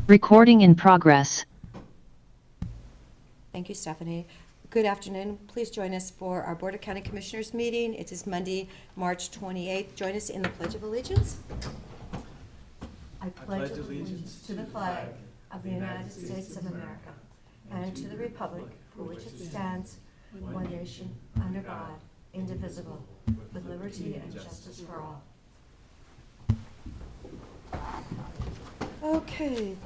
Recording in progress. Thank you, Stephanie. Good afternoon. Please join us for our Board of County Commissioners meeting. It is Monday, March 28th. Join us in the Pledge of Allegiance. I pledge allegiance to the flag of the United States of America and to the republic for which it stands, one nation, under God, indivisible, with liberty and justice for all. Okay.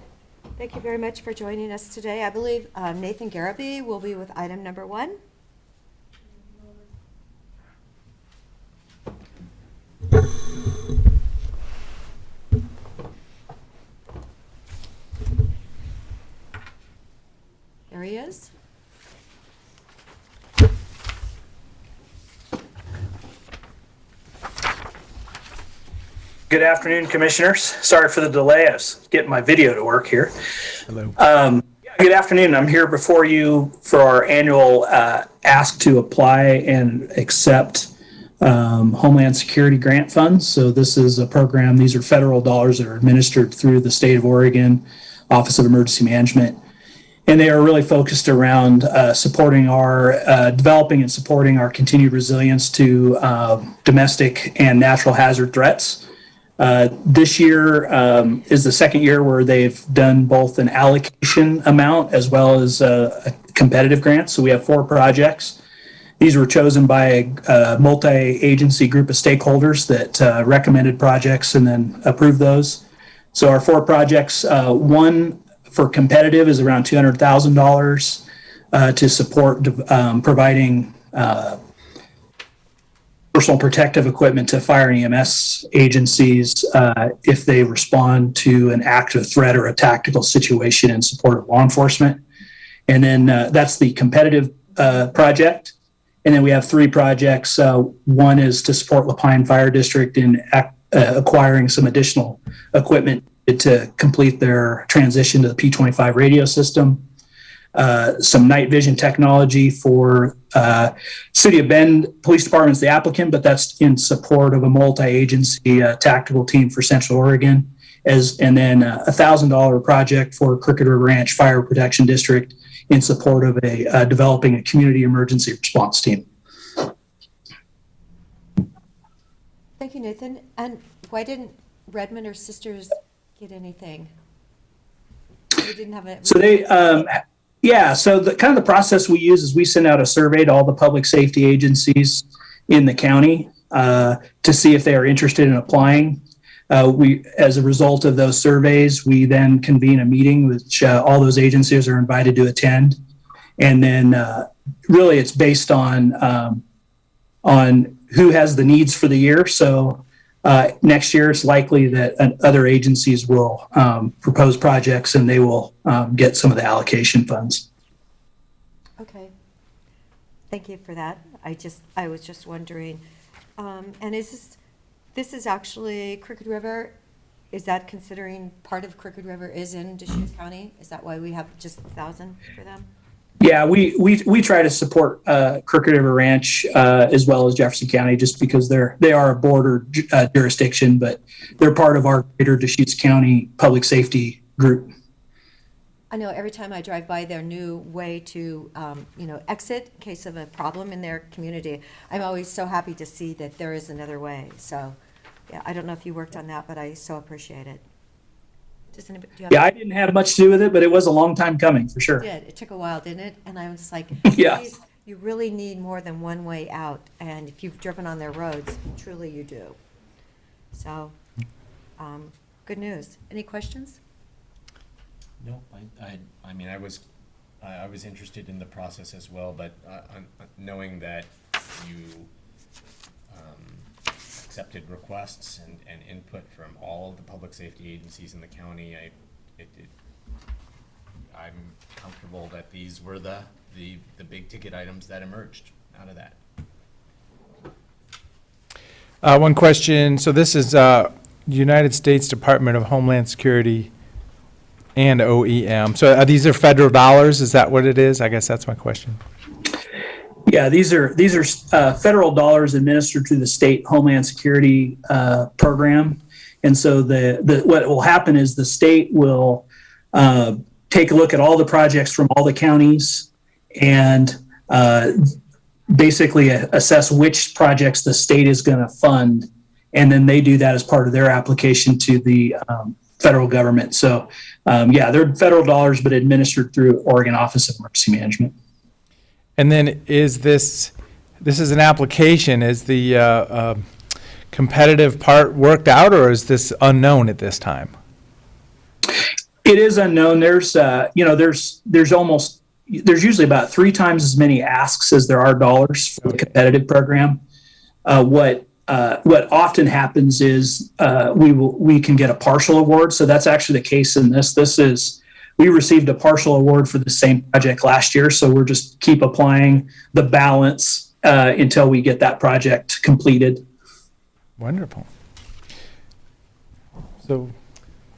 Thank you very much for joining us today. I believe Nathan Garraby will be with item number 1. There he is. Good afternoon, Commissioners. Sorry for the delay. I was getting my video to work here. Hello. Good afternoon. I'm here before you for our annual ask to apply and accept Homeland Security grant funds. So this is a program. These are federal dollars that are administered through the state of Oregon Office of Emergency Management. And they are really focused around supporting our, developing and supporting our continued resilience to domestic and natural hazard threats. This year is the second year where they've done both an allocation amount as well as a competitive grant. So we have 4 projects. These were chosen by a multi-agency group of stakeholders that recommended projects and then approved those. So our 4 projects, one for competitive is around $200,000 to support providing personal protective equipment to fire and EMS agencies if they respond to an active threat or a tactical situation in support of law enforcement. And then that's the competitive project. And then we have 3 projects. One is to support Lapine Fire District in acquiring some additional equipment to complete their transition to the P25 radio system. Some night vision technology for City of Bend Police Department is the applicant, but that's in support of a multi-agency tactical team for Central Oregon. And then a $1,000 project for Crooked River Ranch Fire Protection District in support of developing a community emergency response team. Thank you, Nathan. And why didn't Redmond or Sisters get anything? They didn't have it. So they, so the kind of the process we use is we send out a survey to all the public safety agencies in the county to see if they are interested in applying. As a result of those surveys, we then convene a meeting which all those agencies are invited to attend. And then really it's based on who has the needs for the year. So next year, it's likely that other agencies will propose projects and they will get some of the allocation funds. Okay. Thank you for that. I was just wondering. And this is actually Crooked River? Is that considering part of Crooked River is in Deschutes County? Is that why we have just 1,000 for them? Yeah, we try to support Crooked River Ranch as well as Jefferson County, just because they are a border jurisdiction, but they're part of our greater Deschutes County public safety group. I know every time I drive by their new way to, exit in case of a problem in their community, I'm always so happy to see that there is another way. So, yeah, I don't know if you worked on that, but I so appreciate it. I didn't have much to do with it, but it was a long time coming for sure. It took a while, didn't it? And I was just like, Yeah. Please, you really need more than one way out. And if you've driven on their roads, truly you do. So, good news. Any questions? No, I mean, I was interested in the process as well, but knowing that you accepted requests and input from all the public safety agencies in the county, I'm comfortable that these were the big ticket items that emerged out of that. One question. So this is United States Department of Homeland Security and OEM. So these are federal dollars? Is that what it is? I guess that's my question. Yeah, these are federal dollars administered through the state Homeland Security program, and so what will happen is the state will take a look at all the projects from all the counties and basically assess which projects the state is going to fund. And then they do that as part of their application to the federal government. So, yeah, they're federal dollars, but administered through Oregon Office of Emergency Management. And then is this is an application, is the competitive part worked out, or is this unknown at this time? It is unknown. There's usually about 3 times as many asks as there are dollars for the competitive program. What often happens is we can get a partial award. So that's actually the case in this. We received a partial award for the same project last year. So we're just keep applying the balance until we get that project completed. Wonderful. So,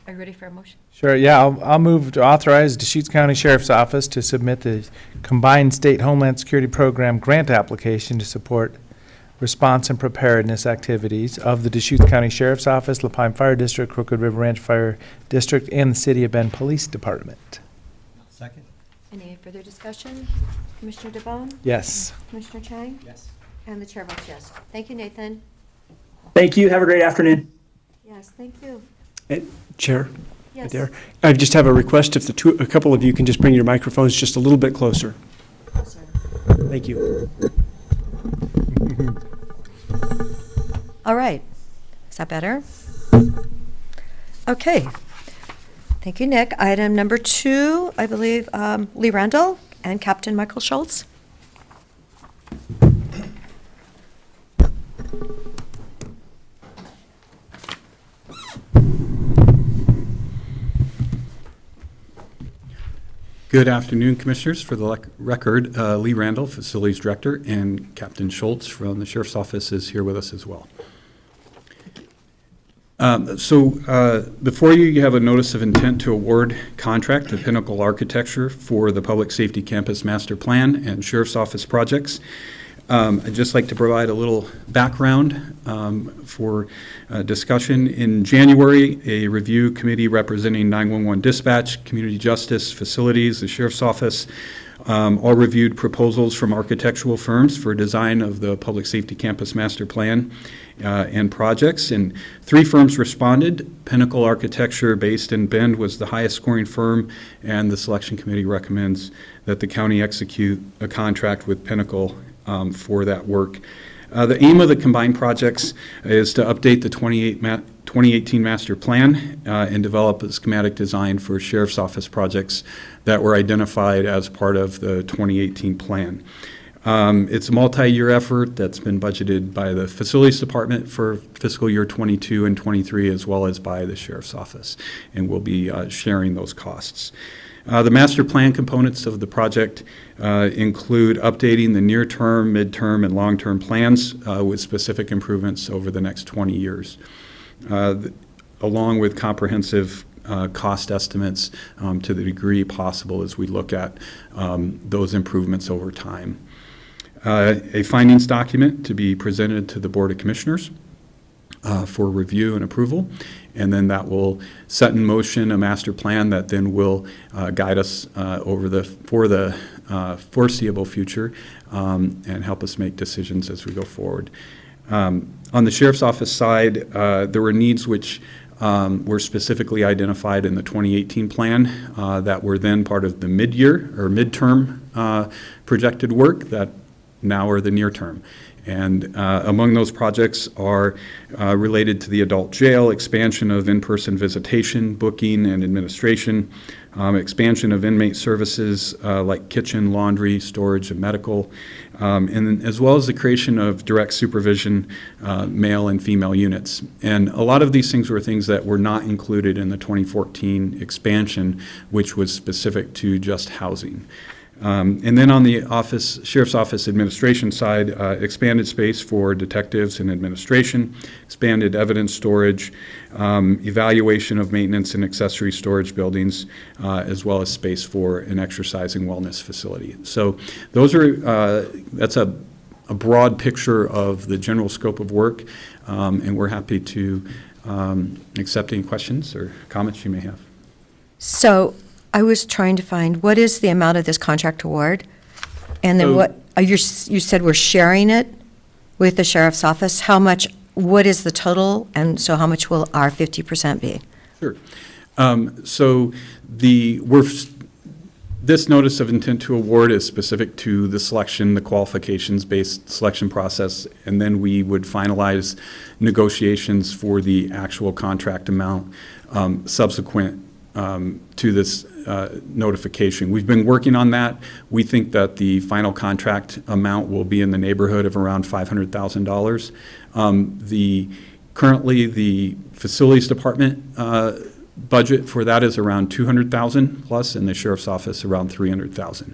Are you ready for a motion? sure, yeah, I'll move to authorize Deschutes County Sheriff's Office to submit the Combined State Homeland Security Program grant application to support response and preparedness activities of the Deschutes County Sheriff's Office, La Pine Fire District, Crooked River Ranch Fire District, and the City of Bend Police Department. Second? Any further discussion? Commissioner DeBonne? Yes. Commissioner Chang? Yes. And the chair votes yes. Thank you, Nathan. Thank you. Have a great afternoon. Yes, thank you. Chair, right Yes. there. I just have a request if a couple of you can just bring your microphones just a little bit closer. Yes, sir. Thank you. All right. Is that better? Okay. Thank you, Nick. Item number 2, I believe, Lee Randall and Captain Michael Schultz. Good afternoon, Commissioners. For the record, Lee Randall, Facilities Director, and Captain Schultz from the Sheriff's Office is here with us as well. Before you have a notice of intent to award contract to Pinnacle Architecture for the Public Safety Campus Master Plan and Sheriff's Office projects. I'd just like to provide a little background for discussion. In January, a review committee representing 911 dispatch, community justice, facilities, the Sheriff's Office, all reviewed proposals from architectural firms for design of the Public Safety Campus Master Plan and projects. And 3 firms responded. Pinnacle Architecture, based in Bend, was the highest scoring firm, and the selection committee recommends that the county execute a contract with Pinnacle for that work. The aim of the combined projects is to update the 2018 master plan and develop a schematic design for Sheriff's Office projects that were identified as part of the 2018 plan. It's a multi-year effort that's been budgeted by the Facilities Department for fiscal year 22 and 23, as well as by the Sheriff's Office, and we'll be sharing those costs. The master plan components of the project include updating the near-term, mid-term, and long-term plans with specific improvements over the next 20 years, along with comprehensive cost estimates to the degree possible as we look at those improvements over time. A findings document to be presented to the Board of Commissioners for review and approval, and then that will set in motion a master plan that then will guide us for the foreseeable future and help us make decisions as we go forward. On the Sheriff's Office side, there were needs which were specifically identified in the 2018 plan that were then part of the mid-year or midterm projected work that now are the near term. And among those projects are related to the adult jail, expansion of in-person visitation, booking, and administration, expansion of inmate services like kitchen, laundry, storage, and medical, and as well as the creation of direct supervision male and female units. And a lot of these things were things that were not included in the 2014 expansion, which was specific to just housing. And then on the Sheriff's Office administration side, expanded space for detectives and administration, expanded evidence storage, evaluation of maintenance and accessory storage buildings, as well as space for an exercise and wellness facility. So those are that's a broad picture of the general scope of work, and we're happy to accept any questions or comments you may have. So I was trying to find, what is the amount of this contract award? And then So- what, you said we're sharing it with the sheriff's office? How much, what is the total? And so how much will our 50% be? Sure. So this notice of intent to award is specific to the selection, the qualifications-based selection process, and then we would finalize negotiations for the actual contract amount subsequent to this notification. We've been working on that. We think that the final contract amount will be in the neighborhood of around $500,000. Currently, the facilities department budget for that is around $200,000 plus, and the sheriff's office around $300,000.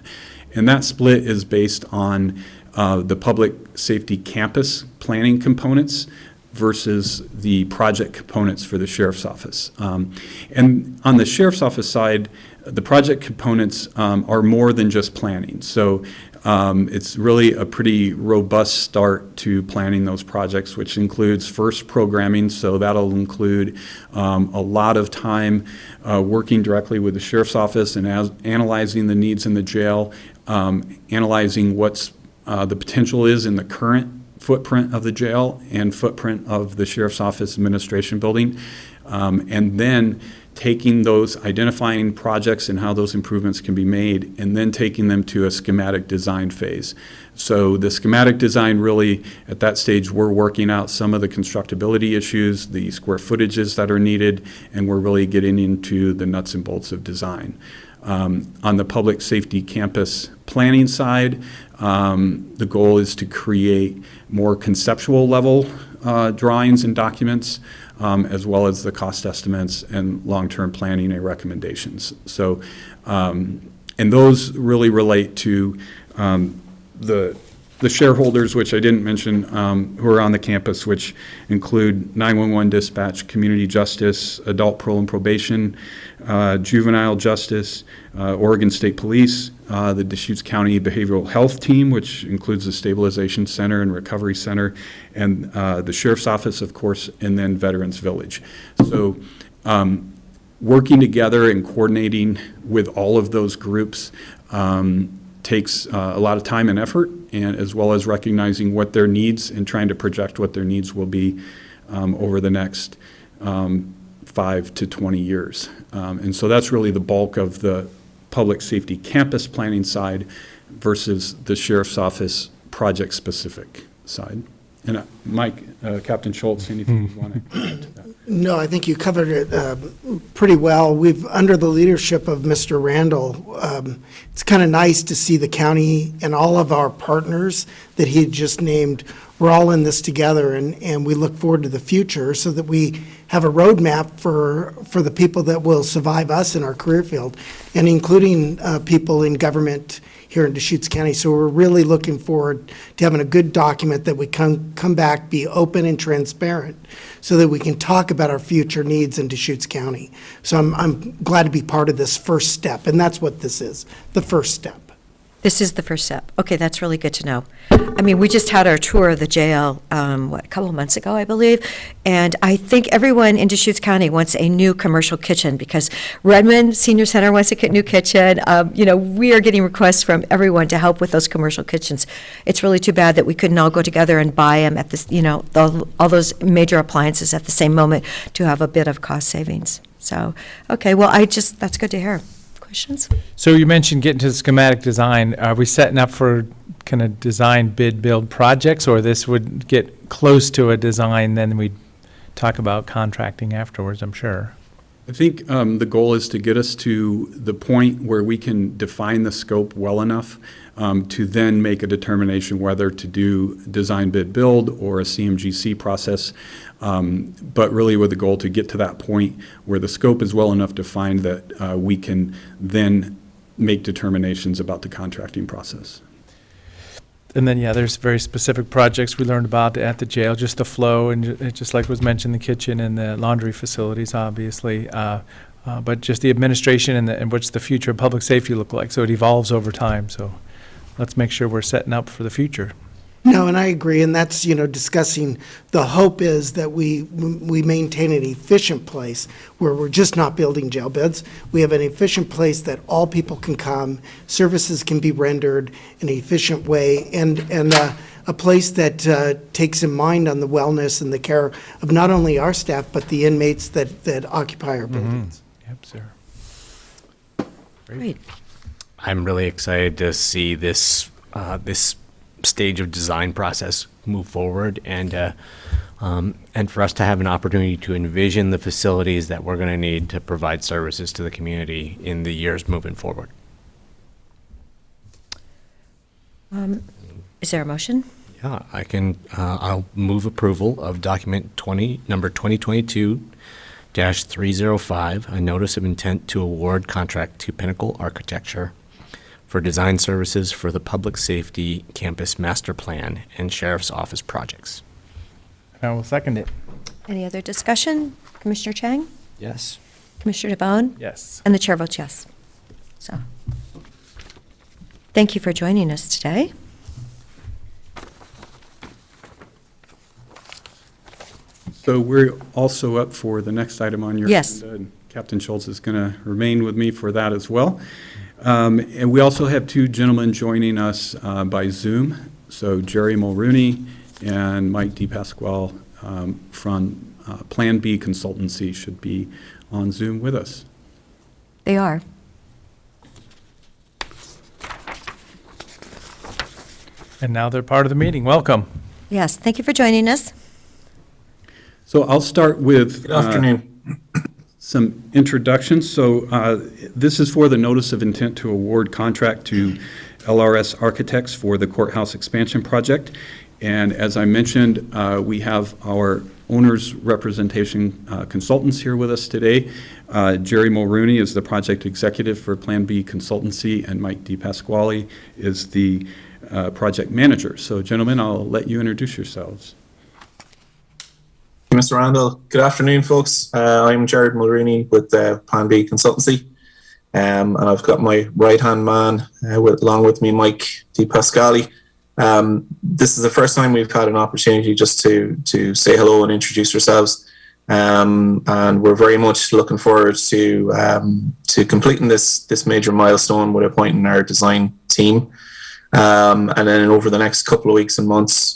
And that split is based on the public safety campus planning components versus the project components for the sheriff's office. And on the sheriff's office side, the project components are more than just planning. So it's really a pretty robust start to planning those projects, which includes first programming. So that'll include a lot of time working directly with the sheriff's office and analyzing the needs in the jail, analyzing what's the potential is in the current footprint of the jail and footprint of the sheriff's office administration building, and then taking those, identifying projects and how those improvements can be made, and then taking them to a schematic design phase. So the schematic design, really, at that stage, we're working out some of the constructability issues, the square footages that are needed, and we're really getting into the nuts and bolts of design. On the public safety campus planning side, the goal is to create more conceptual level drawings and documents, as well as the cost estimates and long-term planning and recommendations. So, and those really relate to the shareholders, which I didn't mention, who are on the campus, which include 911 dispatch, community justice, adult parole and probation, juvenile justice, Oregon State Police, the Deschutes County Behavioral Health Team, which includes the Stabilization Center and Recovery Center, and the Sheriff's Office, of course, and then Veterans Village. So working together and coordinating with all of those groups takes a lot of time and effort, and as well as recognizing what their needs and trying to project what their needs will be over the next 5 to 20 years. And so that's really the bulk of the public safety campus planning side versus the sheriff's office project-specific side. And Mike, Captain Schultz, anything you want to add to that? No, I think you covered it pretty well. We've, under the leadership of Mr. Randall, it's kind of nice to see the county and all of our partners that he just named, we're all in this together, and we look forward to the future so that we have a roadmap for the people that will survive us in our career field, and including people in government here in Deschutes County. So we're really looking forward to having a good document that we come back, be open and transparent, so that we can talk about our future needs in Deschutes County. So I'm glad to be part of this first step, and that's what this is, the first step. This is the first step. Okay, that's really good to know. I mean, we just had our tour of the jail, a couple of months ago, I believe, and I think everyone in Deschutes County wants a new commercial kitchen because Redmond Senior Center wants a new kitchen. We are getting requests from everyone to help with those commercial kitchens. It's really too bad that we couldn't all go together and buy them at this, all those major appliances at the same moment to have a bit of cost savings. So, okay, well, that's good to hear. Questions? So you mentioned getting to the schematic design. Are we setting up for kind of design, bid, build projects, or this would get close to a design, then we'd talk about contracting afterwards, I'm sure? I think the goal is to get us to the point where we can define the scope well enough to then make a determination whether to do design, bid, build or a CMGC process, but really with the goal to get to that point where the scope is well enough defined that we can then make determinations about the contracting process. And then, there's very specific projects we learned about at the jail, just the flow, and just like was mentioned, the kitchen and the laundry facilities, obviously, but just the administration and what's the future of public safety look like. So it evolves over time. So let's make sure we're setting up for the future. No, and I agree, and that's, discussing, the hope is that we maintain an efficient place where we're just not building jail beds. We have an efficient place that all people can come, services can be rendered in an efficient way, and a place that takes in mind on the wellness and the care of not only our staff, but the inmates that occupy our buildings. Yep, sir. Great. I'm really excited to see this stage of design process move forward, and for us to have an opportunity to envision the facilities that we're going to need to provide services to the community in the years moving forward. Is there a motion? Yeah, I can. I'll move approval of document number 2022-305, a notice of intent to award contract to Pinnacle Architecture for design services for the Public Safety Campus Master Plan and Sheriff's Office projects. I will second it. Any other discussion? Commissioner Chang? Yes. Commissioner DeBonne? Yes. And the chair votes yes. So, thank you for joining us today. So we're also up for the next item on your Yes. agenda, and Captain Schultz is going to remain with me for that as well. And we also have two gentlemen joining us by Zoom. So Jerry Mulrooney and Mike DePasquale from Plan B Consultancy should be on Zoom with us. They are. And now they're part of the meeting. Welcome. Yes, thank you for joining us. So I'll start with Good afternoon. some introductions. So this is for the notice of intent to award contract to LRS Architects for the courthouse expansion project. And as I mentioned, we have our owner's representation consultants here with us today. Jerry Mulrooney is the project executive for Plan B Consultancy, and Mike DePasquale is the project manager. So gentlemen, I'll let you introduce yourselves. Mr. Randall. Good afternoon, folks. I'm Jared Mulrooney with Plan B Consultancy, and I've got my right-hand man along with me, Mike DePasquale. This is the first time we've had an opportunity just to say hello and introduce ourselves, and we're very much looking forward to completing this major milestone with appointing our design team, and then over the next couple of weeks and months,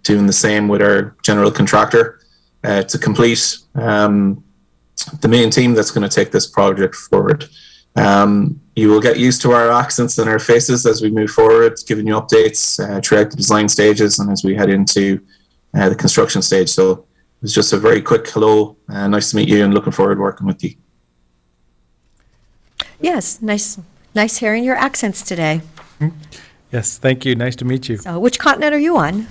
doing the same with our general contractor. To complete the main team that's going to take this project forward. You will get used to our accents and our faces as we move forward, giving you updates throughout the design stages and as we head into the construction stage. So it's just a very quick hello. Nice to meet you and looking forward to working with you. Yes, nice hearing your accents today. Yes, thank you. Nice to meet you. So, which continent are you on?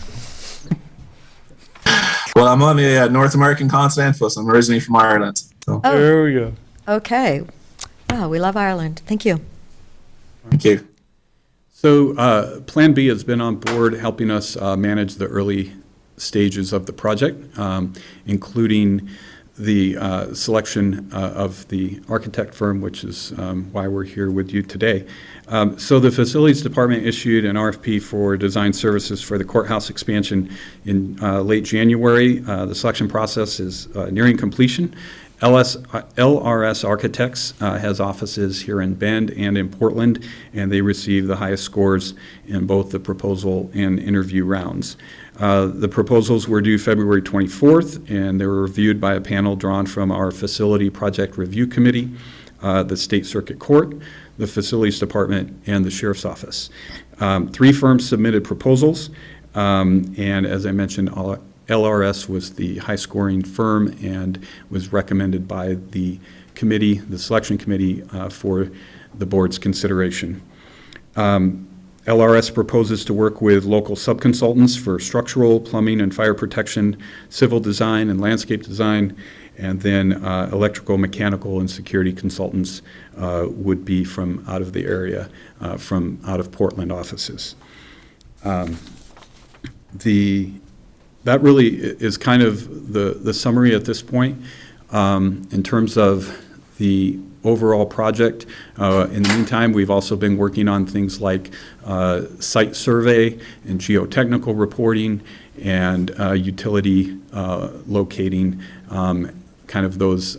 Well, I'm on the North American continent, plus I'm originally from Ireland. So. Oh. There we go. Okay. Wow, we love Ireland. Thank you. Thank you. So Plan B has been on board helping us manage the early stages of the project, including the selection of the architect firm, which is why we're here with you today. So the Facilities Department issued an RFP for design services for the courthouse expansion in late January. The selection process is nearing completion. LRS Architects has offices here in Bend and in Portland, and they received the highest scores in both the proposal and interview rounds. The proposals were due February 24th, and they were reviewed by a panel drawn from our Facility Project Review Committee, the State Circuit Court, the Facilities Department, and the Sheriff's Office. 3 firms submitted proposals, and as I mentioned, LRS was the high-scoring firm and was recommended by the committee, the selection committee, for the board's consideration. LRS proposes to work with local subconsultants for structural, plumbing, and fire protection, civil design, and landscape design, and then electrical, mechanical, and security consultants would be from out of the area, from out of Portland offices. That really is kind of the summary at this point. In terms of the overall project. In the meantime, we've also been working on things like site survey and geotechnical reporting and utility locating, kind of those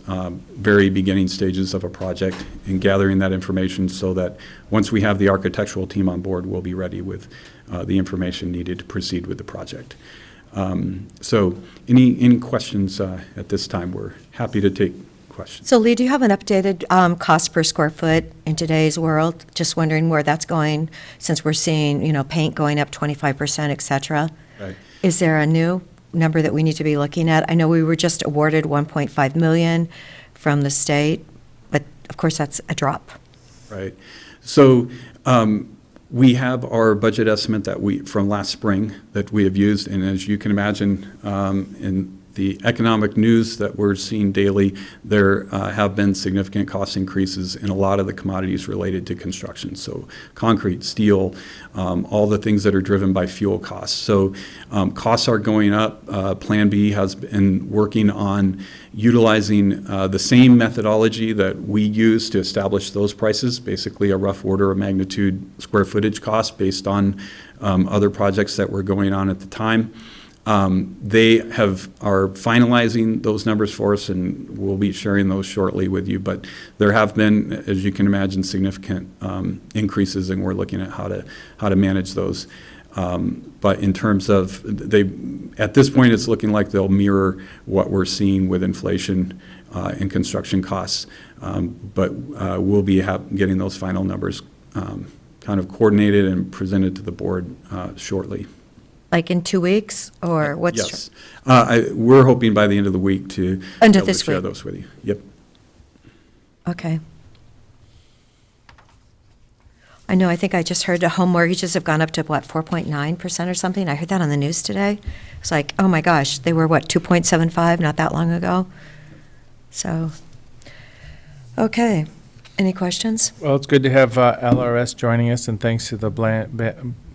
very beginning stages of a project, and gathering that information so that once we have the architectural team on board, we'll be ready with the information needed to proceed with the project. So any questions at this time? We're happy to take questions. So Lee, do you have an updated cost per square foot in today's world? Just wondering where that's going, since we're seeing, paint going up 25%, et cetera. Right. Is there a new number that we need to be looking at? I know we were just awarded $1.5 million from the state, but of course that's a drop. Right. So we have our budget estimate from last spring that we have used, and as you can imagine, in the economic news that we're seeing daily, there have been significant cost increases in a lot of the commodities related to construction. So concrete, steel, all the things that are driven by fuel costs. So costs are going up. Plan B has been working on utilizing the same methodology that we use to establish those prices, basically a rough order of magnitude square footage cost based on other projects that were going on at the time. They are finalizing those numbers for us, and we'll be sharing those shortly with you. But there have been, as you can imagine, significant increases, and we're looking at how to manage those. But in terms of at this point, it's looking like they'll mirror what we're seeing with inflation and construction costs. But we'll be getting those final numbers kind of coordinated and presented to the board shortly. Like in 2 weeks, or what's? Yes. We're hoping by the end of the week to End of be able to this share week. those with you. Yep. Okay. I think I just heard the home mortgages have gone up to, 4.9% or something? I heard that on the news today. It's like, oh my gosh, they were 2.75 not that long ago? So, okay. Any questions? Well, it's good to have LRS joining us, and thanks to the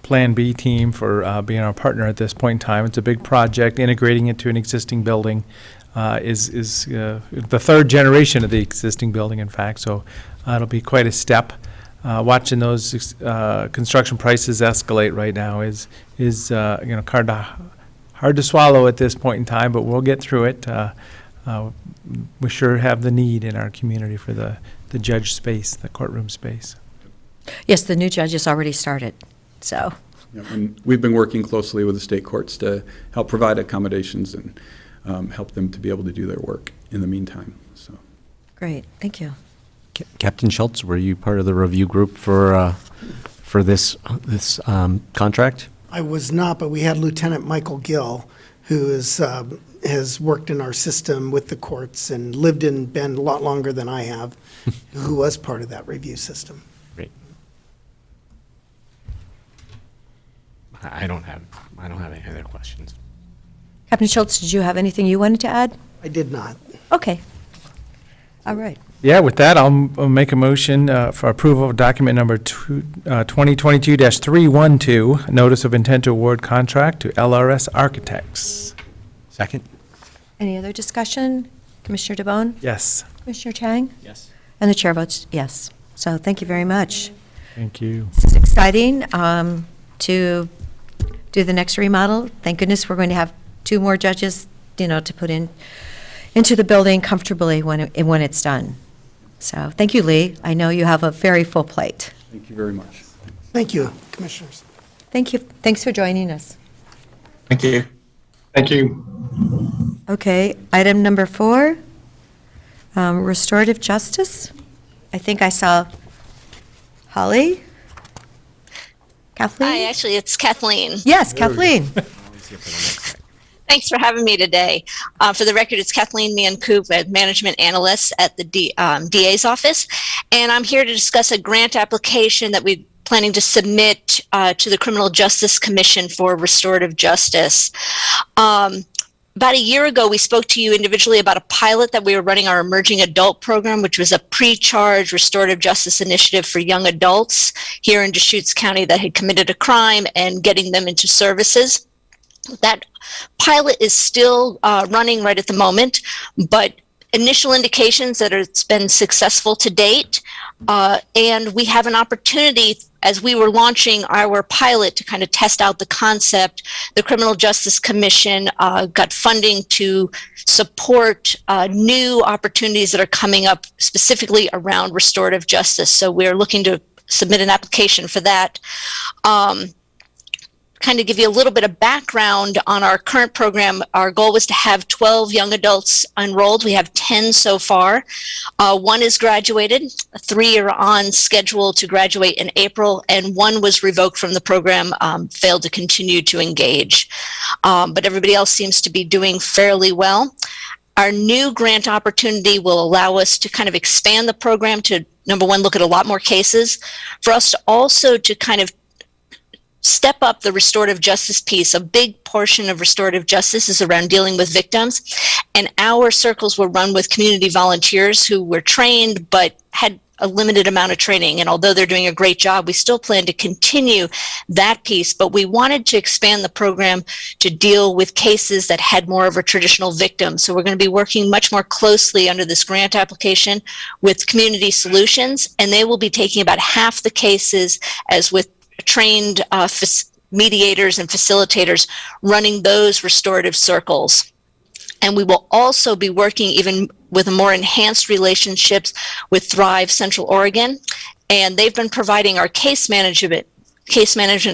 Plan B team for being our partner at this point in time. It's a big project. Integrating it to an existing building is the third generation of the existing building, in fact, so it'll be quite a step. Watching those construction prices escalate right now is hard to swallow at this point in time, but we'll get through it. We sure have the need in our community for the judge space, the courtroom space. Yes, the new judge has already started, so. Yep. And we've been working closely with the state courts to help provide accommodations and help them to be able to do their work in the meantime. So. Great, thank you. Captain Schultz, were you part of the review group for this contract? I was not, but we had Lieutenant Michael Gill, who has worked in our system with the courts and lived in Bend a lot longer than I have, who was part of that review system. Great. I don't have any other questions. Captain Schultz, did you have anything you wanted to add? I did not. Okay. All right. Yeah, with that, I'll make a motion for approval of document number 2022-312, notice of intent to award contract to LRS Architects. Second? Any other discussion? Commissioner DeBonne? Yes. Commissioner Chang? Yes. And the chair votes yes. So thank you very much. Thank you. This is exciting to do the next remodel. Thank goodness we're going to have 2 more judges, to put into the building comfortably when it's done. So thank you, Lee. I know you have a very full plate. Thank you very much. Thank you, Commissioners. Thank you. Thanks for joining us. Thank you. Thank you. Okay, item number 4, restorative justice. I think I saw Holly? Kathleen? Hi, actually, it's Kathleen. Yes, Kathleen. Thanks for having me today. For the record, it's Kathleen Miancoub, management analyst at the DA's office, and I'm here to discuss a grant application that we're planning to submit to the Criminal Justice Commission for restorative justice. About a year ago, we spoke to you individually about a pilot that we were running, our Emerging Adult Program, which was a pre-charge restorative justice initiative for young adults here in Deschutes County that had committed a crime and getting them into services. That pilot is still running right at the moment, but initial indications that it's been successful to date. And we have an opportunity, as we were launching our pilot to kind of test out the concept, the Criminal Justice Commission got funding to support new opportunities that are coming up specifically around restorative justice. So we're looking to submit an application for that. Kind of give you a little bit of background on our current program. Our goal was to have 12 young adults enrolled. We have 10 so far. 1 is graduated, 3 are on schedule to graduate in April, and 1 was revoked from the program, failed to continue to engage. But everybody else seems to be doing fairly well. Our new grant opportunity will allow us to kind of expand the program to, number one, look at a lot more cases, for us to also to kind of step up the restorative justice piece. A big portion of restorative justice is around dealing with victims, and our circles were run with community volunteers who were trained but had a limited amount of training. And although they're doing a great job, we still plan to continue that piece, but we wanted to expand the program to deal with cases that had more of a traditional victim. So we're going to be working much more closely under this grant application with Community Solutions, and they will be taking about half the cases as with trained mediators and facilitators running those restorative circles. And we will also be working even with more enhanced relationships with Thrive Central Oregon. And they've been providing our case management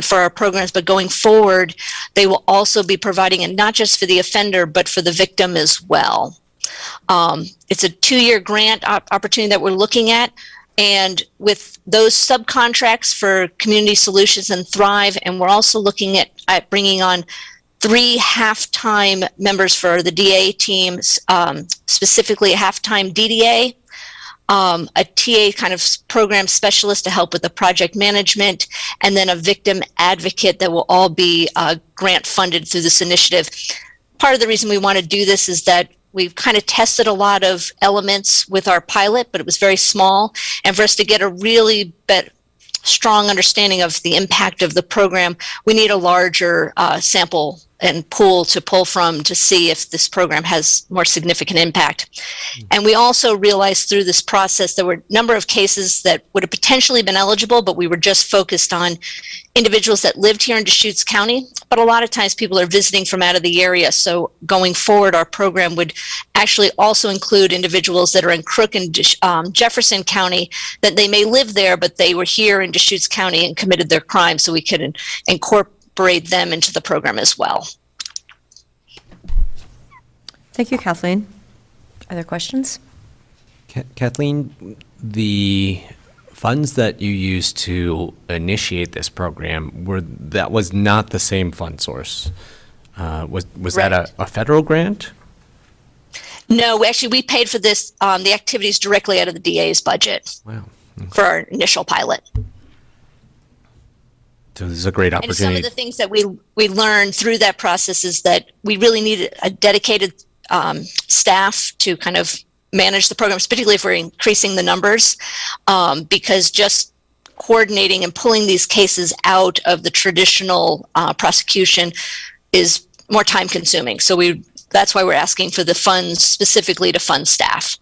for our programs, but going forward, they will also be providing it not just for the offender, but for the victim as well. It's a 2-year grant opportunity that we're looking at. And with those subcontracts for Community Solutions and Thrive, and we're also looking at bringing on 3 half-time members for the DA teams, specifically a half-time DDA, a TA kind of program specialist to help with the project management, and then a victim advocate that will all be grant funded through this initiative. Part of the reason we want to do this is that we've kind of tested a lot of elements with our pilot, but it was very small. And for us to get a really strong understanding of the impact of the program, we need a larger sample and pool to pull from to see if this program has more significant impact. And we also realized through this process there were a number of cases that would have potentially been eligible, but we were just focused on individuals that lived here in Deschutes County. But a lot of times people are visiting from out of the area. So going forward, our program would actually also include individuals that are in Crook and Jefferson County, that they may live there, but they were here in Deschutes County and committed their crime, so we could incorporate them into the program as well. Thank you, Kathleen. Are there questions? Kathleen, the funds that you used to initiate this program that was not the same fund source. Was that a federal grant? No, actually, we paid for this, the activities directly out of the DA's budget. Wow. Okay. For our initial pilot. So this is a great And some opportunity. of the things that we learned through that process is that we really needed a dedicated staff to kind of manage the programs, particularly if we're increasing the numbers, because just coordinating and pulling these cases out of the traditional prosecution is more time consuming. So that's why we're asking for the funds specifically to fund staff.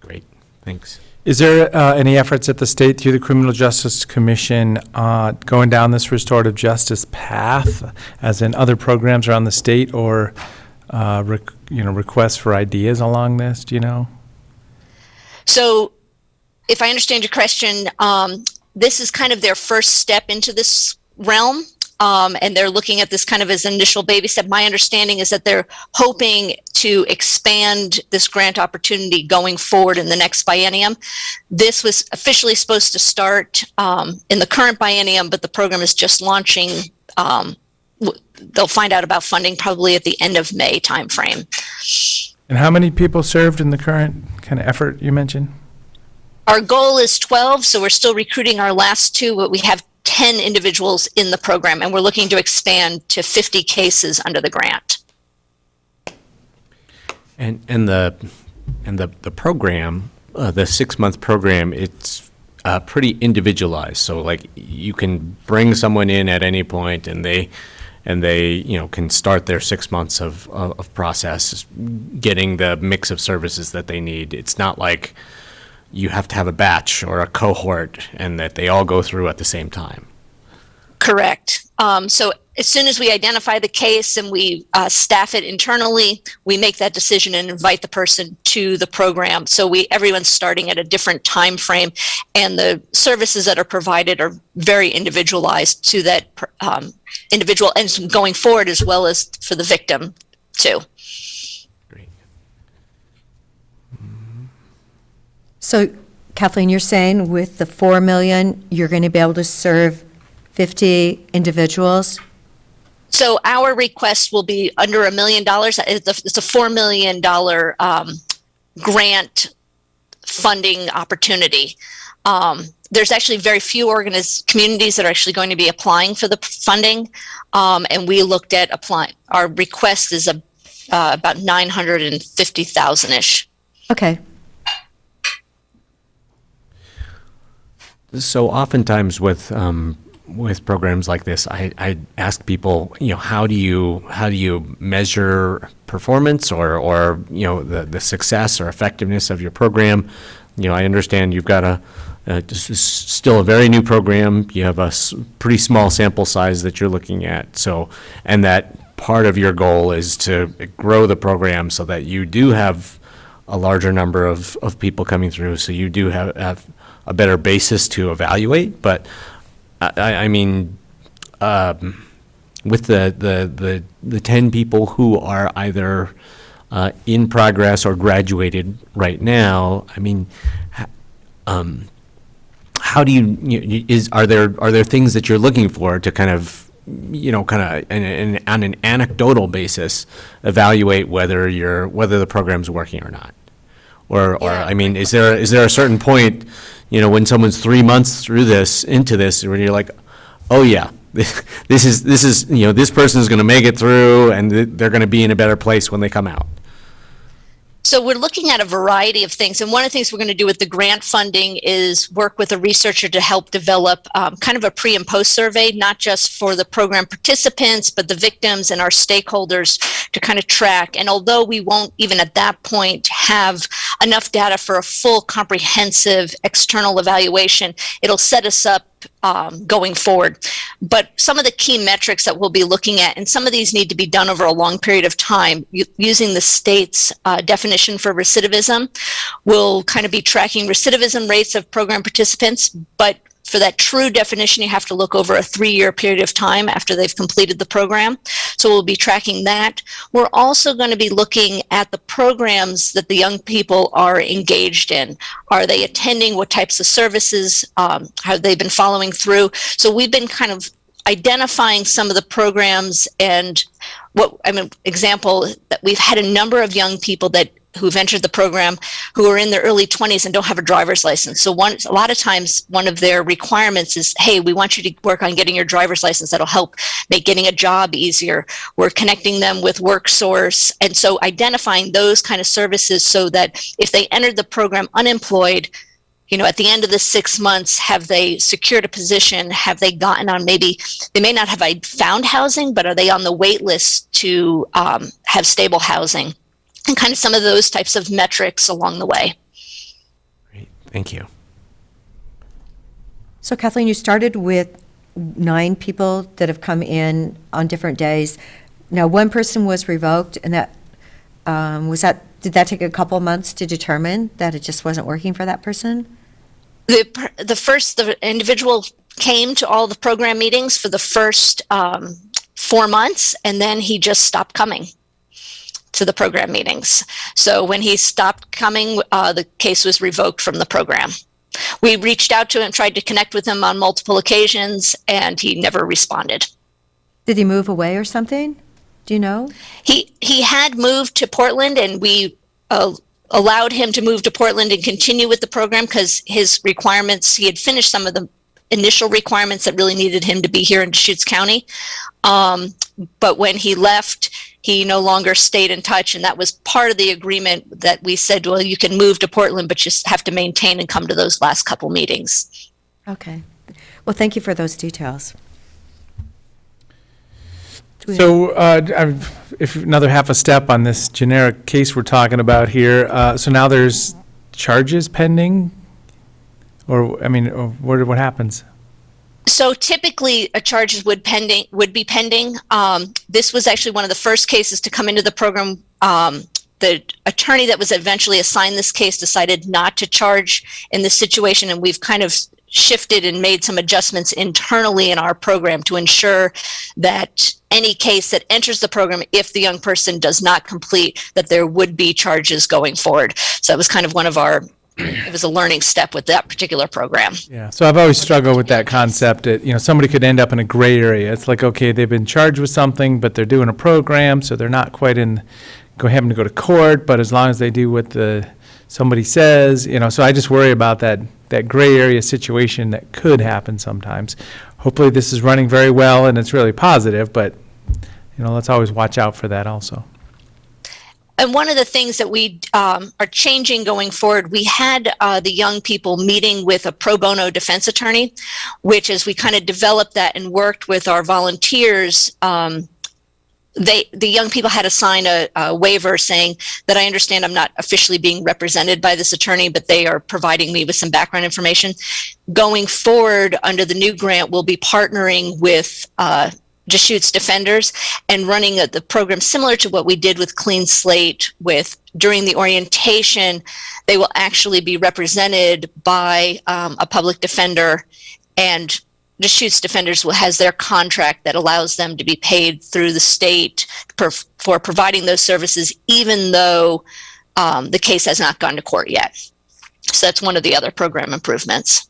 Great, thanks. Is there any efforts at the state through the Criminal Justice Commission going down this restorative justice path, as in other programs around the state, or requests for ideas along this? Do you know? So, if I understand your question, this is kind of their first step into this realm. And they're looking at this kind of as an initial baby step. My understanding is that they're hoping to expand this grant opportunity going forward in the next biennium. This was officially supposed to start in the current biennium, but the program is just launching. They'll find out about funding probably at the end of May timeframe. And how many people served in the current kind of effort you mentioned? Our goal is 12, so we're still recruiting our last 2, but we have 10 individuals in the program, and we're looking to expand to 50 cases under the grant. And the program, the 6-month program, it's pretty individualized. So like you can bring someone in at any point, and and they, you know, can start their 6 months of process getting the mix of services that they need. It's not like you have to have a batch or a cohort and that they all go through at the same time. Correct. So as soon as we identify the case and we staff it internally, we make that decision and invite the person to the program. So everyone's starting at a different time frame, and the services that are provided are very individualized to that individual, and going forward as well as for the victim too. Great. So Kathleen, you're saying with the 4 million, you're going to be able to serve 50 individuals? So our request will be under $1 million. It's a $4 million grant funding opportunity. There's actually very few communities that are actually going to be applying for the funding, and we looked at applying. Our request is about $950,000-ish. Okay. So oftentimes with programs like this, I ask people, you know, how do you measure performance or you know, the success or effectiveness of your program? You know, I understand you've got this is still a very new program. You have a pretty small sample size that you're looking at. So, and that part of your goal is to grow the program so that you do have a larger number of people coming through. So you do have a better basis to evaluate. But I mean, with the 10 people who are either in progress or graduated right now, I mean, how do are there things that you're looking for to kind of, you know, kind of on an anecdotal basis evaluate whether the program's working or not? Or I mean, is there a certain point, you know, when someone's 3 months into this, when you're like, oh yeah, this is you know, this person is going to make it through, and they're going to be in a better place when they come out? So we're looking at a variety of things. And one of the things we're going to do with the grant funding is work with a researcher to help develop kind of a pre and post survey, not just for the program participants, but the victims and our stakeholders to kind of track. And although we won't even at that point have enough data for a full comprehensive external evaluation, it'll set us up going forward. But some of the key metrics that we'll be looking at, and some of these need to be done over a long period of time, using the state's definition for recidivism, we'll kind of be tracking recidivism rates of program participants, but for that true definition, you have to look over a 3-year period of time after they've completed the program. So we'll be tracking that. We're also going to be looking at the programs that the young people are engaged in. Are they attending? What types of services have they been following through? So we've been kind of identifying some of the programs, and example, that we've had a number of young people who've entered the program who are in their early 20s and don't have a driver's license. So a lot of times one of their requirements is, hey, we want you to work on getting your driver's license. That'll help make getting a job easier. We're connecting them with WorkSource. And so identifying those kind of services so that if they entered the program unemployed, you know, at the end of the 6 months, have they secured a position? Have they gotten on, maybe they may not have found housing, but are they on the wait list to have stable housing? And kind of some of those types of metrics along the way. Great, thank you. So Kathleen, you started with 9 people that have come in on different days. Now, one person was revoked, and that did that take a couple months to determine that it just wasn't working for that person? The individual came to all the program meetings for the first 4 months, and then he just stopped coming to the program meetings. So when he stopped coming, the case was revoked from the program. We reached out to him, tried to connect with him on multiple occasions, and he never responded. Did he move away or something? Do you know? He had moved to Portland, and we allowed him to move to Portland and continue with the program because his requirements, he had finished some of the initial requirements that really needed him to be here in Deschutes County. But when he left, he no longer stayed in touch, and that was part of the agreement that we said, well, you can move to Portland, but you have to maintain and come to those last couple meetings. Okay. Well, thank you for those details. So, if another half a step on this generic case we're talking about here, so now there's charges pending? Or, I mean, or what happens? So typically, charges would be pending. This was actually one of the first cases to come into the program. The attorney that was eventually assigned this case decided not to charge in this situation, and we've kind of shifted and made some adjustments internally in our program to ensure that any case that enters the program, if the young person does not complete, that there would be charges going forward. So that was kind of one of our, it was a learning step with that particular program. Yeah, so I've always struggled with that concept that, somebody could end up in a gray area. It's like, okay, they've been charged with something, but they're doing a program, so they're not quite having to go to court, but as long as they do what somebody says, so I just worry about that gray area situation that could happen sometimes. Hopefully this is running very well and it's really positive, but, let's always watch out for that also. And one of the things that we are changing going forward, we had the young people meeting with a pro bono defense attorney, which as we kind of developed that and worked with our volunteers, the young people had to sign a waiver saying that I understand I'm not officially being represented by this attorney, but they are providing me with some background information. Going forward, under the new grant, we'll be partnering with Deschutes Defenders and running the program similar to what we did with Clean Slate. During the orientation, they will actually be represented by a public defender, and Deschutes Defenders has their contract that allows them to be paid through the state for providing those services, even though the case has not gone to court yet. So that's one of the other program improvements.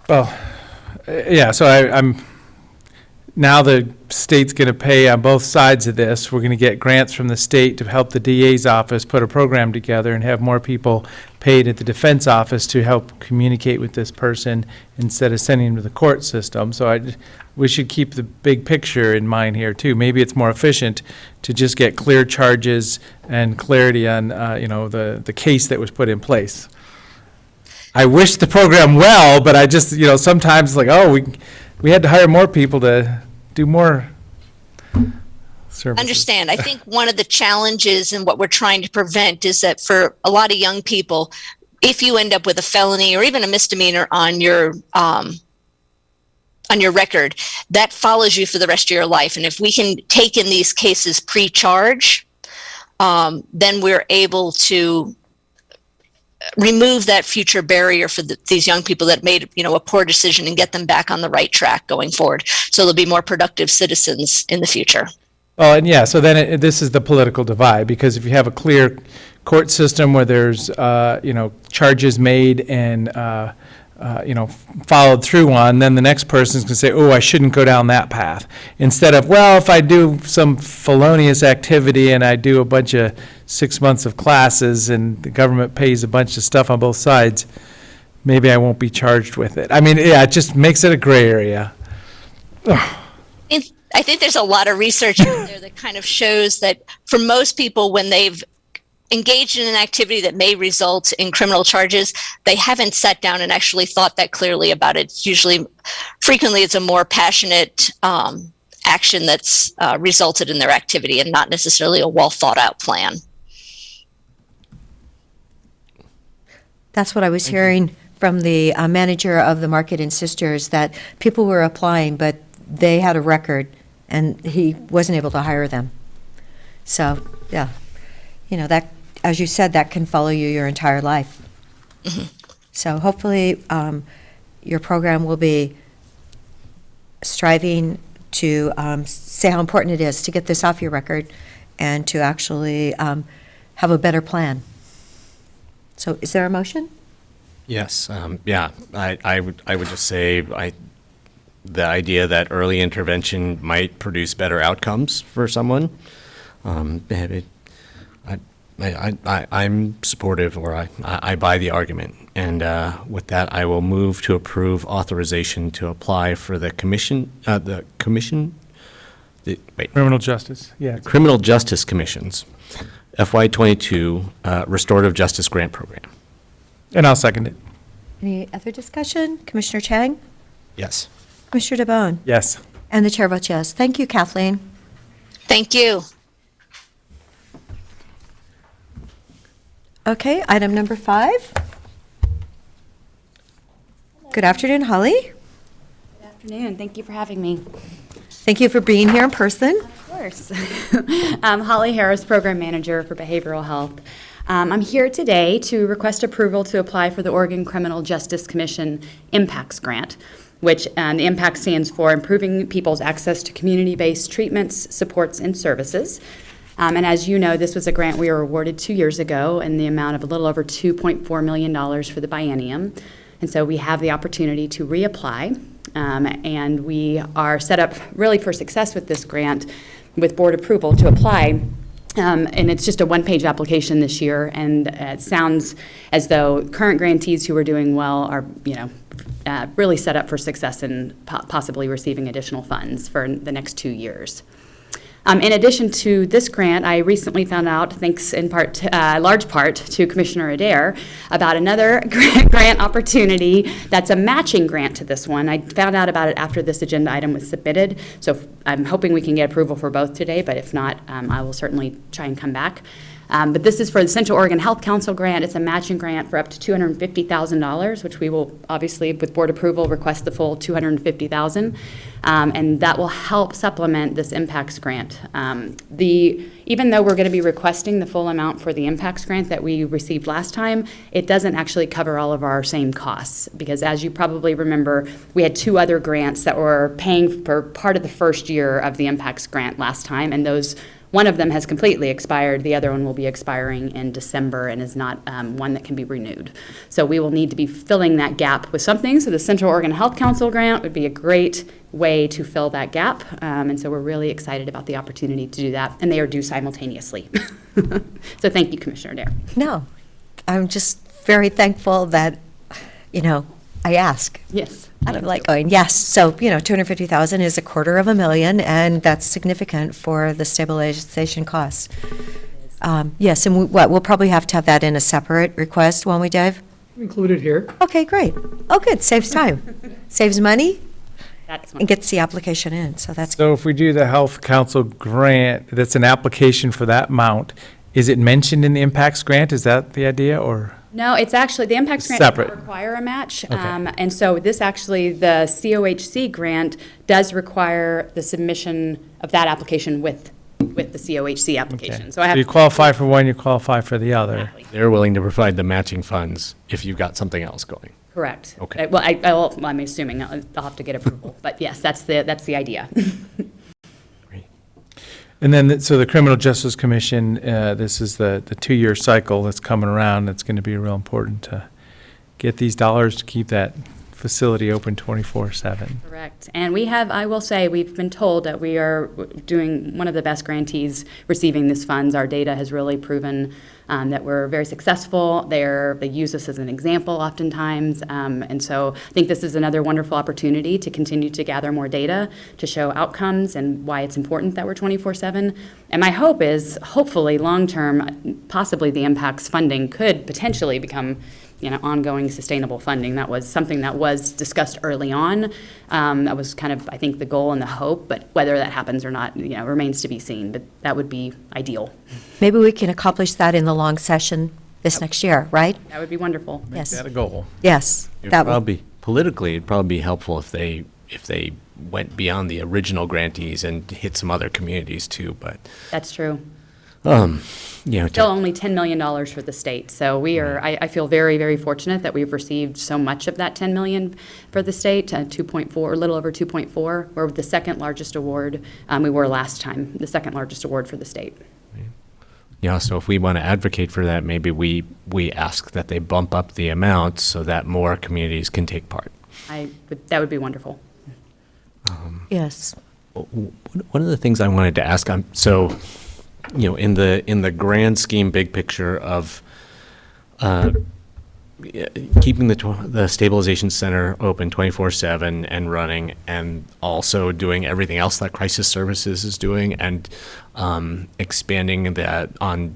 Well, yeah, so I'm now the state's going to pay on both sides of this. We're going to get grants from the state to help the DA's office put a program together and have more people paid at the defense office to help communicate with this person instead of sending them to the court system. So we should keep the big picture in mind here too. Maybe it's more efficient to just get clear charges and clarity on the case that was put in place. I wish the program well, but I just sometimes like, we had to hire more people to do more services. Understand. I think one of the challenges and what we're trying to prevent is that for a lot of young people, if you end up with a felony or even a misdemeanor on your record, that follows you for the rest of your life. And if we can take in these cases pre-charge, then we're able to remove that future barrier for these young people that made a poor decision and get them back on the right track going forward. So they'll be more productive citizens in the future. Oh, and yeah, so then this is the political divide, because if you have a clear court system where there's, charges made and, followed through on, then the next person's going to say, I shouldn't go down that path. Instead of, if I do some felonious activity and I do a bunch of 6 months of classes and the government pays a bunch of stuff on both sides, maybe I won't be charged with it. I mean, yeah, it just makes it a gray area. I think there's a lot of research out there that kind of shows that for most people, when they've engaged in an activity that may result in criminal charges, they haven't sat down and actually thought that clearly about it. Frequently, it's a more passionate action that's resulted in their activity and not necessarily a well thought out plan. That's what I was hearing from the manager of the Market and Sisters, that people were applying, but they had a record and he wasn't able to hire them. So, yeah, that, as you said, that can follow you your entire life. Mm-hmm. So hopefully your program will be striving to say how important it is to get this off your record and to actually have a better plan. So is there a motion? Yes, I would just say the idea that early intervention might produce better outcomes for someone. I'm supportive, or I buy the argument. And with that, I will move to approve authorization to apply for the Criminal Justice, yeah. Criminal Justice Commission's FY22 Restorative Justice Grant Program. And I'll second it. Any other discussion? Commissioner Chang? Yes. Commissioner DeBonne? Yes. And the chair votes yes. Thank you, Kathleen. Thank you. Okay, item number 5. Good afternoon, Holly. Good afternoon. Thank you for having me. Thank you for being here in person. Of course. I'm Holly Harris, Program Manager for Behavioral Health. I'm here today to request approval to apply for the Oregon Criminal Justice Commission IMPACTS grant, which the IMPACT stands for Improving People's Access to Community-Based Treatments, Supports, and Services. And as you know, this was a grant we were awarded 2 years ago in the amount of a little over $2.4 million for the biennium. And so we have the opportunity to reapply. And we are set up really for success with this grant with board approval to apply. And it's just a one-page application this year, and it sounds as though current grantees who are doing well are, really set up for success and possibly receiving additional funds for the next 2 years. In addition to this grant, I recently found out, thanks in part, large part, to Commissioner Adair, about another grant opportunity that's a matching grant to this one. I found out about it after this agenda item was submitted, so I'm hoping we can get approval for both today, but if not, I will certainly try and come back. But this is for the Central Oregon Health Council grant. It's a matching grant for up to $250,000, which we will obviously, with board approval, request the full $250,000, and that will help supplement this IMPACTS grant. Even though we're going to be requesting the full amount for the IMPACTS grant that we received last time, it doesn't actually cover all of our same costs, because as you probably remember, we had 2 other grants that were paying for part of the first year of the IMPACTS grant last time, and those one of them has completely expired. The other one will be expiring in December and is not one that can be renewed. So we will need to be filling that gap with something. So the Central Oregon Health Council grant would be a great way to fill that gap. And so we're really excited about the opportunity to do that. And they are due simultaneously. So thank you, Commissioner Adair. No, I'm just very thankful that, I ask. Yes. And I'm like going, yes. So, $250,000 is $250,000, and that's significant for the stabilization costs. Yes, and we'll probably have to have that in a separate request, won't we, Dave? Included here. Okay, great. Oh, good, saves time. Saves money That's and gets the application in, so that's, So if we do the Health Council grant, that's an application for that amount, is it mentioned in the impacts grant? Is that the idea, or? No, it's actually, the IMPACTS grant does Separate. not require a match. Okay. And so this actually, the COHC grant does require the submission of that application with the COHC application. Okay. So I have. you qualify for one, you qualify for the other. Exactly. They're willing to provide the matching funds if you've got something else going. Correct. Okay. Well, I'm assuming I'll have to get approval, but yes, that's the idea. And then, so the Criminal Justice Commission, this is the 2-year cycle that's coming around. It's going to be real important to get these dollars to keep that facility open 24/7. Correct. And we have, I will say, we've been told that we are doing one of the best grantees receiving these funds. Our data has really proven that we're very successful. They use us as an example oftentimes. And so I think this is another wonderful opportunity to continue to gather more data to show outcomes and why it's important that we're 24/7. And my hope is, hopefully, long-term, possibly the IMPACTS funding could potentially become ongoing sustainable funding. That was something that was discussed early on. That was kind of, I think, the goal and the hope, but whether that happens or not, remains to be seen, but that would be ideal. maybe we can accomplish that in the long session this next year, right? That would be wonderful. Yes. Got a goal. Yes. It'd That would, probably, politically, it'd probably be helpful if they went beyond the original grantees and hit some other communities too, but, That's true. to- Still only $10 million for the state. So we are, I feel very, very fortunate that we've received so much of that $10 million for the state, 2.4, a little over 2.4. We're the second largest award. We were last time, the second largest award for the state. Yeah, so if we want to advocate for that, maybe we ask that they bump up the amount so that more communities can take part. That would be wonderful. yes. One of the things I wanted to ask, in the grand scheme, big picture of keeping the stabilization center open 24/7 and running, and also doing everything else that crisis services is doing, and expanding that on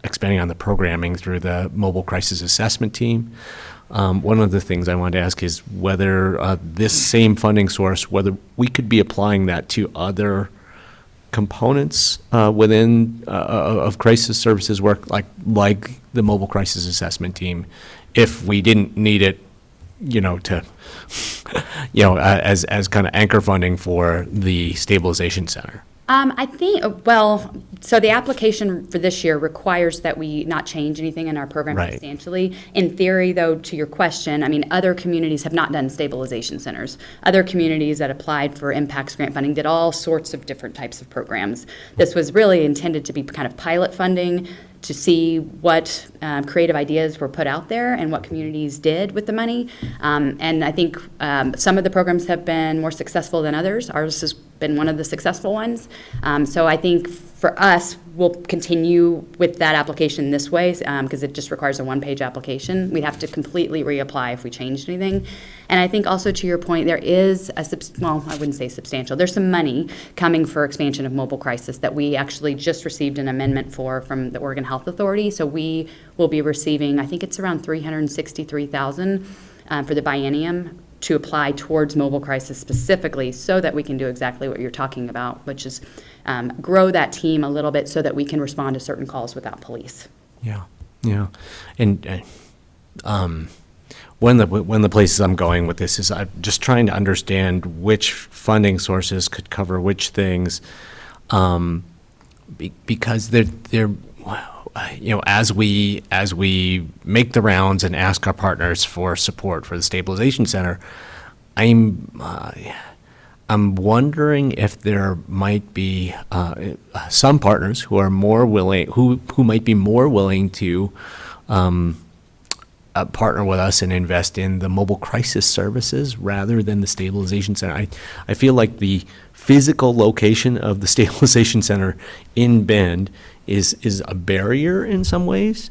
expanding on the programming through the Mobile Crisis Assessment Team. One of the things I wanted to ask is whether this same funding source, whether we could be applying that to other components within of crisis services work, like the Mobile Crisis Assessment Team, if we didn't need it, to, as kind of anchor funding for the stabilization center. I think, so the application for this year requires that we not change anything in our program Right. substantially. In theory, though, to your question, I mean, other communities have not done stabilization centers. Other communities that applied for impacts grant funding did all sorts of different types of programs. This was really intended to be kind of pilot funding to see what creative ideas were put out there and what communities did with the money. And I think some of the programs have been more successful than others. Ours has been one of the successful ones. So I think for us, we'll continue with that application this way because it just requires a one-page application. We'd have to completely reapply if we changed anything. And I think also to your point, there is I wouldn't say substantial. There's some money coming for expansion of mobile crisis that we actually just received an amendment for from the Oregon Health Authority. So we will be receiving, I think it's around $363,000 for the biennium to apply towards mobile crisis specifically so that we can do exactly what you're talking about, which is grow that team a little bit so that we can respond to certain calls without police. Yeah, and one of the places I'm going with this is I'm just trying to understand which funding sources could cover which things, because they're as we make the rounds and ask our partners for support for the stabilization center, I'm wondering if there might be some partners who are more willing, who might be more willing to partner with us and invest in the mobile crisis services rather than the stabilization center. I feel like the physical location of the stabilization center in Bend is a barrier in some ways.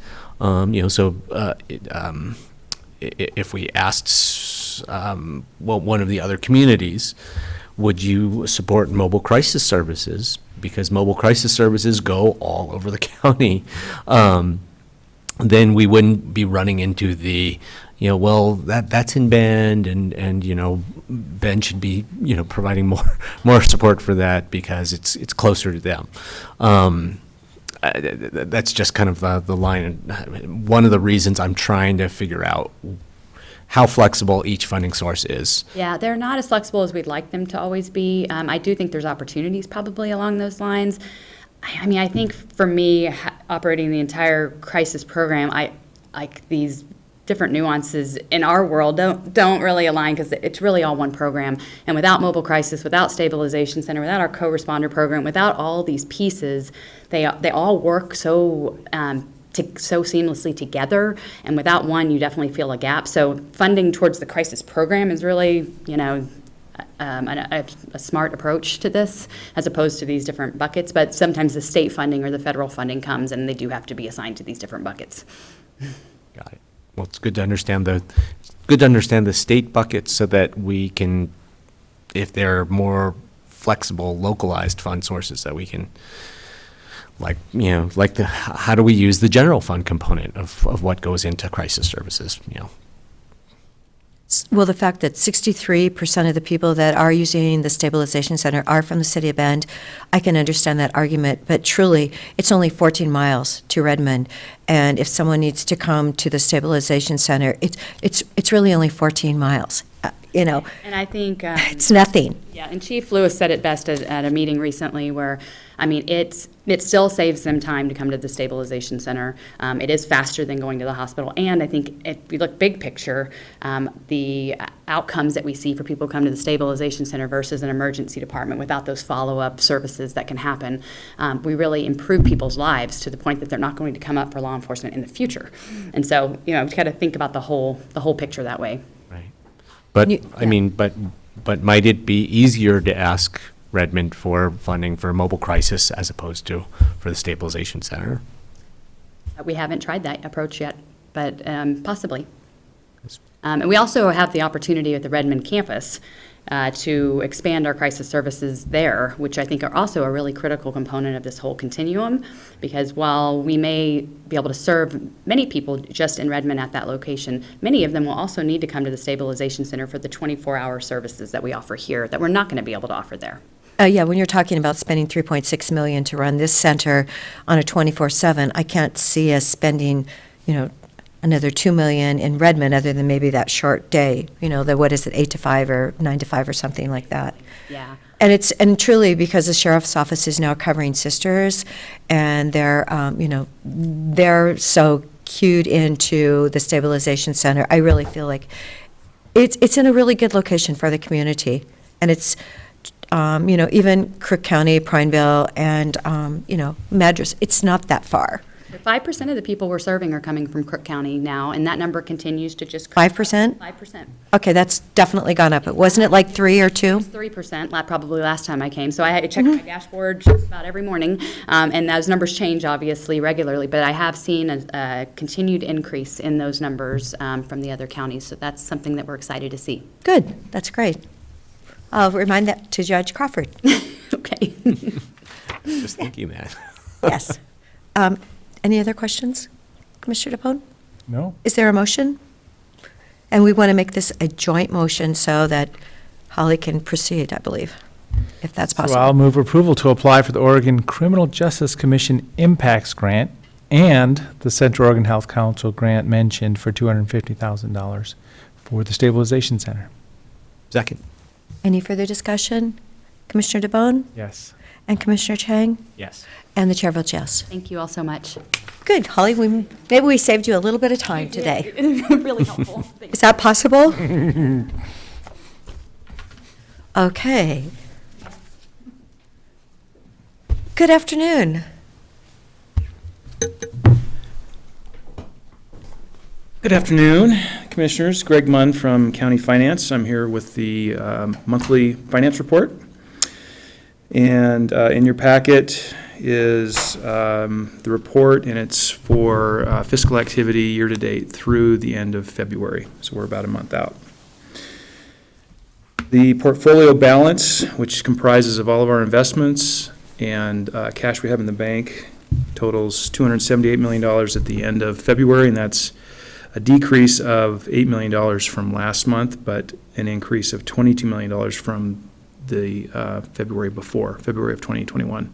If we asked one of the other communities, would you support mobile crisis services? Because mobile crisis services go all over the county. Then we wouldn't be running into the, that's in Bend and Bend should be, providing more support for that because it's closer to them. That's just kind of the line. One of the reasons I'm trying to figure out how flexible each funding source is. Yeah, they're not as flexible as we'd like them to always be. I do think there's opportunities probably along those lines. I think for me, operating the entire crisis program, I like these different nuances in our world don't really align because it's really all one program. And without mobile crisis, without stabilization center, without our co-responder program, without all these pieces, they all work so seamlessly together. And without one, you definitely feel a gap. So funding towards the crisis program is really, a smart approach to this as opposed to these different buckets. But sometimes the state funding or the federal funding comes and they do have to be assigned to these different buckets. Got it. Well, it's good to understand the state buckets so that we can, if they're more flexible, localized fund sources, that we can, how do we use the general fund component of what goes into crisis services, Well, the fact that 63% of the people that are using the stabilization center are from the city of Bend, I can understand that argument, but truly, it's only 14 miles to Redmond, and if someone needs to come to the stabilization center, it's really only 14 miles, And I think it's nothing. Yeah, and Chief Lewis said it best at a meeting recently where, it still saves them time to come to the stabilization center. It is faster than going to the hospital. And I think if we look big picture, the outcomes that we see for people who come to the stabilization center versus an emergency department without those follow-up services that can happen, we really improve people's lives to the point that they're not going to come up for law enforcement in the future. And so, we got to think about the whole picture that way. Right. But, but might it be easier to ask Redmond for funding for mobile crisis as opposed to for the stabilization center? We haven't tried that approach yet, but possibly. And we also have the opportunity at the Redmond campus to expand our crisis services there, which I think are also a really critical component of this whole continuum, because while we may be able to serve many people just in Redmond at that location, many of them will also need to come to the Stabilization Center for the 24-hour services that we offer here that we're not going to be able to offer there. Yeah, when you're talking about spending $3.6 million to run this center on a 24/7, I can't see us spending, another $2 million in Redmond other than maybe that short day, what is it, 8 to 5 or 9 to 5 or something like that. Yeah. And truly, because the sheriff's office is now covering sisters, and they're, they're so cued into the Stabilization Center, I really feel like it's in a really good location for the community. And it's, even Crook County, Prineville, and, Madras, it's not that far. 5% of the people we're serving are coming from Crook County now, and that number continues to just. 5%? 5%. Okay, that's definitely gone up. Wasn't it like 3 or 2? 3%, probably last time I came. So I check my dashboard just about every morning, and those numbers change obviously regularly, but I have seen a continued increase in those numbers from the other counties, so that's something that we're excited to see. Good, that's great. I'll remind that to Judge Crawford. Okay. Just thinking that. Yes. Any other questions, Commissioner DePone? No? Is there a motion? And we want to make this a joint motion so that Holly can proceed, I believe, if that's So possible. I'll move approval to apply for the Oregon Criminal Justice Commission Impacts Grant and the Central Oregon Health Council grant mentioned for $250,000 for the Stabilization Center. Second. Any further discussion? Commissioner DeBonne Yes. and Commissioner Chang? Yes. And the chair votes yes. Thank you all so much. Good, Holly, maybe we saved you a little bit of time today. Really helpful. Is that possible? Okay. Good afternoon. Good afternoon, Commissioners. Greg Munn from County Finance. I'm here with the monthly finance report. And in your packet is the report, and it's for fiscal activity year-to-date through the end of February. So we're about a month out. The portfolio balance, which comprises of all of our investments and cash we have in the bank, totals $278 million at the end of February, and that's a decrease of $8 million from last month, but an increase of $22 million from the February before, February of 2021.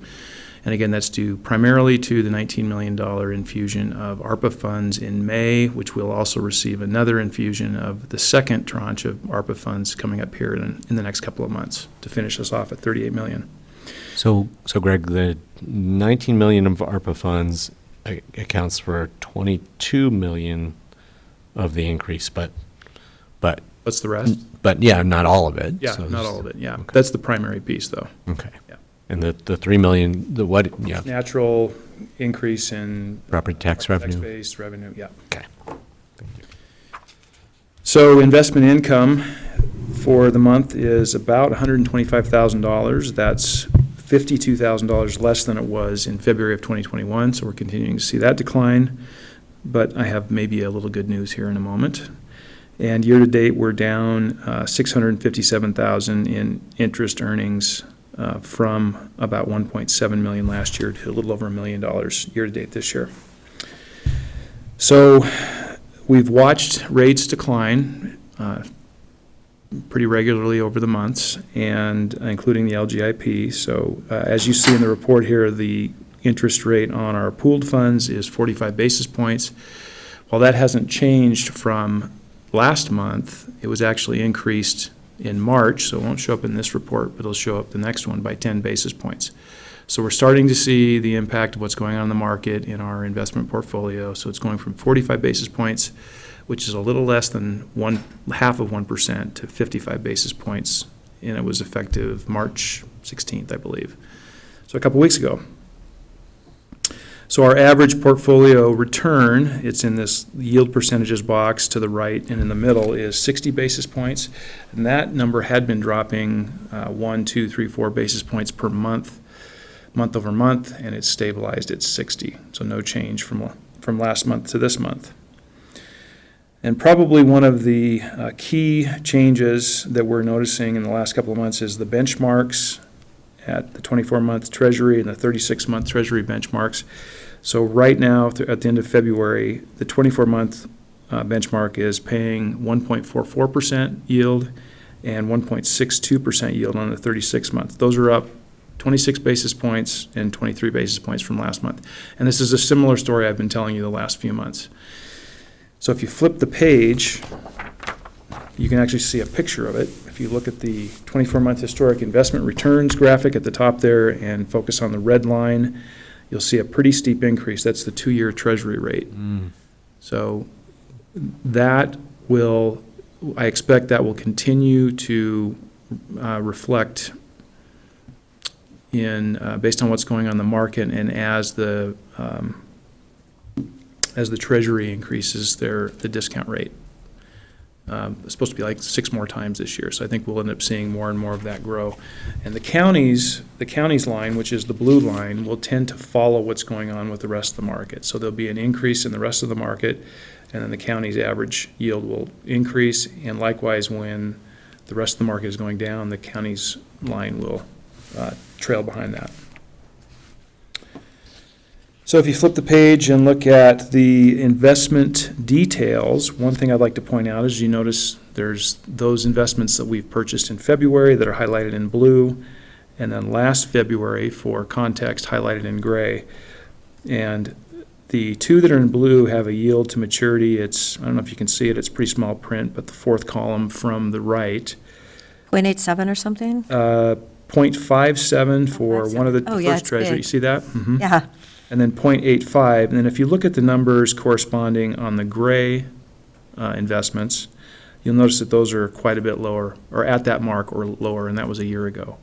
And again, that's due primarily to the $19 million infusion of ARPA funds in May, which we'll also receive another infusion of the second tranche of ARPA funds coming up here in the next couple of months to finish us off at $38 million. So Greg, the 19 million of ARPA funds accounts for 22 million of the increase, but What's the rest? But yeah, not all of it. Yeah, So not there's- all of it, yeah. okay. That's the primary piece, though. Okay. Yeah. And the 3 million, the what, yeah, Natural increase in property tax revenue. tax-based revenue, yeah. Okay. So investment income for the month is about $125,000. That's $52,000 less than it was in February of 2021, so we're continuing to see that decline. But I have maybe a little good news here in a moment. And year-to-date, we're down $657,000 in interest earnings from about $1.7 million last year to a little over $1 million year-to-date this year. So we've watched rates decline pretty regularly over the months, and including the LGIP. So as you see in the report here, the interest rate on our pooled funds is 45 basis points. While that hasn't changed from last month, it was actually increased in March, so it won't show up in this report, but it'll show up the next one by 10 basis points. So we're starting to see the impact of what's going on in the market in our investment portfolio. So it's going from 45 basis points, which is a little less than 0.5%, to 55 basis points, and it was effective March 16th, I believe. So a couple weeks ago. So our average portfolio return, it's in this yield percentages box to the right, and in the middle is 60 basis points. And that number had been dropping 1, 2, 3, 4 basis points per month, month over month, and it's stabilized at 60. So no change from last month to this month. And probably one of the key changes that we're noticing in the last couple of months is the benchmarks at the 24-month Treasury and the 36-month Treasury benchmarks. So right now, at the end of February, the 24-month benchmark is paying 1.44% yield and 1.62% yield on the 36-month. Those are up 26 basis points and 23 basis points from last month. And this is a similar story I've been telling you the last few months. So if you flip the page, you can actually see a picture of it. If you look at the 24-month historic investment returns graphic at the top there and focus on the red line, you'll see a pretty steep increase. That's the 2-year Treasury rate. So that will, I expect that will continue to reflect in, based on what's going on in the market, and as the Treasury increases the discount rate. It's supposed to be like 6 more times this year, so I think we'll end up seeing more and more of that grow. And the counties line, which is the blue line, will tend to follow what's going on with the rest of the market. So there'll be an increase in the rest of the market, and then the county's average yield will increase, and likewise, when the rest of the market is going down, the county's line will trail behind that. So if you flip the page and look at the investment details, one thing I'd like to point out is you notice there's those investments that we've purchased in February that are highlighted in blue, and then last February, for context, highlighted in gray. And the 2 that are in blue have a yield to maturity. It's, I don't know if you can see it, it's pretty small print, but the 4th column from the right. 0.87 or something? 0.57 for one of the Oh, yeah, first it's treasury. big. You see that? Mhm. Yeah. And then 0.85. And then if you look at the numbers corresponding on the gray investments, you'll notice that those are quite a bit lower, or at that mark or lower, and that was a year ago.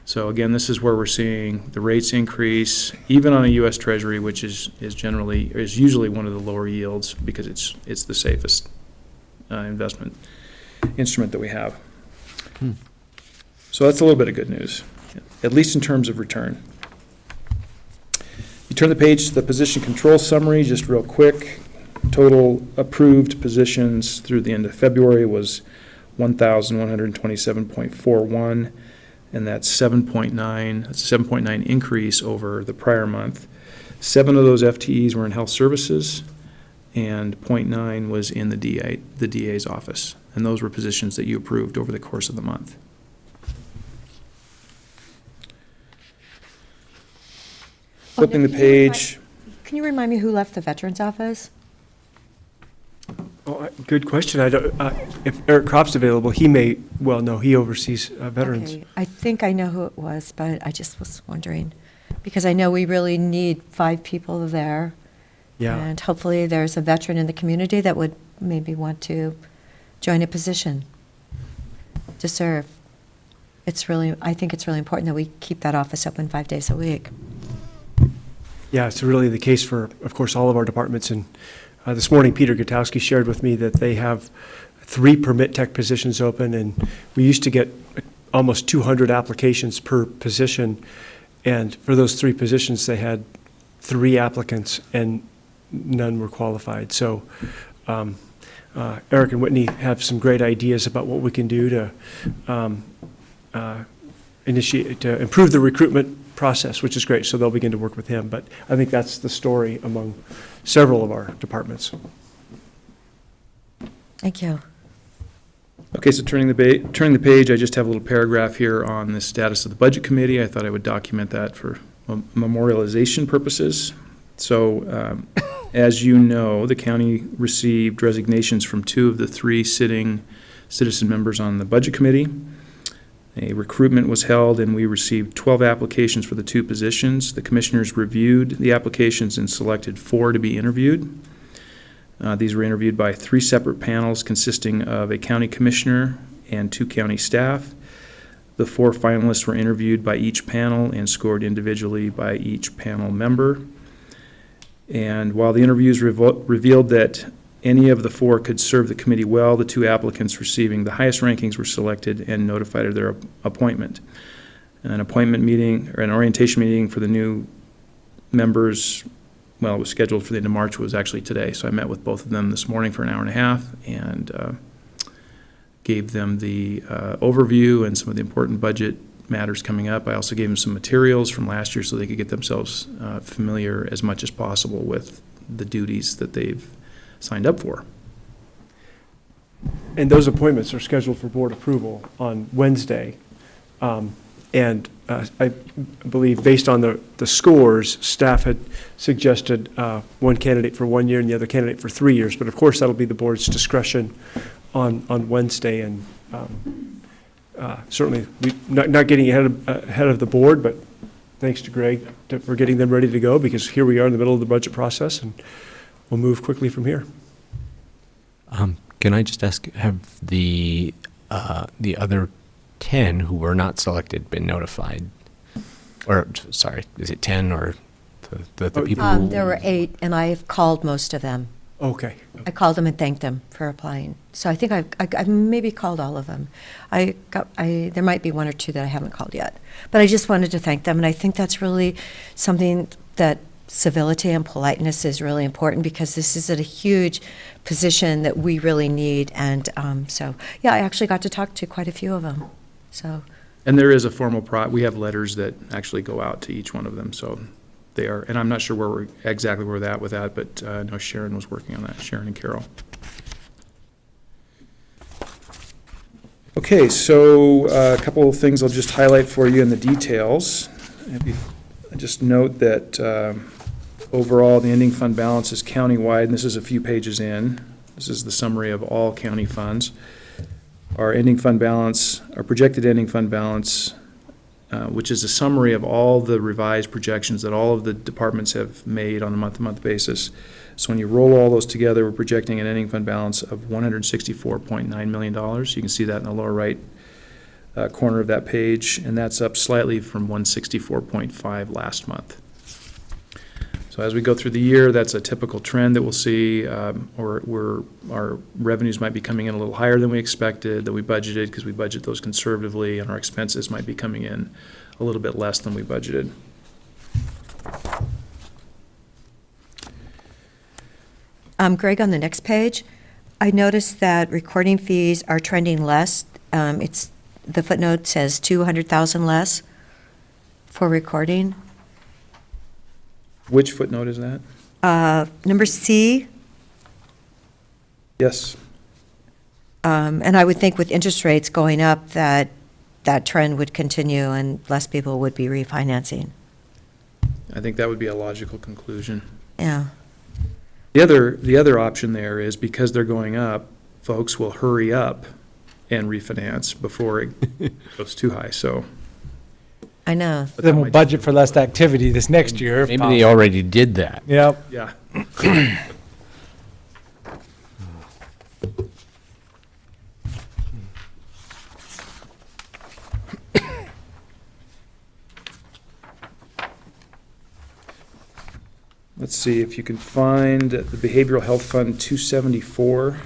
So again, this is where we're seeing the rates increase, even on a U.S. Treasury, which is usually one of the lower yields because it's the safest investment instrument that we have. So that's a little bit of good news, at least in terms of return. You turn the page to the position control summary, just real quick. Total approved positions through the end of February was 1,127.41, and that's 7.9. That's a 7.9 increase over the prior month. 7 of those FTEs were in health services, and 0.9 was in the DA's office. And those were positions that you approved over the course of the month. Flipping the page. Can you remind me who left the Veterans Office? Oh, good question. I don't, if Eric Kropp's available, he may, well, no, he oversees veterans. Okay, I think I know who it was, but I just was wondering, because I know we really need 5 people there. Yeah. And hopefully there's a veteran in the community that would maybe want to join a position to serve. I think it's really important that we keep that office open 5 days a week. Yeah, it's really the case for, of course, all of our departments. And this morning, Peter Gutowski shared with me that they have 3 permit tech positions open, and we used to get almost 200 applications per position. And for those 3 positions, they had 3 applicants, and none were qualified. So Eric and Whitney have some great ideas about what we can do to improve the recruitment process, which is great. So they'll begin to work with him. But I think that's the story among several of our departments. Thank you. Okay, so turning the page, I just have a little paragraph here on the status of the Budget Committee. I thought I would document that for memorialization purposes. So, as you know, the county received resignations from 2 of the 3 sitting citizen members on the Budget Committee. A recruitment was held, and we received 12 applications for the 2 positions. The commissioners reviewed the applications and selected 4 to be interviewed. These were interviewed by 3 separate panels consisting of a county commissioner and 2 county staff. The 4 finalists were interviewed by each panel and scored individually by each panel member. And while the interviews revealed that any of the 4 could serve the committee well, the 2 applicants receiving the highest rankings were selected and notified of their appointment. An appointment meeting, or an orientation meeting for the new members, well, it was scheduled for the end of March, was actually today. So I met with both of them this morning for an hour and a half and gave them the overview and some of the important budget matters coming up. I also gave them some materials from last year so they could get themselves familiar as much as possible with the duties that they've signed up for. And those appointments are scheduled for board approval on Wednesday. And I believe, based on the scores, staff had suggested one candidate for 1 year and the other candidate for 3 years. But of course, that'll be the board's discretion on Wednesday. And certainly, not getting ahead of the board, but thanks to Greg for getting them ready to go, because here we are in the middle of the budget process, and we'll move quickly from here. Can I just ask, have the other 10 who were not selected been notified? Or, sorry, is it 10 or the people? There were 8, and I've called most of them. Okay. I called them and thanked them for applying. So I think I've maybe called all of them. There might be 1 or 2 that I haven't called yet. But I just wanted to thank them, and I think that's really something that civility and politeness is really important, because this is a huge position that we really need. And so, yeah, I actually got to talk to quite a few of them. So. And there is a formal we have letters that actually go out to each one of them, so they are, and I'm not sure where we're at with that, but I know Sharon was working on that, Sharon and Carol. Okay, so a couple of things I'll just highlight for you in the details. I just note that overall, the ending fund balance is countywide, and this is a few pages in. This is the summary of all county funds. Our ending fund balance, our projected ending fund balance, which is a summary of all the revised projections that all of the departments have made on a month-to-month basis. So when you roll all those together, we're projecting an ending fund balance of $164.9 million. You can see that in the lower right corner of that page, and that's up slightly from 164.5 last month. So as we go through the year, that's a typical trend that we'll see, or our revenues might be coming in a little higher than we expected, that we budgeted, because we budget those conservatively, and our expenses might be coming in a little bit less than we budgeted. Greg, on the next page, I noticed that recording fees are trending less. The footnote says 200,000 less for recording. Which footnote is that? Number C, Yes. and I would think with interest rates going up that trend would continue and less people would be refinancing. I think that would be a logical conclusion. Yeah. The other option there is, because they're going up, folks will hurry up and refinance before it goes too high, so. I know. but that Then we'll might- budget for less activity this next year. if Maybe possible. they already did that. Yep. Yeah. Let's see if you can find the Behavioral Health Fund 274.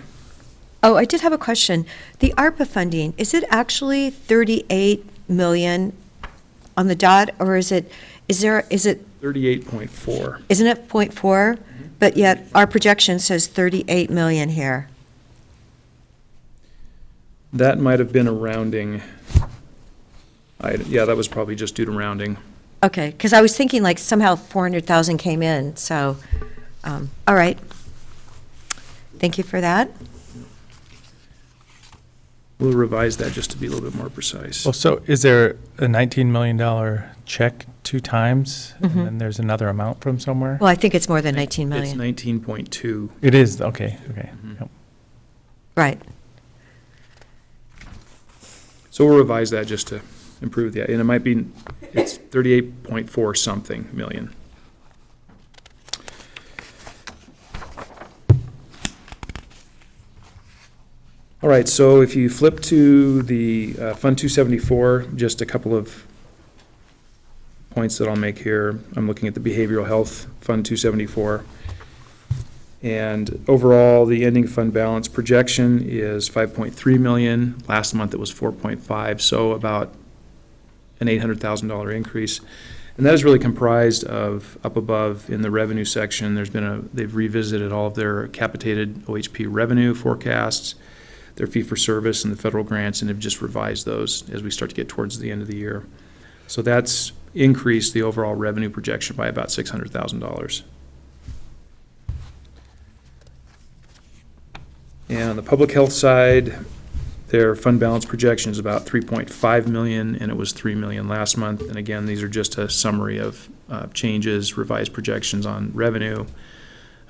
Oh, I did have a question. The ARPA funding, is it actually 38 million on the dot, or is it 38.4. isn't it 0.4? But yet our projection says 38 million here. That might have been a rounding. Yeah, that was probably just due to rounding. Okay, because I was thinking like somehow 400,000 came in, so, all right. Thank you for that. We'll revise that just to be a little bit more precise. Well, so is there a $19 million check 2 times? And then there's another amount from somewhere? Well, I think it's more than 19 It's million. 19.2. It is, okay. Yep. Right. So we'll revise that just to improve that, and it might be, it's 38.4 something million. All right, so if you flip to the Fund 274, just a couple of points that I'll make here. I'm looking at the Behavioral Health Fund 274. And overall, the ending fund balance projection is 5.3 million. Last month it was 4.5, so about an $800,000 increase. And that is really comprised of, up above in the revenue section, they've revisited all of their capitated OHP revenue forecasts, their fee-for-service and the federal grants, and have just revised those as we start to get towards the end of the year. So that's increased the overall revenue projection by about $600,000. And on the public health side, their fund balance projection is about 3.5 million, and it was 3 million last month. And again, these are just a summary of changes, revised projections on revenue.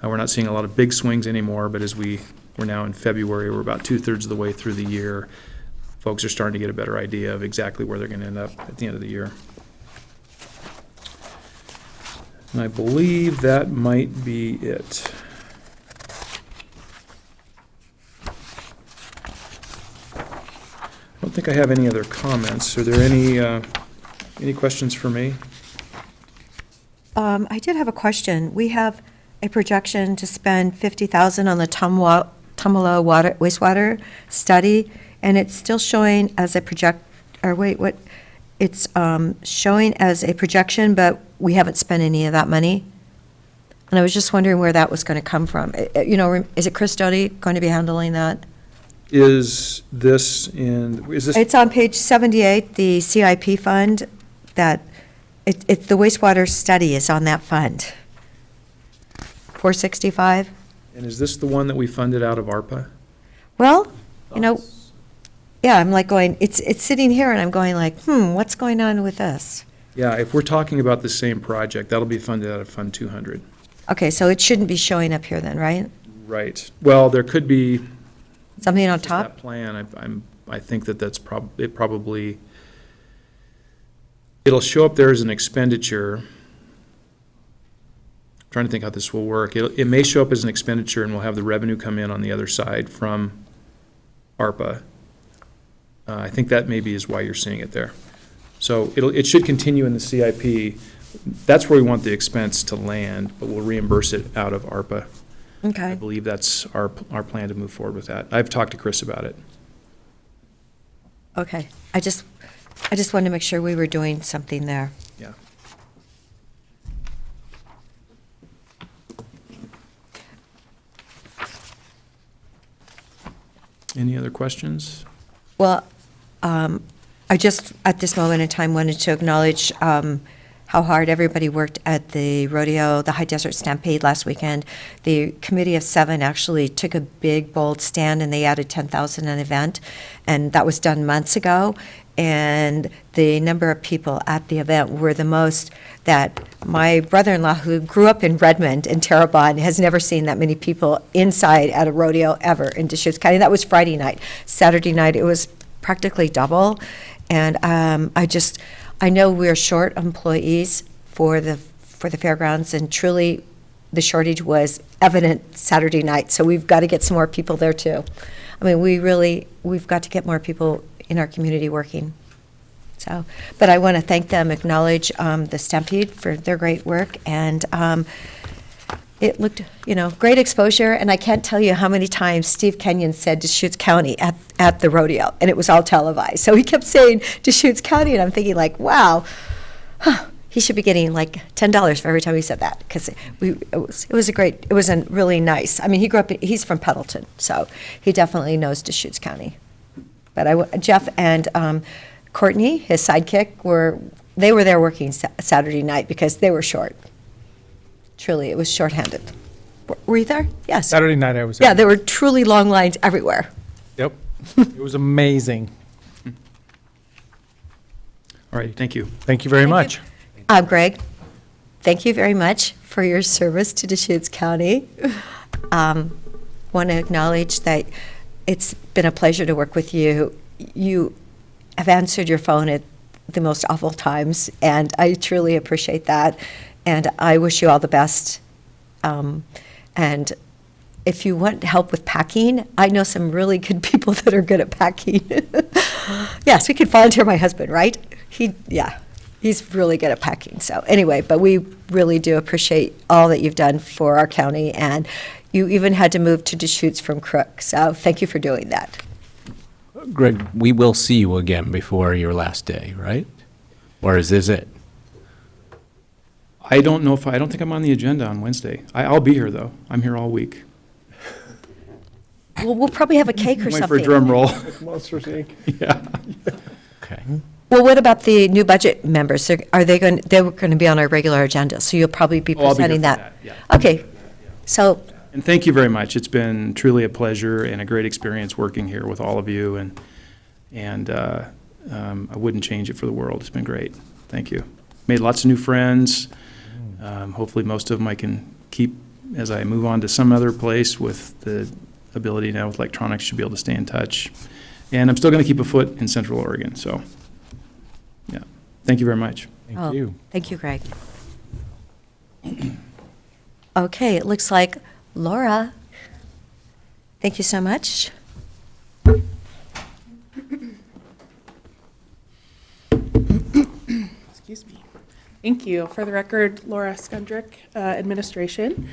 We're not seeing a lot of big swings anymore, but as we're now in February, we're about 2/3 of the way through the year. Folks are starting to get a better idea of exactly where they're going to end up at the end of the year. And I believe that might be it. I don't think I have any other comments. Are there any questions for me? I did have a question. We have a projection to spend $50,000 on the Tumalo wastewater study, and it's still showing as a it's showing as a projection, but we haven't spent any of that money. And I was just wondering where that was going to come from. Is it Chris Doty going to be handling that? Is this? It's on page 78, the CIP fund, that it's the wastewater study is on that fund. 465. And is this the one that we funded out of ARPA? Well, yeah, I'm like going, it's sitting here and I'm going like, what's going on with this? Yeah, if we're talking about the same project, that'll be funded out of Fund 200. Okay, so it shouldn't be showing up here then, right? Right. Well, there could be Something on just top? that plan. I think that's probably, it'll show up there as an expenditure. I'm trying to think how this will work. It may show up as an expenditure and we'll have the revenue come in on the other side from ARPA. I think that maybe is why you're seeing it there. So it should continue in the CIP. That's where we want the expense to land, but we'll reimburse it out of ARPA. I Okay, believe that's our plan to move forward with that. I've talked to Chris about it. okay. I just wanted to make sure we were doing something there. Yeah. Any other questions? Well, I just, at this moment in time, wanted to acknowledge how hard everybody worked at the rodeo, the High Desert Stampede last weekend. The Committee of Seven actually took a big, bold stand, and they added 10,000 an event, and that was done months ago. And the number of people at the event were the most that my brother-in-law, who grew up in Redmond and Terrebonne, has never seen that many people inside at a rodeo ever in Deschutes County. That was Friday night. Saturday night, it was practically double. And I know we're short employees for the fairgrounds, and truly the shortage was evident Saturday night. So we've got to get some more people there too. I mean, we've got to get more people in our community working. So, but I want to thank them, acknowledge the Stampede for their great work, and it looked, great exposure. And I can't tell you how many times Steve Kenyon said Deschutes County at the rodeo, and it was all televised. So he kept saying Deschutes County, and I'm thinking like, wow, he should be getting like $10 for every time he said that, because it was a really nice. I mean, he's from Pendleton, so he definitely knows Deschutes County. But Jeff and Courtney, his sidekick, were there working Saturday night because they were short. Truly, it was shorthanded. Were you there? Yes. Saturday night I was Yeah, there. there were truly long lines everywhere. Yep. It was amazing. All right, thank you. Thank you very much. Greg, thank you very much for your service to Deschutes County. Want to acknowledge that it's been a pleasure to work with you. You have answered your phone at the most awful times, and I truly appreciate that. And I wish you all the best. And if you want help with packing, I know some really good people that are good at packing. Yes, we could volunteer my husband, right? He's really good at packing. So anyway, but we really do appreciate all that you've done for our county, and you even had to move to Deschutes from Crook. So thank you for doing that. Greg, we will see you again before your last day, right? Or is this it? I don't know I don't think I'm on the agenda on Wednesday. I'll be here, though. I'm here all week. Well, we'll probably have a cake or Wait for a something. drum roll. Monsters, Inc. Yeah. Okay. Well, what about the new budget members? Are they going, they're going to be on our regular agenda, so you'll probably be Oh, I'll be here presenting for that. Yeah. Okay, so, And thank you very much. It's been truly a pleasure and a great experience working here with all of you, and I wouldn't change it for the world. It's been great. Thank you. Made lots of new friends. Hopefully, most of them I can keep as I move on to some other place with the ability now with electronics to be able to stay in touch. And I'm still going to keep a foot in Central Oregon, so, yeah. Thank you very much. oh, Thank you. thank you, Greg. Okay, it looks like Laura. Thank you so much. Excuse me. Thank you. For the record, Laura Skundrick, Administration.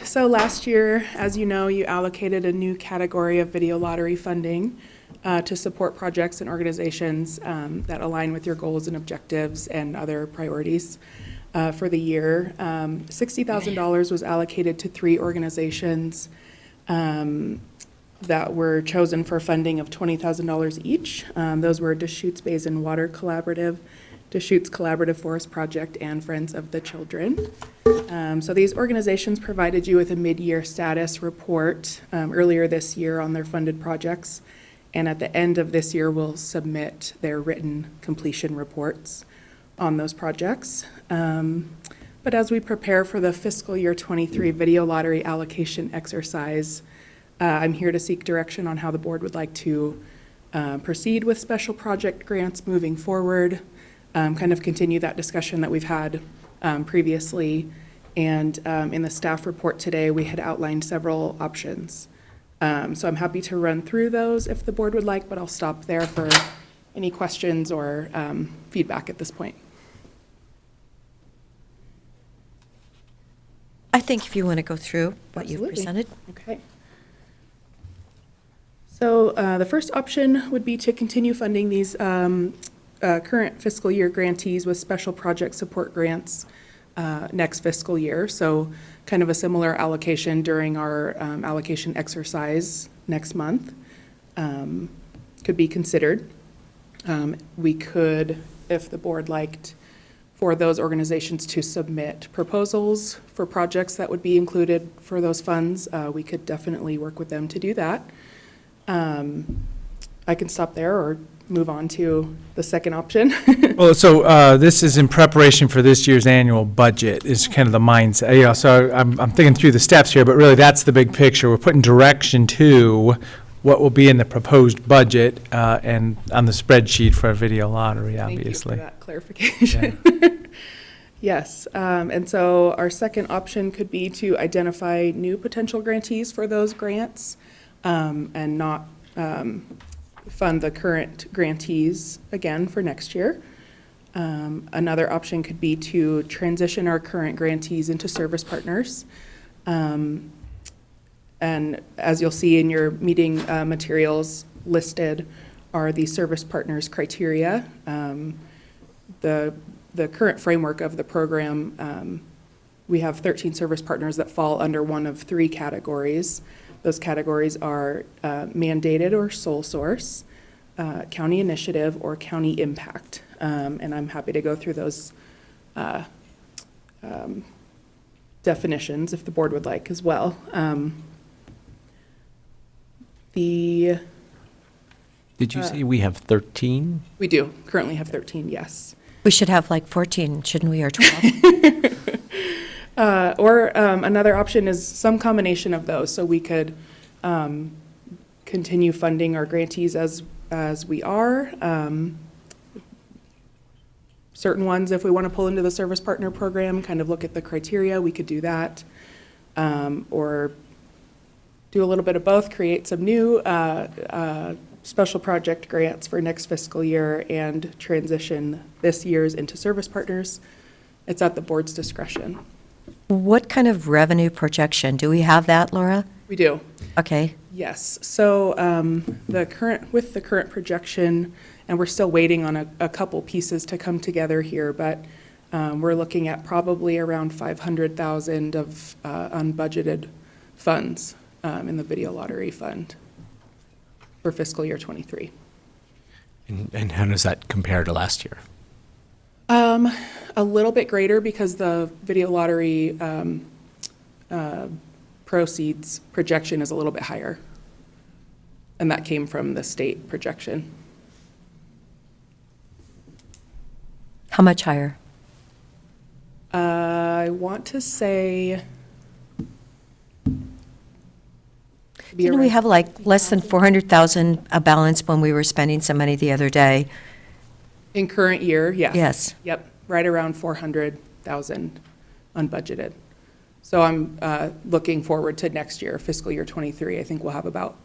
So last year, as you know, you allocated a new category of video lottery funding to support projects and organizations that align with your goals and objectives and other priorities for the year. $60,000 was allocated to 3 organizations that were chosen for funding of $20,000 each. Those were Deschutes Basin Water Collaborative, Deschutes Collaborative Forest Project, and Friends of the Children. So these organizations provided you with a mid-year status report earlier this year on their funded projects, and at the end of this year will submit their written completion reports on those projects. But as we prepare for the fiscal year 23 video lottery allocation exercise, I'm here to seek direction on how the board would like to proceed with special project grants moving forward, kind of continue that discussion that we've had previously. And in the staff report today, we had outlined several options. So I'm happy to run through those if the board would like, but I'll stop there for any questions or feedback at this point. I think if you want to go through what you've Absolutely. presented. Okay. So the first option would be to continue funding these current fiscal year grantees with special project support grants next fiscal year. So kind of a similar allocation during our allocation exercise next month could be considered. We could, if the board liked, for those organizations to submit proposals for projects that would be included for those funds. We could definitely work with them to do that. I can stop there or move on to the second option. Well, so this is in preparation for this year's annual budget is kind of the mindset. You know, so I'm thinking through the steps here, but really that's the big picture. We're putting direction to what will be in the proposed budget and on the spreadsheet for a video lottery, obviously. Thank you for that clarification. Yes, and so our second option could be to identify new potential grantees for those grants and not fund the current grantees again for next year. Another option could be to transition our current grantees into service partners. And as you'll see in your meeting materials listed are the service partners criteria. The current framework of the program, we have 13 service partners that fall under one of 3 categories. Those categories are mandated or sole source, county initiative, or county impact. And I'm happy to go through those definitions if the board would like as well. Did you say we have 13? We do currently have 13, yes. We should have like 14, shouldn't we, or 12? Or another option is some combination of those. So we could continue funding our grantees as we are. Certain ones, if we want to pull into the service partner program, kind of look at the criteria, we could do that. Or do a little bit of both, create some new special project grants for next fiscal year and transition this year's into service partners. It's at the board's discretion. What kind of revenue projection? Do we have that, Laura? We do. Okay. Yes. So with the current projection, and we're still waiting on a couple pieces to come together here, but We're looking at probably around 500,000 of unbudgeted funds in the video lottery fund for fiscal year '23. And how does that compare to last year? A little bit greater because the video lottery proceeds projection is a little bit higher. And that came from the state projection. How much higher? I want to say. Didn't we have like less than 400,000 a balance when we were spending some money the other day? In current year, yes. Yes. Yep, right around 400,000 unbudgeted. So I'm looking forward to next year, fiscal year '23. I think we'll have about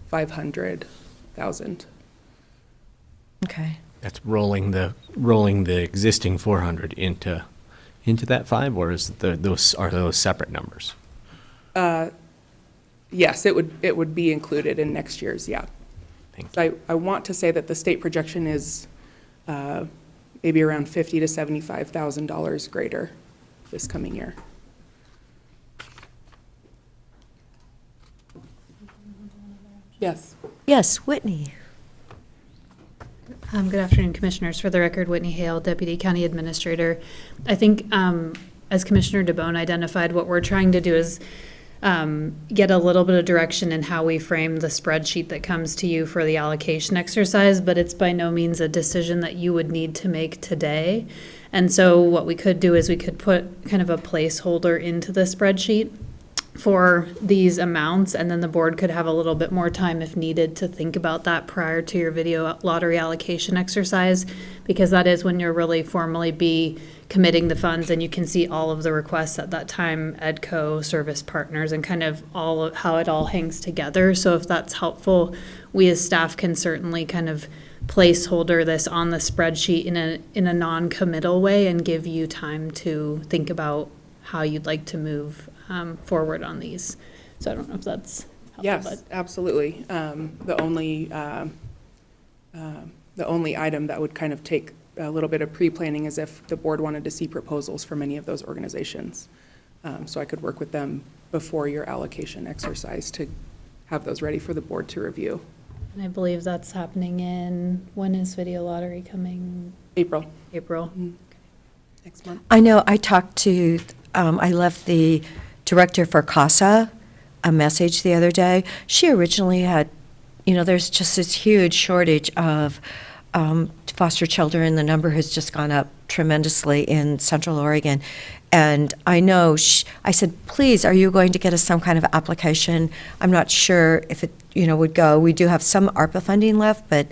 500,000. Okay. That's rolling the existing 400 into that 5, or is those separate numbers? Yes, it would be included in next year's, yeah. So I want to say that the state projection is maybe around $50,000 to $75,000 greater this coming year. Yes. Yes, Whitney. Good afternoon, Commissioners. For the record, Whitney Hale, Deputy County Administrator. I think as Commissioner DeBonne identified, what we're trying to do is get a little bit of direction in how we frame the spreadsheet that comes to you for the allocation exercise, but it's by no means a decision that you would need to make today. And so what we could do is we could put kind of a placeholder into the spreadsheet for these amounts, and then the board could have a little bit more time if needed to think about that prior to your video lottery allocation exercise, because that is when you'll really formally be committing the funds, and you can see all of the requests at that time, EDCO, service partners, and kind of all of how it all hangs together. So if that's helpful, we as staff can certainly kind of placeholder this on the spreadsheet in a non-committal way and give you time to think about how you'd like to move forward on these. So I don't know if that's helpful. Yes, absolutely. The only item that would kind of take a little bit of pre-planning is if the board wanted to see proposals from any of those organizations. So I could work with them before your allocation exercise to have those ready for the board to review. And I believe that's happening when is video lottery coming? April. April. Mm-hmm. Next month. I know I talked to, I left the director for CASA a message the other day. She originally had, there's just this huge shortage of foster children. The number has just gone up tremendously in Central Oregon. And I know, I said, please, are you going to get us some kind of application? I'm not sure if it, would go. We do have some ARPA funding left, but,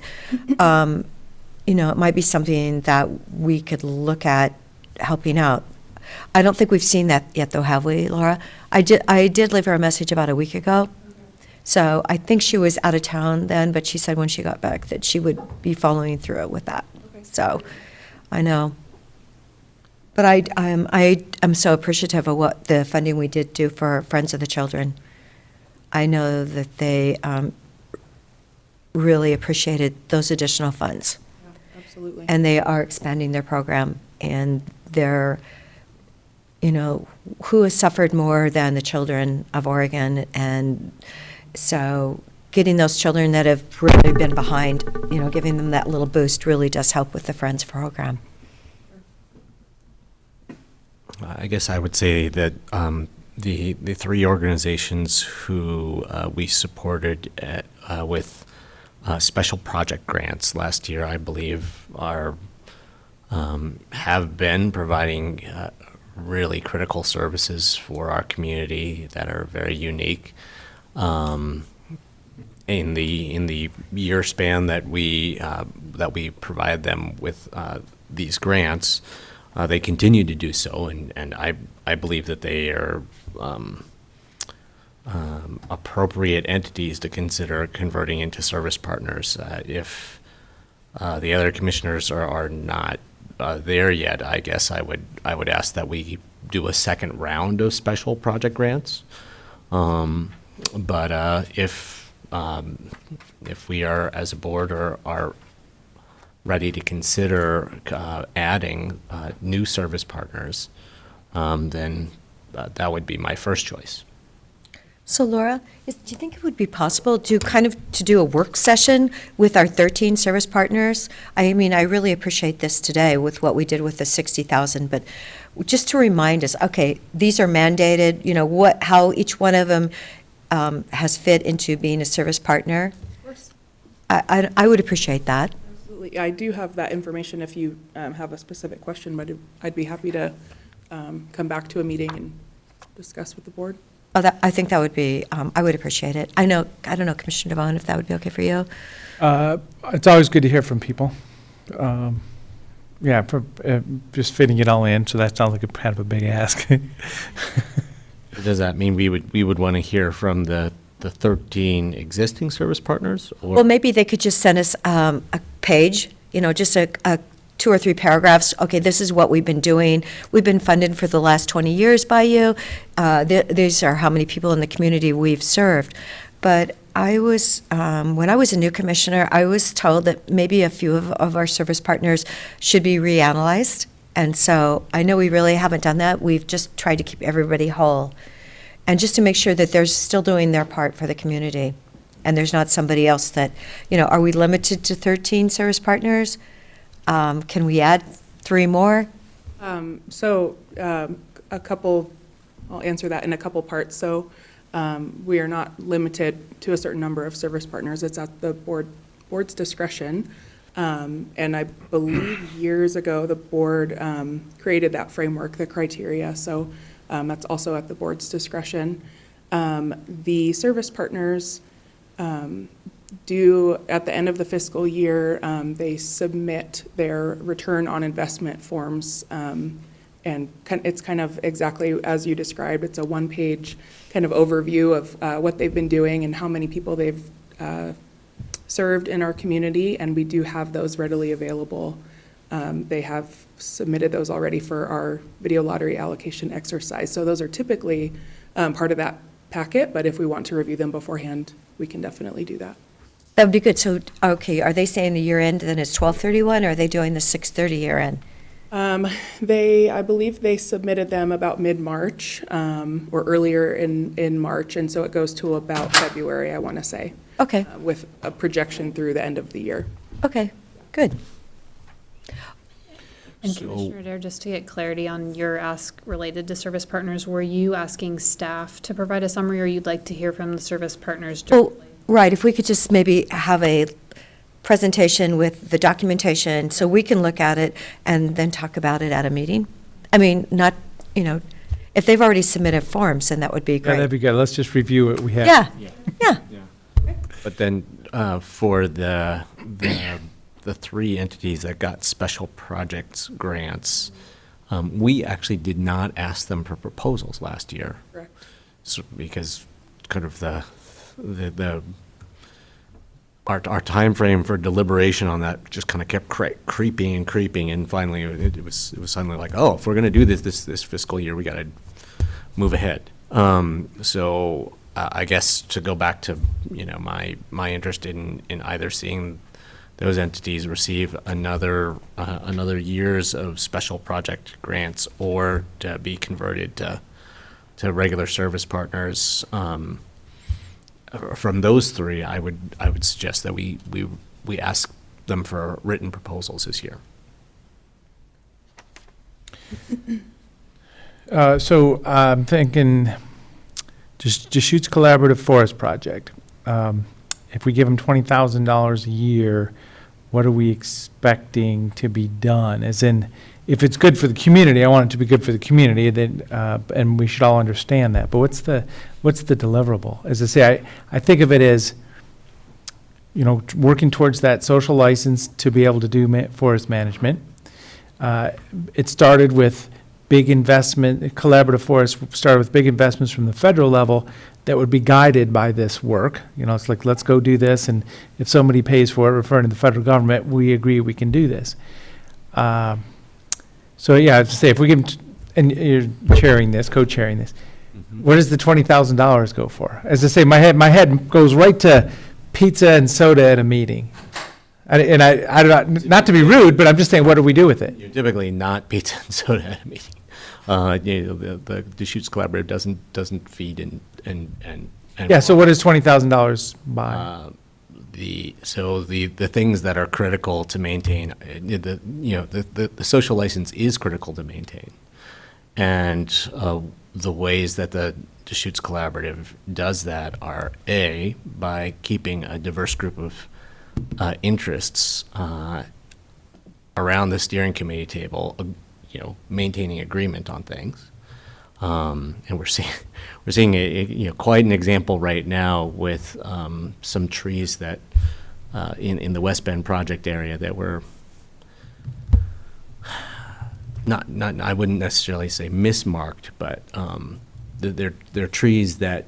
it might be something that we could look at helping out. I don't think we've seen that yet, though, have we, Laura? I did leave her a message about a week ago. So I think she was out of town then, but she said when she got back that she would be following through with that. Okay. So I know. But I'm so appreciative of what the funding we did do for Friends of the Children. I know that they really appreciated those additional funds. Yeah, absolutely. And they are expanding their program, and they're, who has suffered more than the children of Oregon? And so getting those children that have really been behind, giving them that little boost really does help with the Friends program. I guess I would say that the three organizations who we supported with special project grants last year, I believe, have been providing really critical services for our community that are very unique. In the year span that we provide them with these grants, they continue to do so, and I believe that they are appropriate entities to consider converting into service partners. If the other commissioners are not there yet, I guess I would ask that we do a second round of special project grants. But if we are, as a board, are ready to consider adding new service partners, then that would be my first choice. So Laura, do you think it would be possible to do a work session with our 13 service partners? I mean, I really appreciate this today with what we did with the 60,000, but just to remind us, okay, these are mandated, how each one of them has fit into being a service partner? Of course. I would appreciate that. Absolutely. I do have that information if you have a specific question, but I'd be happy to come back to a meeting and discuss with the board. Oh, I think that would be, I would appreciate it. I don't know, Commissioner DeVon, if that would be okay for you? It's always good to hear from people. Yeah, just fitting it all in, so that sounds like kind of a big ask. Does that mean we would want to hear from the 13 existing service partners? Or? Well, maybe they could just send us a page, just a 2 or 3 paragraphs. Okay, this is what we've been doing. We've been funded for the last 20 years by you. These are how many people in the community we've served. But I was, when I was a new commissioner, I was told that maybe a few of our service partners should be reanalyzed. And so I know we really haven't done that. We've just tried to keep everybody whole. And just to make sure that they're still doing their part for the community. And there's not somebody else that, are we limited to 13 service partners? Can we add 3 more? A couple, I'll answer that in a couple parts. So we are not limited to a certain number of service partners. It's at the board's discretion. And I believe years ago, the board created that framework, the criteria. So that's also at the board's discretion. The service partners do, at the end of the fiscal year, they submit their return on investment forms. And it's kind of exactly as you described. It's a 1-page kind of overview of what they've been doing and how many people they've served in our community, and we do have those readily available. They have submitted those already for our video lottery allocation exercise. So those are typically part of that packet, but if we want to review them beforehand, we can definitely do that. That would be good. So, okay, are they saying the year end then it's 12/31, or are they doing the 6/30 year end? I believe they submitted them about mid-March or earlier in March, and so it goes to about February, I want to say. Okay. With a projection through the end of the year. Okay, good. And Commissioner Adair, just to get clarity on your ask related to service partners, were you asking staff to provide a summary, or you'd like to hear from the service partners directly? Well, right, if we could just maybe have a presentation with the documentation so we can look at it and then talk about it at a meeting. I mean, not, if they've already submitted forms, then that would be Yeah, great. that'd be good. Let's just review what we have. Yeah. But then for the 3 entities that got special projects grants, we actually did not ask them for proposals last year. Correct. So, because kind of our time frame for deliberation on that just kind of kept creeping, and finally it was suddenly like, oh, if we're going to do this fiscal year, we got to move ahead. So I guess to go back to my interest in either seeing those entities receive another years of special project grants or to be converted to regular service partners. From those 3, I would suggest that we ask them for written proposals this year. So I'm thinking Deschutes Collaborative Forest Project. If we give them $20,000 a year, what are we expecting to be done? As in, if it's good for the community, I want it to be good for the community, then, and we should all understand that. But what's the deliverable? As I say, I think of it as, working towards that social license to be able to do forest management. It started with big investment, collaborative forests started with big investments from the federal level that would be guided by this work. It's like, let's go do this, and if somebody pays for it, referring to the federal government, we agree we can do this. So yeah, I'd say if we can, and you're chairing this, co-chairing this, where does the $20,000 go for? As I say, my head goes right to pizza and soda at a meeting. I don't, not to be rude, but I'm just saying, what do we do with it? You're typically not pizza and soda at a meeting. The Deschutes Collaborative doesn't feed and. Yeah, so what does $20,000 buy? The things that are critical to maintain, the social license is critical to maintain. And the ways that the Deschutes Collaborative does that are A, by keeping a diverse group of interests around the steering committee table, maintaining agreement on things. And we're seeing quite an example right now with some trees that in the West Bend project area that were not I wouldn't necessarily say mismarked, but they're trees that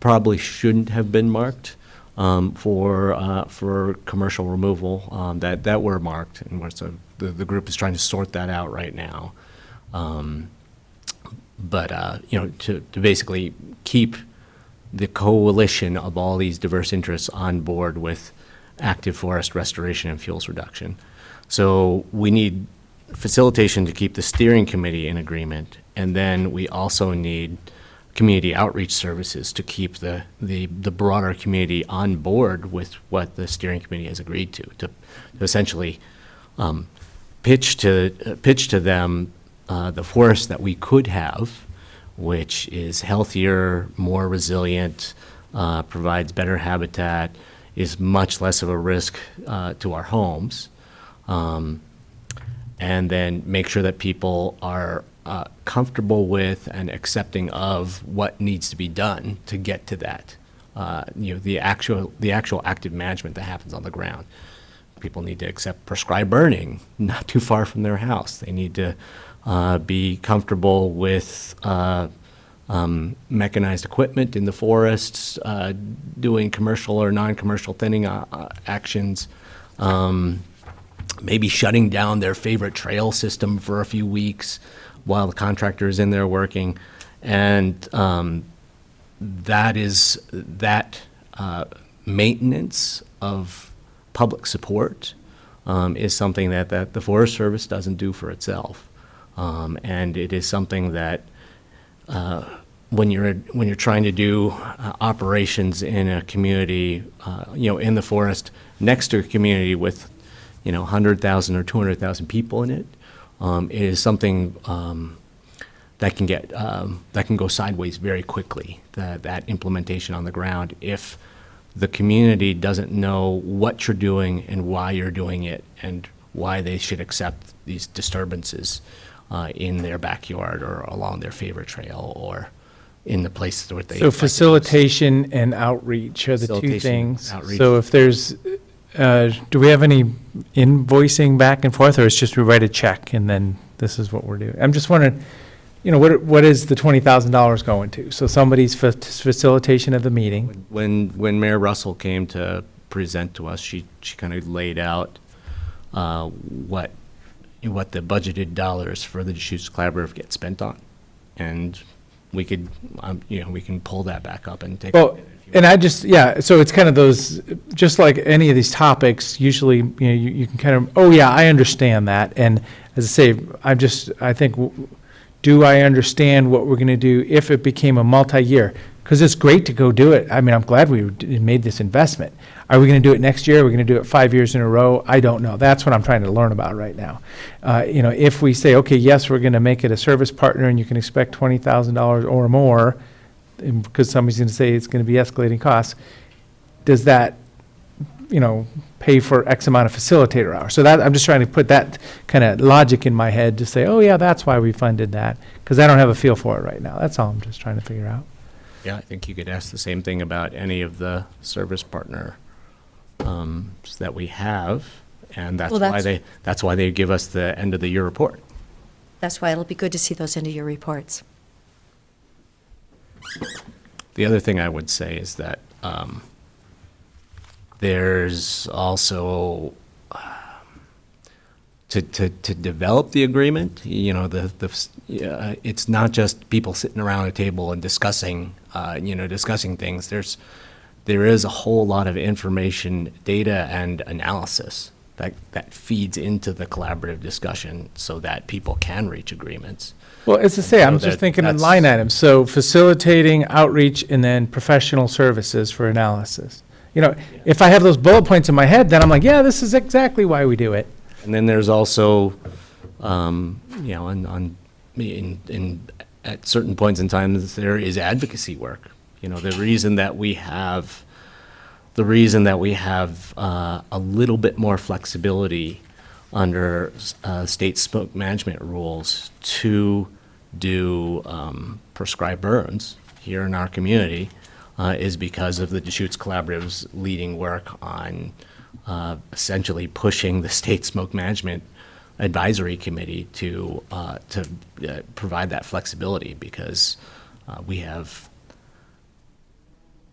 probably shouldn't have been marked for commercial removal that were marked, and so the group is trying to sort that out right now. But to basically keep the coalition of all these diverse interests on board with active forest restoration and fuels reduction. So we need facilitation to keep the steering committee in agreement, and then we also need community outreach services to keep the broader community on board with what the steering committee has agreed to essentially pitch to them the forest that we could have, which is healthier, more resilient, provides better habitat, is much less of a risk to our homes, and then make sure that people are comfortable with and accepting of what needs to be done to get to that. The actual active management that happens on the ground. People need to accept prescribed burning not too far from their house. They need to be comfortable with mechanized equipment in the forests, doing commercial or non-commercial thinning actions, maybe shutting down their favorite trail system for a few weeks while the contractor is in there working. And that maintenance of public support is something that the Forest Service doesn't do for itself. And it is something that when you're trying to do operations in a community, in the forest next to a community with 100,000 or 200,000 people in it, it is something that can go sideways very quickly. That implementation on the ground, if the community doesn't know what you're doing and why you're doing it and why they should accept these disturbances in their backyard or along their favorite trail or in the place where they. So facilitation and outreach are the two Facilitation, things. outreach. So if there's, do we have any invoicing back and forth, or it's just we write a check and then this is what we're doing? I'm just wondering, what is the $20,000 going to? So somebody's facilitation of the meeting. When Mayor Russell came to present to us, she kind of laid out what the budgeted dollars for the Deschutes Collaborative get spent on, and we could we can pull that back up and take. Well, and so it's kind of those, just like any of these topics, usually, you can kind of, oh yeah, I understand that. And as I say, I think, do I understand what we're going to do if it became a multi-year? Because it's great to go do it. I mean, I'm glad we made this investment. Are we going to do it next year? Are we going to do it 5 years in a row? I don't know. That's what I'm trying to learn about right now. If we say, okay, yes, we're going to make it a service partner and you can expect $20,000 or more, because somebody's going to say it's going to be escalating costs, does that, pay for X amount of facilitator hours? So that, I'm just trying to put that kind of logic in my head to say, oh yeah, that's why we funded that, because I don't have a feel for it right now. That's all I'm just trying to figure out. Yeah, I think you could ask the same thing about any of the service partner that we have, and that's why they give us the end of the year report. That's why it'll be good to see those end of year reports. The other thing I would say is that there's also to develop the agreement. It's not just people sitting around a table and discussing things. there is a whole lot of information, data, and analysis that feeds into the collaborative discussion so that people can reach agreements. Well, as I say, I'm So just thinking in that's- line items. So facilitating outreach and then professional services for analysis. You know, if I have those bullet points in my head, then I'm like, yeah, this is exactly why we do it. And then there's also, at certain points in time, there is advocacy work. You know, the reason that we have a little bit more flexibility under state smoke management rules to do prescribed burns here in our community is because of the Deschutes Collaborative's leading work on essentially pushing the state smoke management advisory committee to provide that flexibility, because we have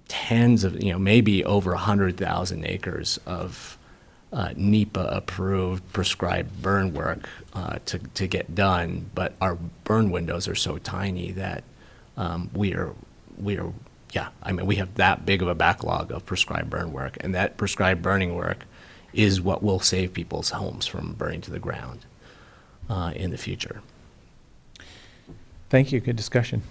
tens of, maybe over 100,000 acres of NEPA-approved prescribed burn work to get done, but our burn windows are so tiny that we have that big of a backlog of prescribed burn work, and that prescribed burning work is what will save people's homes from burning to the ground in the future. Thank you, good discussion.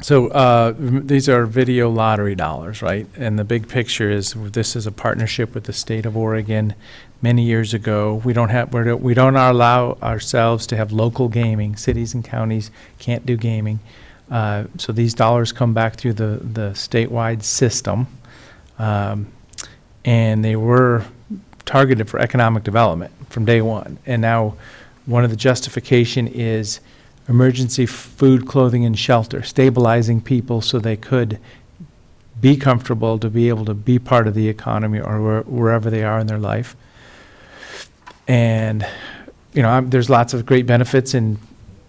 So these are video lottery dollars, right? And the big picture is this is a partnership with the state of Oregon many years ago. We don't allow ourselves to have local gaming. Cities and counties can't do gaming. So these dollars come back through the statewide system. And they were targeted for economic development from day one. And now one of the justification is emergency food, clothing, and shelter, stabilizing people so they could be comfortable to be able to be part of the economy or wherever they are in their life. And, there's lots of great benefits in,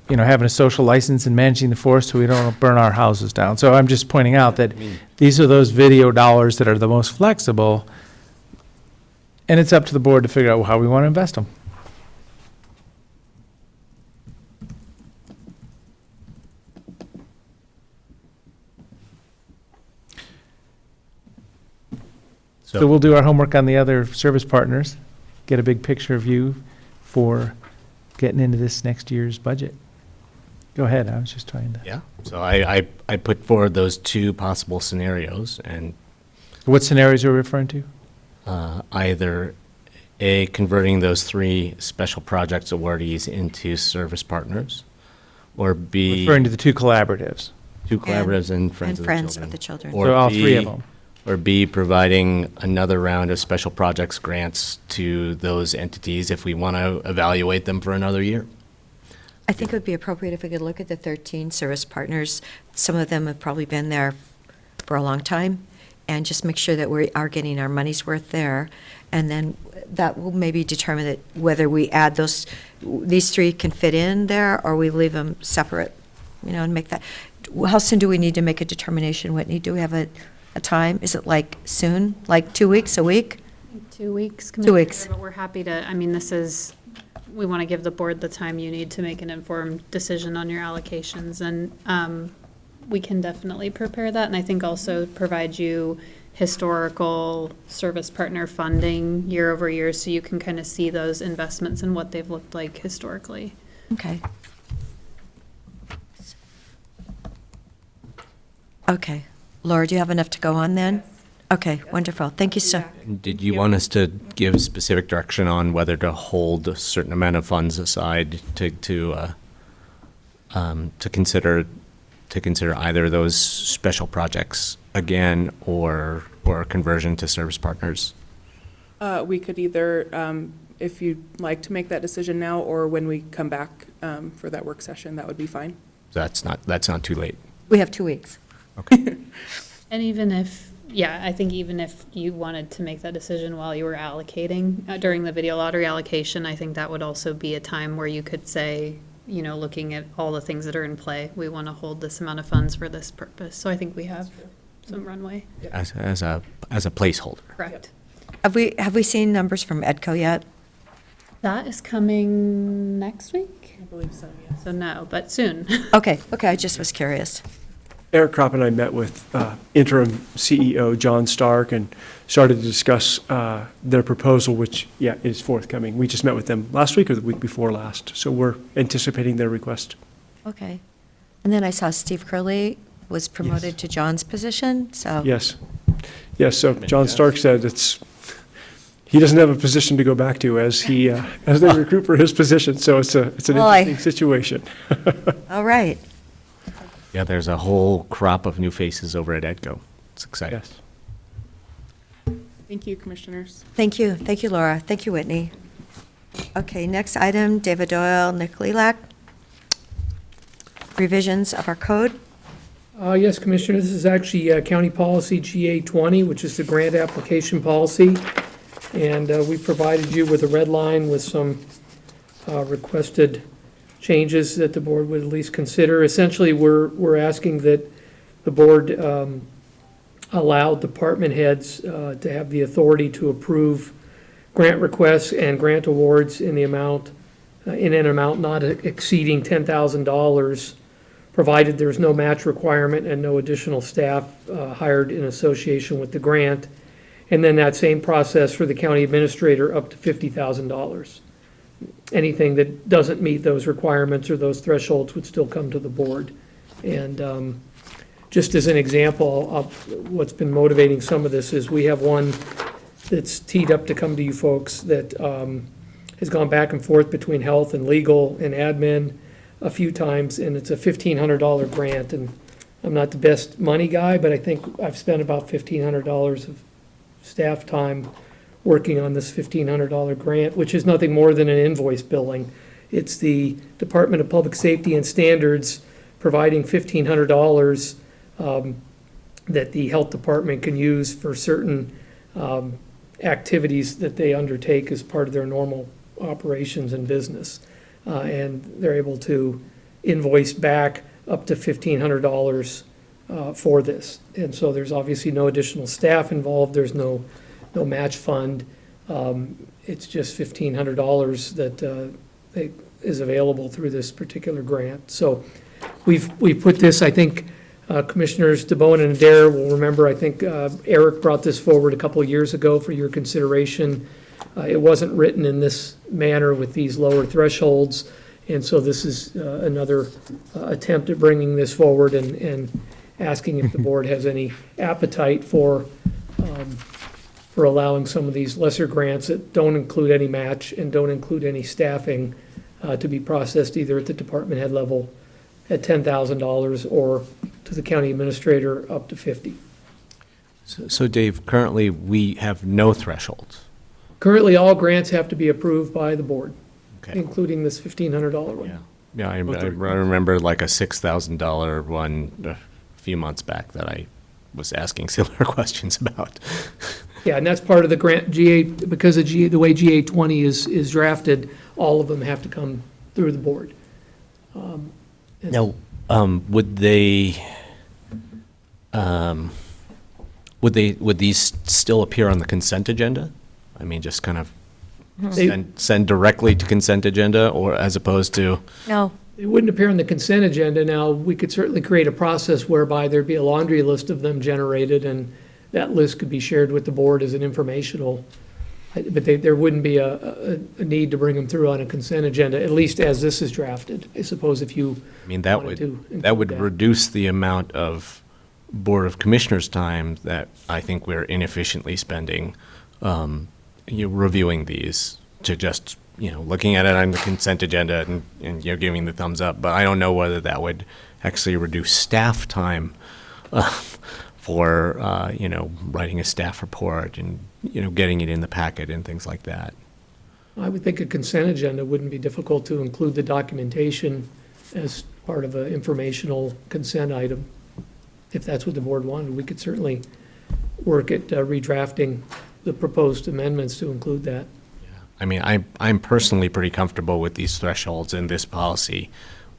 having a social license and managing the forest so we don't burn our houses down. So I'm just pointing out that these are those video dollars that are the most flexible, and it's up to the board to figure out how we want to invest them. So we'll do our homework on the other service partners, get a big picture of you for getting into this next year's budget. Go ahead, I was just trying to. Yeah, so I put forward those two possible scenarios, and What scenarios are we referring to? either A, converting those 3 special projects awardees into service partners, or B, Referring to the two collaboratives. 2 collaboratives and Friends of the Children. Or So all B, 3 of them. Or B, providing another round of special projects grants to those entities if we want to evaluate them for another year. I think it would be appropriate if we could look at the 13 service partners. Some of them have probably been there for a long time, and just make sure that we are getting our money's worth there. And then that will maybe determine that whether we add these 3 can fit in there, or we leave them separate, and make that. How soon do we need to make a determination, Whitney? Do we have a time? Is it like soon, like 2 weeks, a week? 2 weeks. 2 weeks. But we're happy to, we want to give the board the time you need to make an informed decision on your allocations. And we can definitely prepare that. And I think also provide you historical service partner funding year over year, so you can kind of see those investments and what they've looked like historically. Okay. Okay. Laura, do you have enough to go on then? Okay, wonderful. Thank you, sir. Did you want us to give specific direction on whether to hold a certain amount of funds aside to consider either of those special projects again, or conversion to service partners? We could either, if you'd like to make that decision now, or when we come back for that work session, that would be fine. That's not too late. We have 2 weeks. And even if, I think even if you wanted to make that decision while you were allocating, during the video lottery allocation, I think that would also be a time where you could say, looking at all the things that are in play, we want to hold this amount of funds for this purpose. So I think we have some runway. As a placeholder. Correct. Have we seen numbers from EDCO yet? That is coming next week? I believe so, yes. So no, but soon. Okay, I just was curious. Eric Kropp and I met with interim CEO John Stark and started to discuss their proposal, which, yeah, is forthcoming. We just met with them last week or the week before last, so we're anticipating their request. Okay. And then I saw Steve Curley was promoted to John's position, so. Yes. Yes, so John Stark said he doesn't have a position to go back to as they recruit for his position, so it's an interesting situation. All right. Yeah, there's a whole crop of new faces over at EDCO. It's exciting. Yes. Thank you, commissioners. Thank you. Thank you, Laura. Thank you, Whitney. Okay, next item, David Doyle, Nick Lelak. Revisions of our code. Yes, Commissioner, this is actually County Policy GA20, which is the grant application policy. And we provided you with a red line with some requested changes that the board would at least consider. Essentially, we're asking that the board allow department heads to have the authority to approve grant requests and grant awards in an amount not exceeding $10,000, provided there's no match requirement and no additional staff hired in association with the grant. And then that same process for the county administrator up to $50,000. Anything that doesn't meet those requirements or those thresholds would still come to the board. And just as an example of what's been motivating some of this is we have one that's teed up to come to you folks that has gone back and forth between health and legal and admin a few times, and it's a $1,500 grant. And I'm not the best money guy, but I think I've spent about $1,500 of staff time working on this $1,500 grant, which is nothing more than an invoice billing. It's the Department of Public Safety and Standards providing $1,500 that the health department can use for certain activities that they undertake as part of their normal operations and business. And they're able to invoice back up to $1,500 for this. And so there's obviously no additional staff involved. There's no match fund. It's just $1,500 that is available through this particular grant. So we've put this, I think, Commissioners DeBowen and Adair will remember, I think Eric brought this forward a couple of years ago for your consideration. It wasn't written in this manner with these lower thresholds. And so this is another attempt at bringing this forward and asking if the board has any appetite for allowing some of these lesser grants that don't include any match and don't include any staffing to be processed either at the department head level at $10,000 or to the county administrator up to $50,000. So Dave, currently we have no thresholds. Currently, all grants have to be approved by the board, Okay. including this $1,500 one. Yeah, I remember like a $6,000 one a few months back that I was asking similar questions about. Yeah, and that's part of the grant, because of the way GA20 is drafted, all of them have to come through the board. Now, would these still appear on the consent agenda? I mean, just kind of send directly to consent agenda, or as opposed to? No. It wouldn't appear on the consent agenda. Now, we could certainly create a process whereby there'd be a laundry list of them generated, and that list could be shared with the board as an informational. But there wouldn't be a need to bring them through on a consent agenda, at least as this is drafted. I suppose if you I mean, that would reduce the amount of Board of Commissioners time that I think we're inefficiently spending reviewing these to just, looking at it on the consent agenda and giving the thumbs up. But I don't know whether that would actually reduce staff time for, writing a staff report and, getting it in the packet and things like that. I would think a consent agenda wouldn't be difficult to include the documentation as part of an informational consent item. If that's what the board wanted, we could certainly work at redrafting the proposed amendments to include that. I mean, I'm personally pretty comfortable with these thresholds in this policy,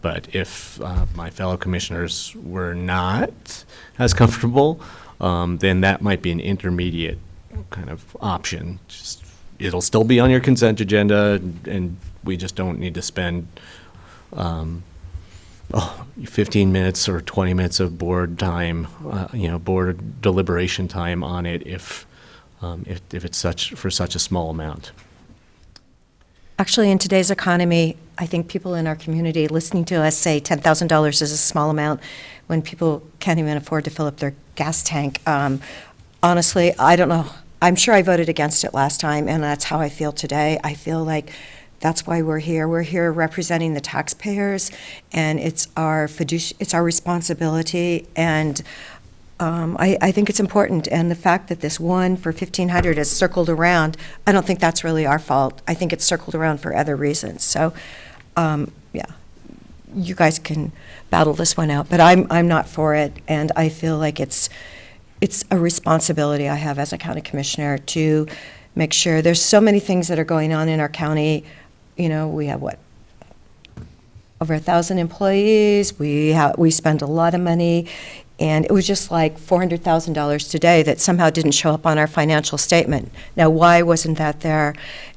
but if my fellow commissioners were not as comfortable, then that might be an intermediate kind of option. It'll still be on your consent agenda, and we just don't need to spend 15 minutes or 20 minutes of board time, board deliberation time on it if it's for such a small amount. Actually, in today's economy, I think people in our community listening to us say $10,000 is a small amount when people can't even afford to fill up their gas tank. Honestly, I don't know. I'm sure I voted against it last time, and that's how I feel today. I feel like that's why we're here. We're here representing the taxpayers, and it's our responsibility. And I think it's important. And the fact that this one for 1,500 is circled around, I don't think that's really our fault. I think it's circled around for other reasons. So, yeah, you guys can battle this one out, but I'm not for it, and I feel like it's a responsibility I have as a county commissioner to make sure. There's so many things that are going on in our county. You know, we have over 1,000 employees. We spend a lot of money, and it was just like $400,000 today that somehow didn't show up on our financial statement. Now, why wasn't that there?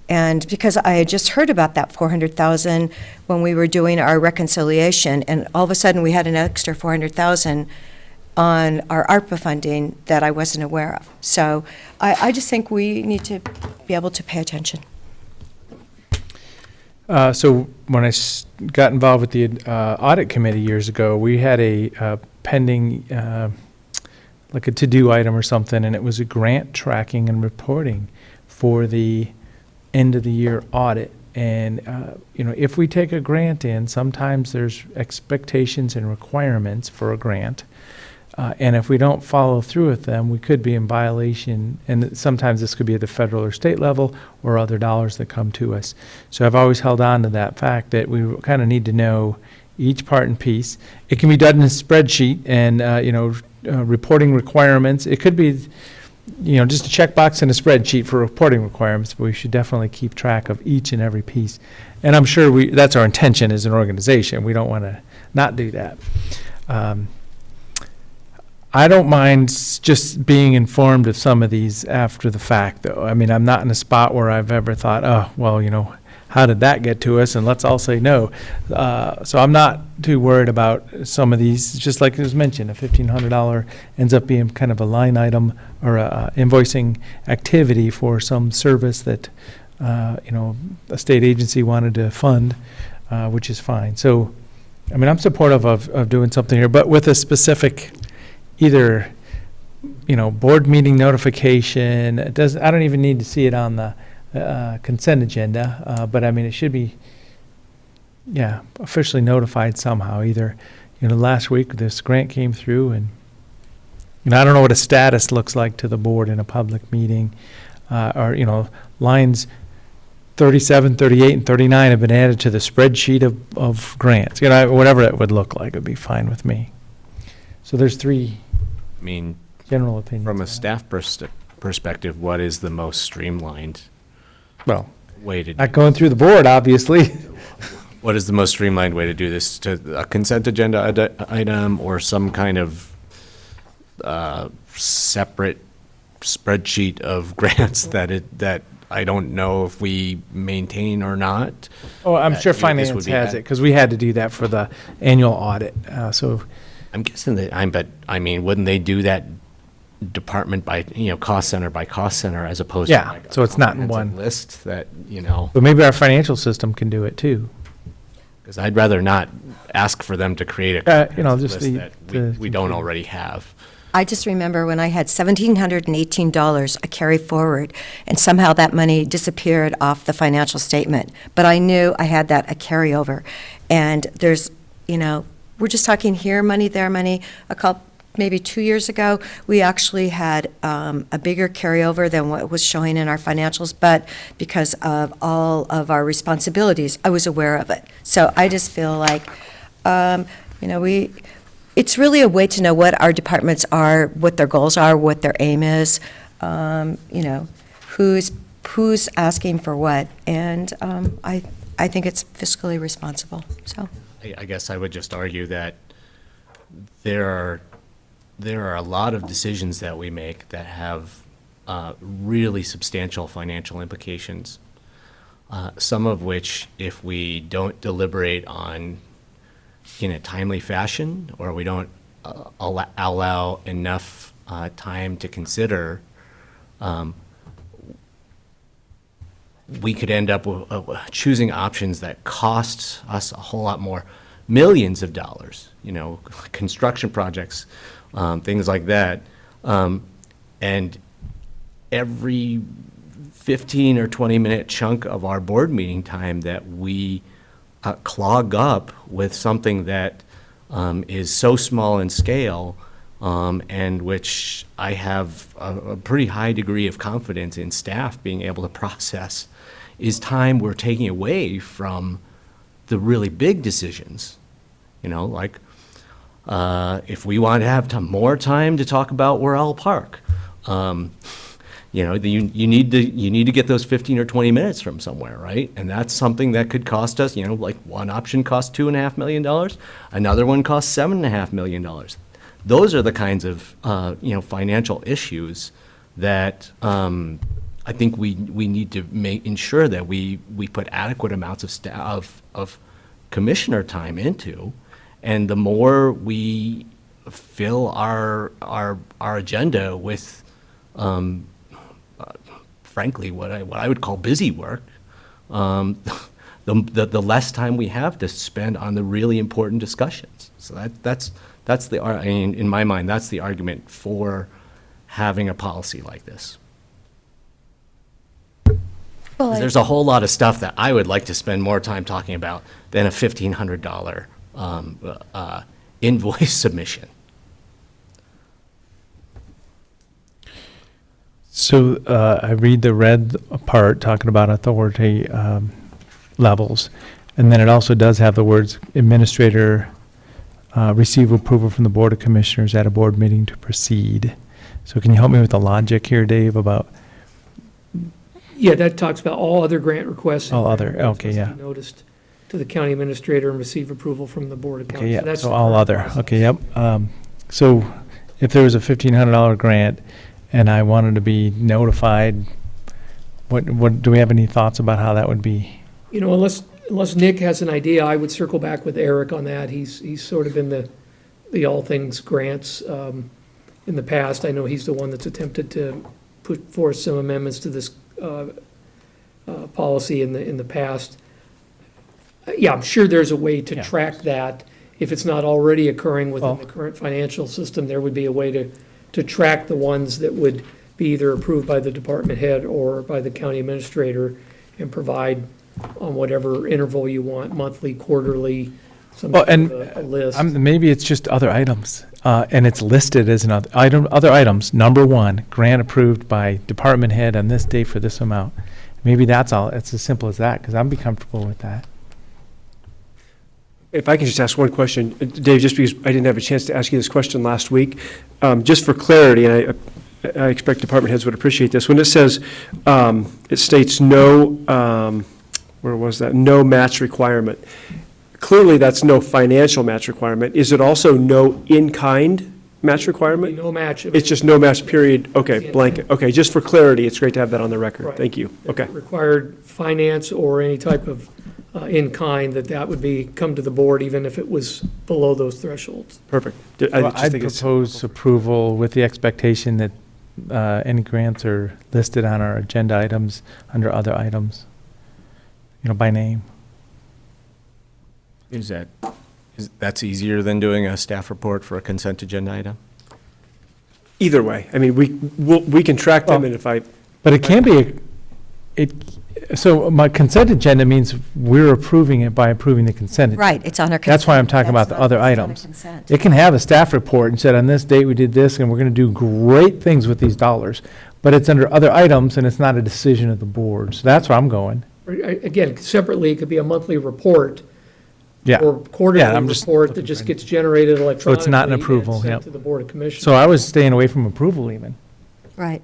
And because I had just heard about that $400,000 when we were doing our reconciliation, and all of a sudden we had an extra $400,000 on our ARPA funding that I wasn't aware of. So I just think we need to be able to pay attention. So when I got involved with the audit committee years ago, we had a pending, like a to-do item or something, and it was a grant tracking and reporting for the end of the year audit. And, if we take a grant in, sometimes there's expectations and requirements for a grant. And if we don't follow through with them, we could be in violation. And sometimes this could be at the federal or state level or other dollars that come to us. So I've always held on to that fact that we kind of need to know each part and piece. It can be done in a spreadsheet and, reporting requirements. It could be, just a checkbox in a spreadsheet for reporting requirements, but we should definitely keep track of each and every piece. And I'm sure that's our intention as an organization. We don't want to not do that. I don't mind just being informed of some of these after the fact, though. I mean, I'm not in a spot where I've ever thought, oh, well, how did that get to us? And let's all say no. So I'm not too worried about some of these. Just like it was mentioned, a $1,500 ends up being kind of a line item or a invoicing activity for some service that, a state agency wanted to fund, which is fine. So, I mean, I'm supportive of doing something here, but with a specific either, board meeting notification. I don't even need to see it on the consent agenda, but I mean, it should be, officially notified somehow. Either, last week this grant came through, and I don't know what a status looks like to the board in a public meeting, or lines 37, 38, and 39 have been added to the spreadsheet of grants. Whatever it would look like would be fine with me. So there's three general opinions. From a staff perspective, what is the most streamlined way to do not going through the board, obviously. What is the most streamlined way to do this? To a consent agenda item or some kind of separate spreadsheet of grants that I don't know if we maintain or not? Oh, I'm sure finance has it, because we had to do that for the annual audit. So I'm guessing that wouldn't they do that department by, cost center by cost center as opposed to like so it's not in one list that, But maybe our financial system can do it too. Because I'd rather not ask for them to create a just list that we don't already have. I just remember when I had $1,718 a carry forward, and somehow that money disappeared off the financial statement. But I knew I had that a carryover. And there's, we're just talking here money, there money. Maybe 2 years ago, we actually had a bigger carryover than what was showing in our financials, but because of all of our responsibilities, I was aware of it. So I just feel like, it's really a way to know what our departments are, what their goals are, what their aim is, who's asking for what, and I think it's fiscally responsible. So I guess I would just argue that there are a lot of decisions that we make that have really substantial financial implications. Some of which, if we don't deliberate on in a timely fashion, or we don't allow enough time to consider, we could end up with, choosing options that cost us a whole lot more, millions of dollars, construction projects, things like that. And every 15 or 20-minute chunk of our board meeting time that we clog up with something that is so small in scale, and which I have a pretty high degree of confidence in staff being able to process, is time we're taking away from the really big decisions. Like if we want to have more time to talk about Worrell Park, you need to get those 15 or 20 minutes from somewhere, right? And that's something that could cost us, like one option costs $2.5 million, another one costs $7.5 million. Those are the kinds of financial issues that I think we need to ensure that we put adequate amounts of of commissioner time into, and the more we fill our agenda with frankly, what I would call busy work, the less time we have to spend on the really important discussions. So that's in my mind, that's the argument for having a policy like this. 'Cause there's a whole lot of stuff that I would like to spend more time talking about than a $1,500 invoice submission. So I read the red part talking about authority levels, and then it also does have the words administrator receive approval from the Board of Commissioners at a board meeting to proceed. So can you help me with the logic here, Dave, about? Yeah, that talks about all other grant requests. All other, okay, must yeah. be noticed to the county administrator and receive approval from the Board of Okay, County. yeah, that's so the all current other, process. okay, yep. So if there was a $1,500 grant and I wanted to be notified, what, do we have any thoughts about how that would be? Unless Nick has an idea, I would circle back with Eric on that. He's sort of in the all things grants in the past. I know he's the one that's attempted to put forth some amendments to this policy in the past. Yeah, I'm sure there's a way to track that. If it's not already occurring within the current financial system, there would be a way to track the ones that would be either approved by the department head or by the county administrator and provide on whatever interval you want, monthly, quarterly, some Well, sort and of a list. maybe it's just other items, and it's listed as an other items, number 1, grant approved by department head on this date for this amount. Maybe that's all, it's as simple as that, because I'd be comfortable with that. If I can just ask one question, Dave, just because I didn't have a chance to ask you this question last week, just for clarity, and I expect department heads would appreciate this. When it says, it states no, where was that? No match requirement. Clearly, that's no financial match requirement. Is it also no in-kind match requirement? No match. It's just no match, period. Okay, blanket. Okay, just for clarity, it's great to have that on the record. Right. Thank you. Okay. Required finance or any type of in-kind, that would be, come to the board even if it was below those thresholds. Perfect. I'd propose approval with the expectation that any grants are listed on our agenda items under other items, by name. That's easier than doing a staff report for a consent agenda item? Either way, I mean, we can track them, and if I. But it can be, so my consent agenda means we're approving it by approving the consent. Right, it's on our consent. That's why I'm talking about the other items. It can have a staff report and said, on this date, we did this, and we're going to do great things with these dollars. But it's under other items, and it's not a decision of the board. So that's where I'm going. Again, separately, it could be a monthly report Yeah. or quarterly Yeah, I'm just report that just gets generated electronically. So it's not an and approval, sent yep. to the Board of Commissioners. So I was staying away from approval even. Right.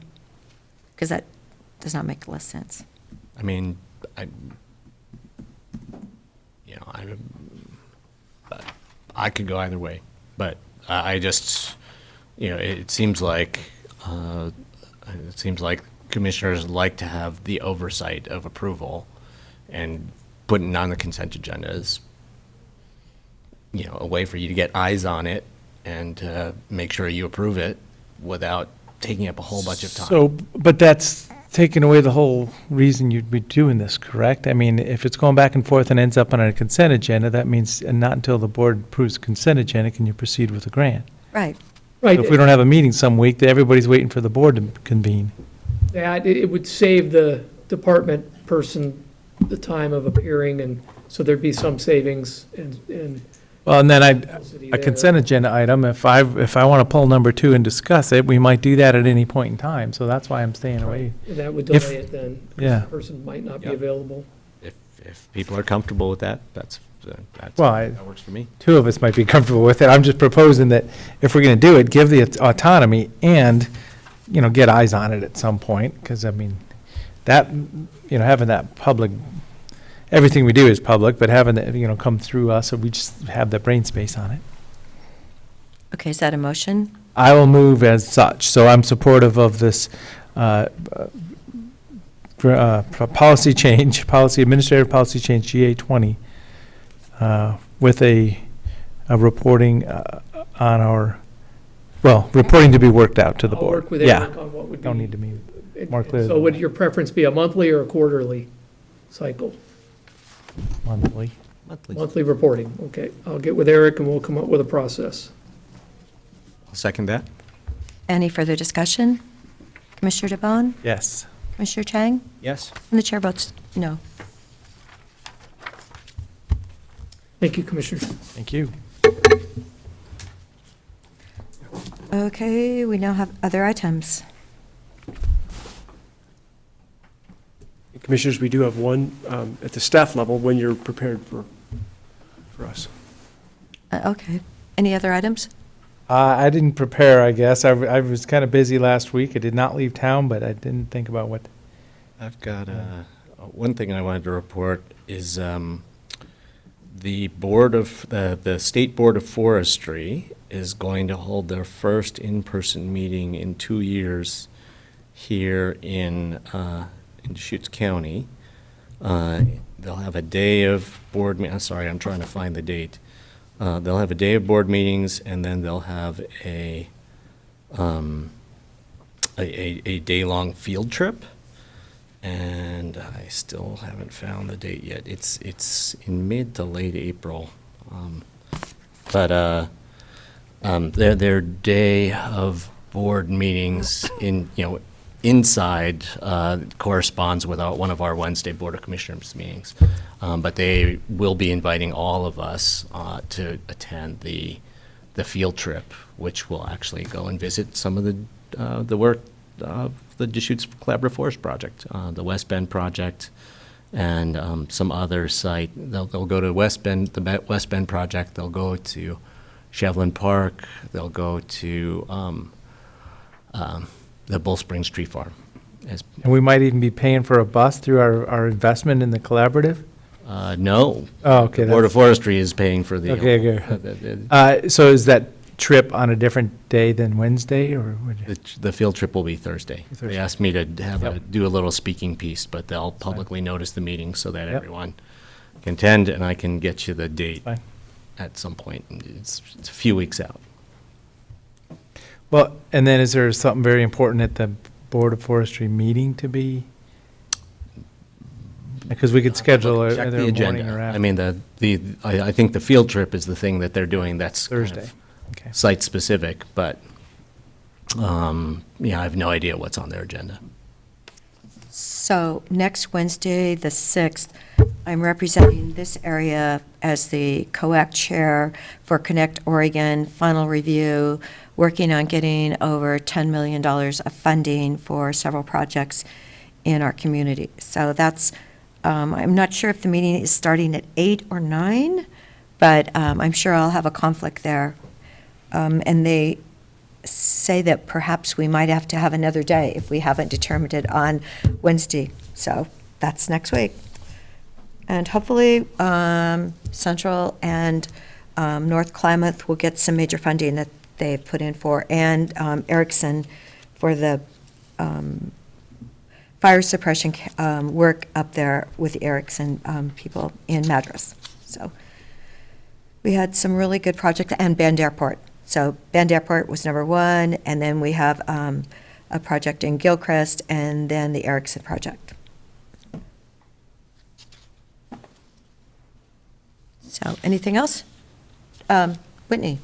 Because that does not make less sense. I mean, I could go either way, but I just, it seems like commissioners like to have the oversight of approval, and putting on the consent agenda is a way for you to get eyes on it and make sure you approve it without taking up a whole bunch of time. So, but that's taking away the whole reason you'd be doing this, correct? I mean, if it's going back and forth and ends up on a consent agenda, that means, and not until the board approves consent agenda can you proceed with the grant. Right. Right. So if we don't have a meeting some week, then everybody's waiting for the board to convene. That, it would save the department person the time of appearing, and so there'd be some savings and Well, and then a there. consent agenda item, if I want to pull number 2 and discuss it, we might do that at any point in time, so that's why I'm staying away. And that would If- delay it then. 'Cause Yeah. The person might not be Yep. available. If people are comfortable with that, that works for me. 2 of us might be comfortable with it. I'm just proposing that if we're going to do it, give the autonomy and, get eyes on it at some point, because, I mean, that, having that public, everything we do is public, but having it, come through us, so we just have the brain space on it. Okay, is that a motion? I will move as such, so I'm supportive of this policy change, administrative policy change, GA 20, with a reporting on our, reporting to be worked out to the I'll board. work with Yeah. Eric on what would be. Don't need to be more clear. So would your preference be a monthly or a quarterly cycle? Monthly. Monthly reporting, okay. I'll get with Eric and we'll come up with a process. I'll second that. Any further discussion? Commissioner DeBonne? Yes. Commissioner Chang? Yes. And the chair votes no. Thank you, Commissioner. Thank you. Okay, we now have other items. Commissioners, we do have one at the staff level when you're prepared for us. Okay. Any other items? I didn't prepare, I guess. I was kind of busy last week. I did not leave town, but I didn't think about what. I've got one thing I wanted to report is the State Board of Forestry is going to hold their first in-person meeting in 2 years here in Deschutes County. They'll have a day of board, I'm sorry, I'm trying to find the date. They'll have a day of board meetings, and then they'll have a day-long field trip. And I still haven't found the date yet. It's in mid to late April. But their day of board meetings inside corresponds with one of our Wednesday Board of Commissioners meetings. But they will be inviting all of us to attend the field trip, which will actually go and visit some of the work of the Deschutes Collaborative Forest Project, the West Bend project, and some other site. They'll go to West Bend, the West Bend project. They'll go to Shevlin Park. They'll go to the Bull Springs Tree Farm. And we might even be paying for a bus through our investment in the collaborative? No. Oh, okay. The Board of Forestry is paying for the. Okay, good. So is that trip on a different day than Wednesday, or? The field trip will be Thursday. They asked me to do a little speaking piece, but they'll publicly notice the meeting so that everyone can attend, and I can get you the date at some point. It's a few weeks out. Well, and then is there something very important at the Board of Forestry meeting to be? Because we could schedule Check either the a agenda. morning or after. I mean, I think the field trip is the thing that they're doing that's Thursday. kind of site-specific, but, I have no idea what's on their agenda. So next Wednesday, the 6th, I'm representing this area as the COAC chair for Connect Oregon final review, working on getting over $10 million of funding for several projects in our community. So that's, I'm not sure if the meeting is starting at 8 or 9, but I'm sure I'll have a conflict there. And they say that perhaps we might have to have another day if we haven't determined it on Wednesday. So that's next week. And hopefully Central and North Klamath will get some major funding that they've put in for, and Erickson for the fire suppression work up there with Erickson people in Madras. So We had some really good projects, and Bend Airport. So Bend Airport was number one, and then we have a project in Gilchrist, and then the Erickson project. So, anything else? Whitney?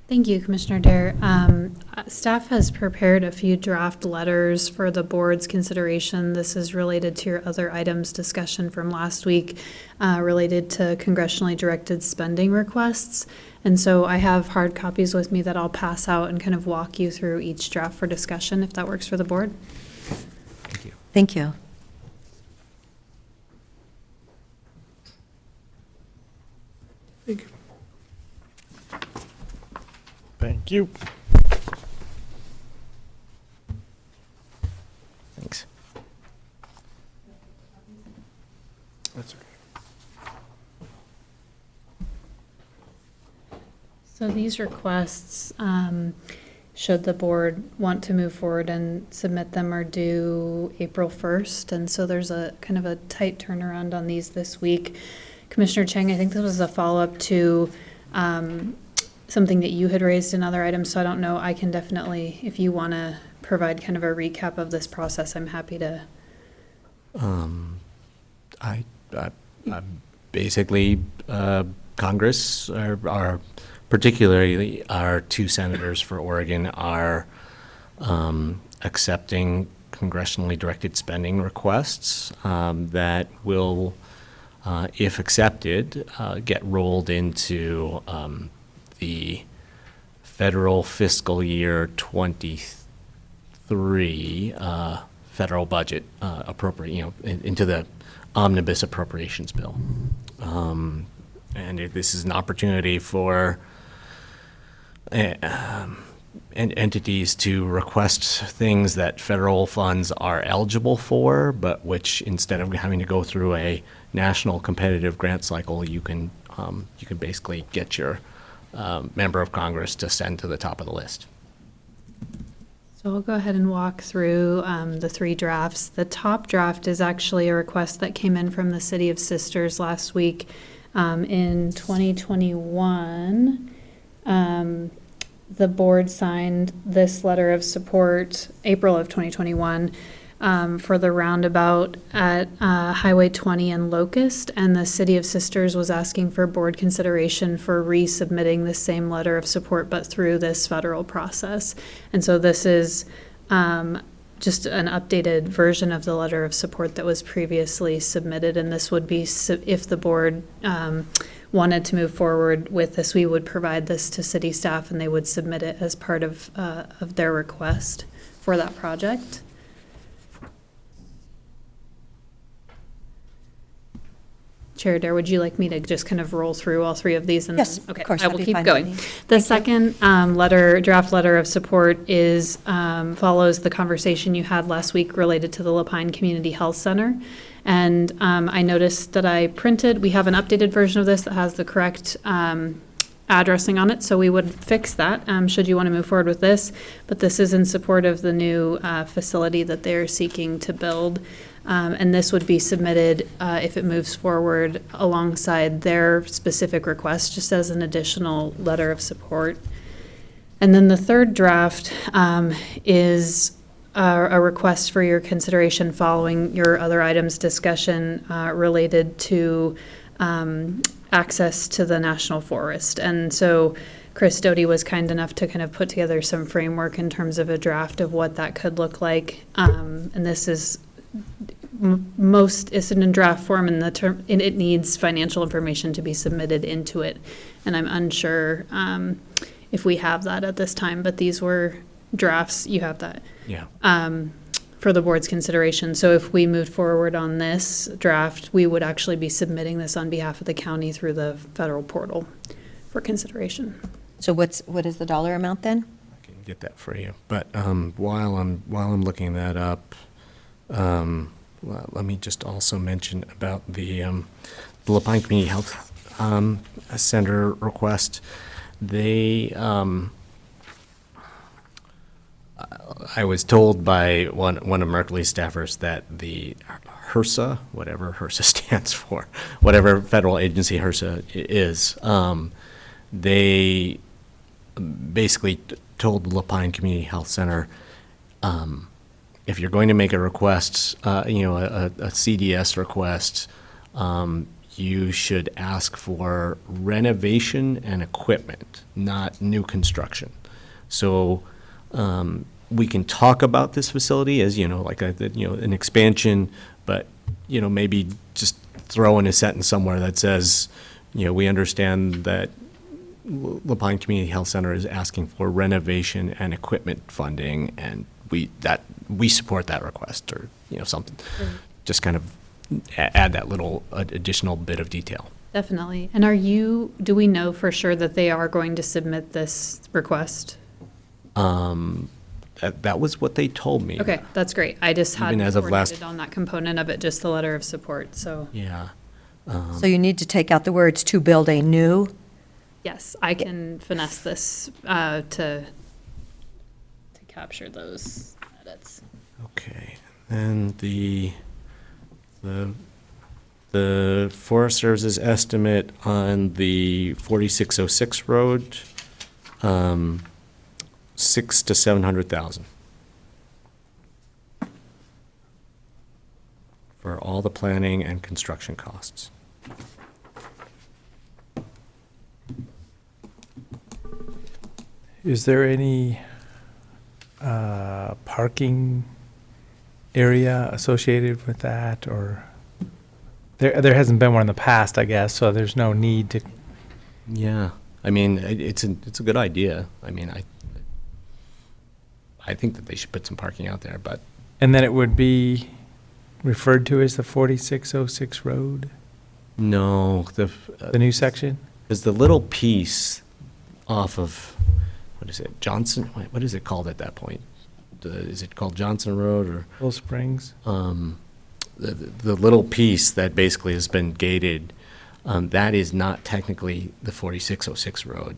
Thank you, Commissioner Dare. Staff has prepared a few draft letters for the board's consideration. This is related to your other items discussion from last week related to congressionally directed spending requests. And so I have hard copies with me that I'll pass out and kind of walk you through each draft for discussion, if that works for the board. Thank you. Thank you. Thank you. Thank you. Thanks. That's okay. So these requests, should the board want to move forward and submit them, are due April 1st. And so there's a kind of a tight turnaround on these this week. Commissioner Chang, I think this was a follow-up to something that you had raised in other items, so I don't know. I can definitely, if you want to provide kind of a recap of this process, I'm happy to. I basically, Congress, are particularly our two senators for Oregon, are accepting congressionally directed spending requests that will, if accepted, get rolled into the federal fiscal year 23 federal budget into the omnibus appropriations bill. And this is an opportunity for entities to request things that federal funds are eligible for, but which, instead of having to go through a national competitive grant cycle, you can basically get your member of Congress to send to the top of the list. So I'll go ahead and walk through the three drafts. The top draft is actually a request that came in from the City of Sisters last week. In 2021, the board signed this letter of support, April of 2021, for the roundabout at Highway 20 and Locust, and the City of Sisters was asking for board consideration for resubmitting the same letter of support, but through this federal process. And so this is just an updated version of the letter of support that was previously submitted, and this would be, if the board wanted to move forward with this, we would provide this to city staff and they would submit it as part of their request for that project. Chair Dare, would you like me to just kind of roll through all three of these? And Yes, then, okay, of course, I will that'd be keep fine going. with me. The second draft letter of support is follows the conversation you had last week related to the Lapine Community Health Center. And I noticed that we have an updated version of this that has the correct addressing on it, so we would fix that should you want to move forward with this. But this is in support of the new facility that they're seeking to build. And this would be submitted, if it moves forward, alongside their specific request, just as an additional letter of support. And then the third draft is a request for your consideration following your other items discussion related to access to the National Forest. And so Chris Doty was kind enough to kind of put together some framework in terms of a draft of what that could look like. And this is it's in draft form, and it needs financial information to be submitted into it. And I'm unsure if we have that at this time, but these were drafts. You have that. Yeah. For the board's consideration. So if we moved forward on this draft, we would actually be submitting this on behalf of the county through the federal portal for consideration. So what is the dollar amount then? I can get that for you. But while I'm looking that up, let me just also mention about the Lapine Community Health Center request. I was told by one of Merkley's staffers that HRSA, whatever HRSA stands for, whatever federal agency HRSA is, they basically told the Lapine Community Health Center, if you're going to make a request, a CDS request, you should ask for renovation and equipment, not new construction. So we can talk about this facility as, like an expansion, but, maybe just throw in a sentence somewhere that says, we understand that Lapine Community Health Center is asking for renovation and equipment funding, and we support that request, or, something. Just kind of add that little additional bit of detail. Definitely. And do we know for sure that they are going to submit this request? That was what they told me. Okay, that's great. I just Even hadn't as of last- coordinated on that component of it, just the letter of support, so. Yeah. So you need to take out the words "to build a new." Yes, I can finesse this to capture those edits. Okay, and the Forest Service's estimate on the 4606 road, 600,000 to 700,000 for all the planning and construction costs. Is there any parking area associated with that, or there hasn't been one in the past, I guess, so there's no need to. Yeah, I mean, it's a good idea. I mean, I think that they should put some parking out there, but. And then it would be referred to as the 4606 road, No, the new section? there's the little piece off of, what is it, Johnson, what is it called at that point? Is it called Johnson Road, or? Little Springs? The little piece that basically has been gated, that is not technically the 4606 road.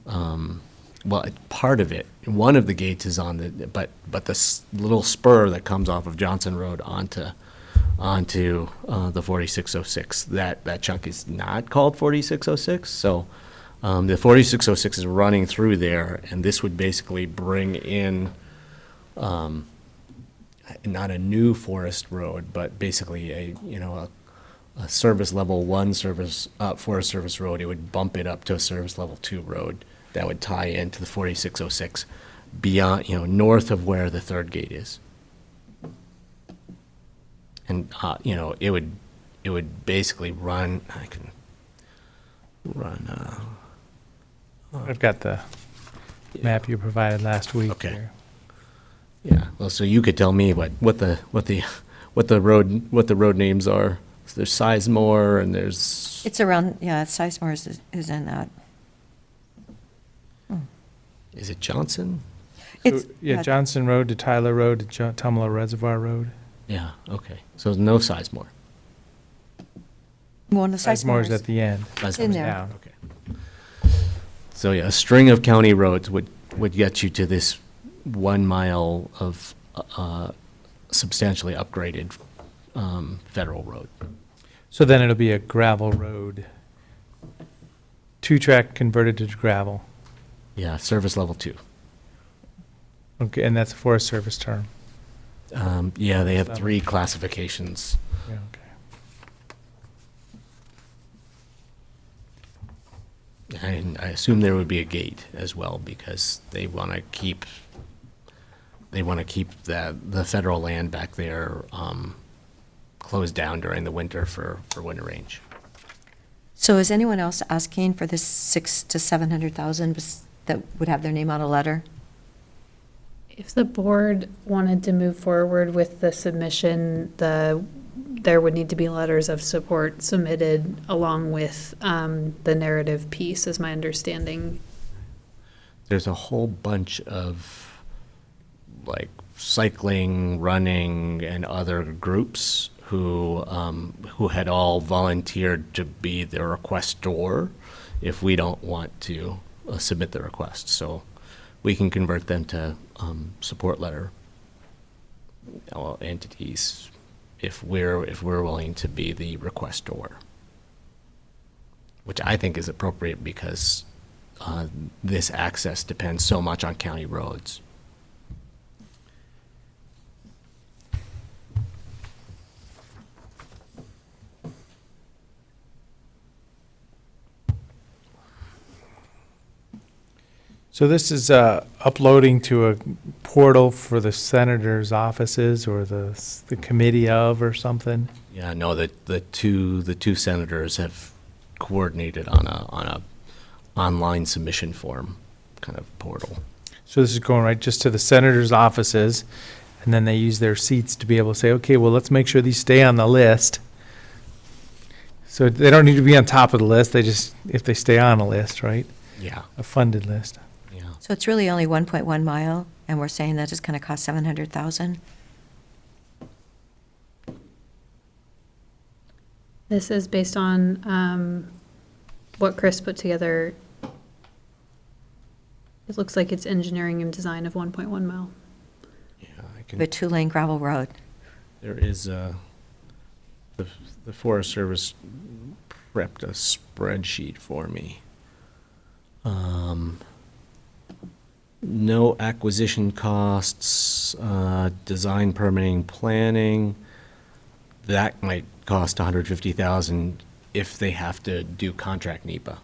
Well, part of it, one of the gates is on but the little spur that comes off of Johnson Road onto the 4606, that chunk is not called 4606. So the 4606 is running through there, and this would basically bring in not a new forest road, but basically a service level 1 Forest Service road. It would bump it up to a service level 2 road that would tie into the 4606 beyond, north of where the third gate is. And, it would basically run, I've got the map you provided last week. Okay. here. Yeah, well, so you could tell me what the road names are. So there's Sizemore, and there's. It's around, Sizemore is in that. Is it Johnson? It's, So, yeah, Johnson Road to Tyler Road to Tumalo Reservoir Road. Yeah, okay. So no Sizemore. One of Sizemore's Sizemore's. at the end. It's in there. Down. Okay. So yeah, a string of county roads would get you to this 1 mile of substantially upgraded federal road. So then it'll be a gravel road, 2-track converted to gravel. Yeah, service level 2. Okay, and that's a Forest Service term. Yeah, they have 3 classifications. Yeah, okay. And I assume there would be a gate as well, because they want to keep the federal land back there closed down during the winter for winter range. So is anyone else asking for this 600,000 to 700,000 that would have their name on a letter? If the board wanted to move forward with the submission, there would need to be letters of support submitted along with the narrative piece, is my understanding. There's a whole bunch of like cycling, running, and other groups who had all volunteered to be the requestor if we don't want to submit the request. So we can convert them to support letter entities if we're willing to be the requestor, which I think is appropriate because this access depends so much on county roads. So this is uploading to a portal for the senators' offices or the committee of or something? Yeah, no, the two senators have coordinated on a online submission form kind of portal. So this is going right just to the senators' offices, and then they use their seats to be able to say, okay, well, let's make sure these stay on the list. So they don't need to be on top of the list, they just, if they stay on a list, right? Yeah. A funded list. So it's really only 1.1 mile, and we're saying that it's going to cost 700,000? This is based on what Chris put together. It looks like it's engineering and design of 1.1 mile. Yeah, I can. The 2-lane gravel road. There is the Forest Service prepped a spreadsheet for me. No acquisition costs, design, permitting, planning. That might cost $150,000 if they have to do contract NEPA,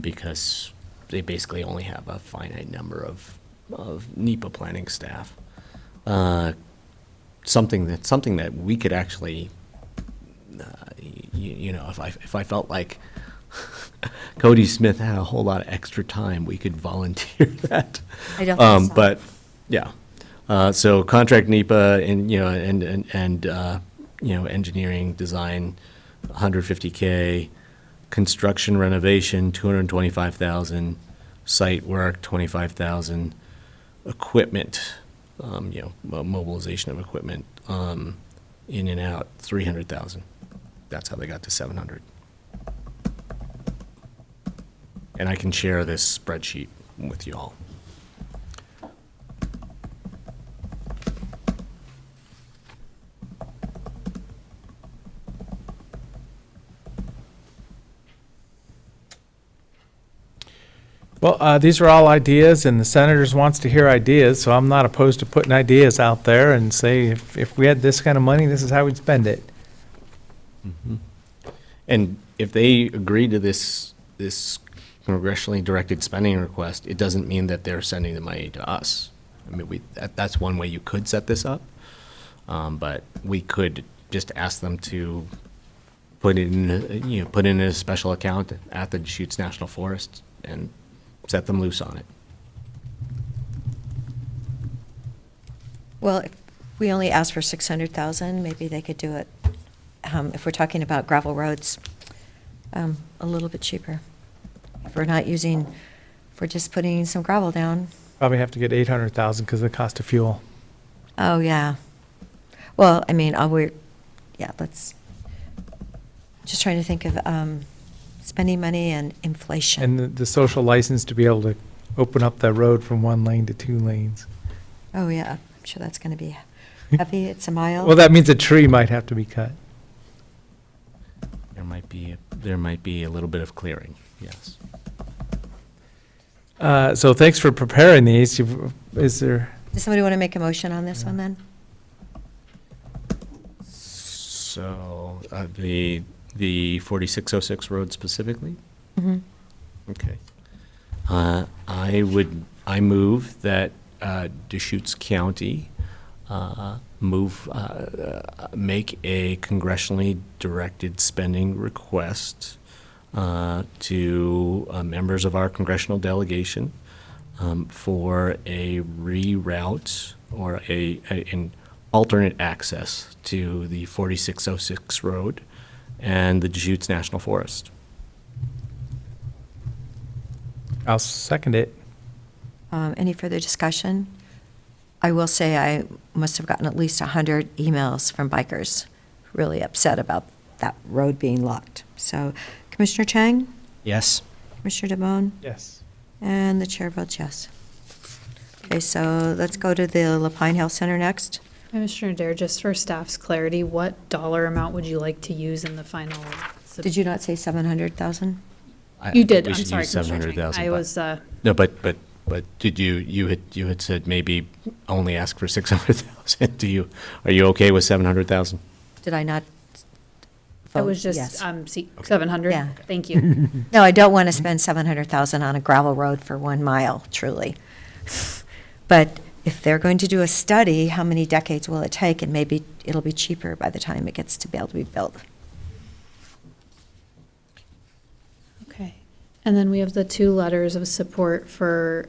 because they basically only have a finite number of NEPA planning staff. Something that we could actually, if I felt like Cody Smith had a whole lot of extra time, we could volunteer that. I don't think so. But yeah, so contract NEPA and engineering design, 150K, construction renovation, 225,000, site work, 25,000, equipment, mobilization of equipment, in and out, 300,000. That's how they got to 700. And I can share this spreadsheet with you all. Well, these are all ideas, and the senators wants to hear ideas, so I'm not opposed to putting ideas out there and say, if we had this kind of money, this is how we'd spend it. Mm-hmm. And if they agree to this congressionally directed spending request, it doesn't mean that they're sending the money to us. I mean, that's one way you could set this up, but we could just ask them to put it in a special account at the Deschutes National Forest and set them loose on it. Well, if we only asked for 600,000, maybe they could do it, if we're talking about gravel roads, a little bit cheaper. If we're not using, if we're just putting some gravel down. Probably have to get 800,000 because of the cost of fuel. Oh, yeah. Well, I mean, let's, just trying to think of spending money and inflation. And the social license to be able to open up that road from 1 lane to 2 lanes. Oh, yeah, I'm sure that's going to be heavy. It's a mile. Well, that means a tree might have to be cut. There might be a little bit of clearing, yes. So thanks for preparing these. Is there? Does somebody want to make a motion on this one then? So the 4606 road specifically? Mm-hmm. Okay. I move that Deschutes County make a congressionally directed spending request to members of our congressional delegation for a reroute or an alternate access to the 4606 road and the Deschutes National Forest. I'll second it. Any further discussion? I will say I must have gotten at least 100 emails from bikers really upset about that road being locked. So Commissioner Chang? Yes. Commissioner DeBonne? Yes. And the chair votes yes. Okay, so let's go to the Lapine Health Center next. Commissioner Dare, just for staff's clarity, what dollar amount would you like to use in the final? Did you not say 700,000? You did, We I'm should sorry, use Commissioner Chang. 700,000. I was, No, but did you had said maybe only ask for 600,000. Are you okay with 700,000? Did I not? I vote was just, yes? 700? Yeah. Thank you. No, I don't want to spend 700,000 on a gravel road for 1 mile, truly. But if they're going to do a study, how many decades will it take? And maybe it'll be cheaper by the time it gets to be able to be built. Okay. And then we have the 2 letters of support for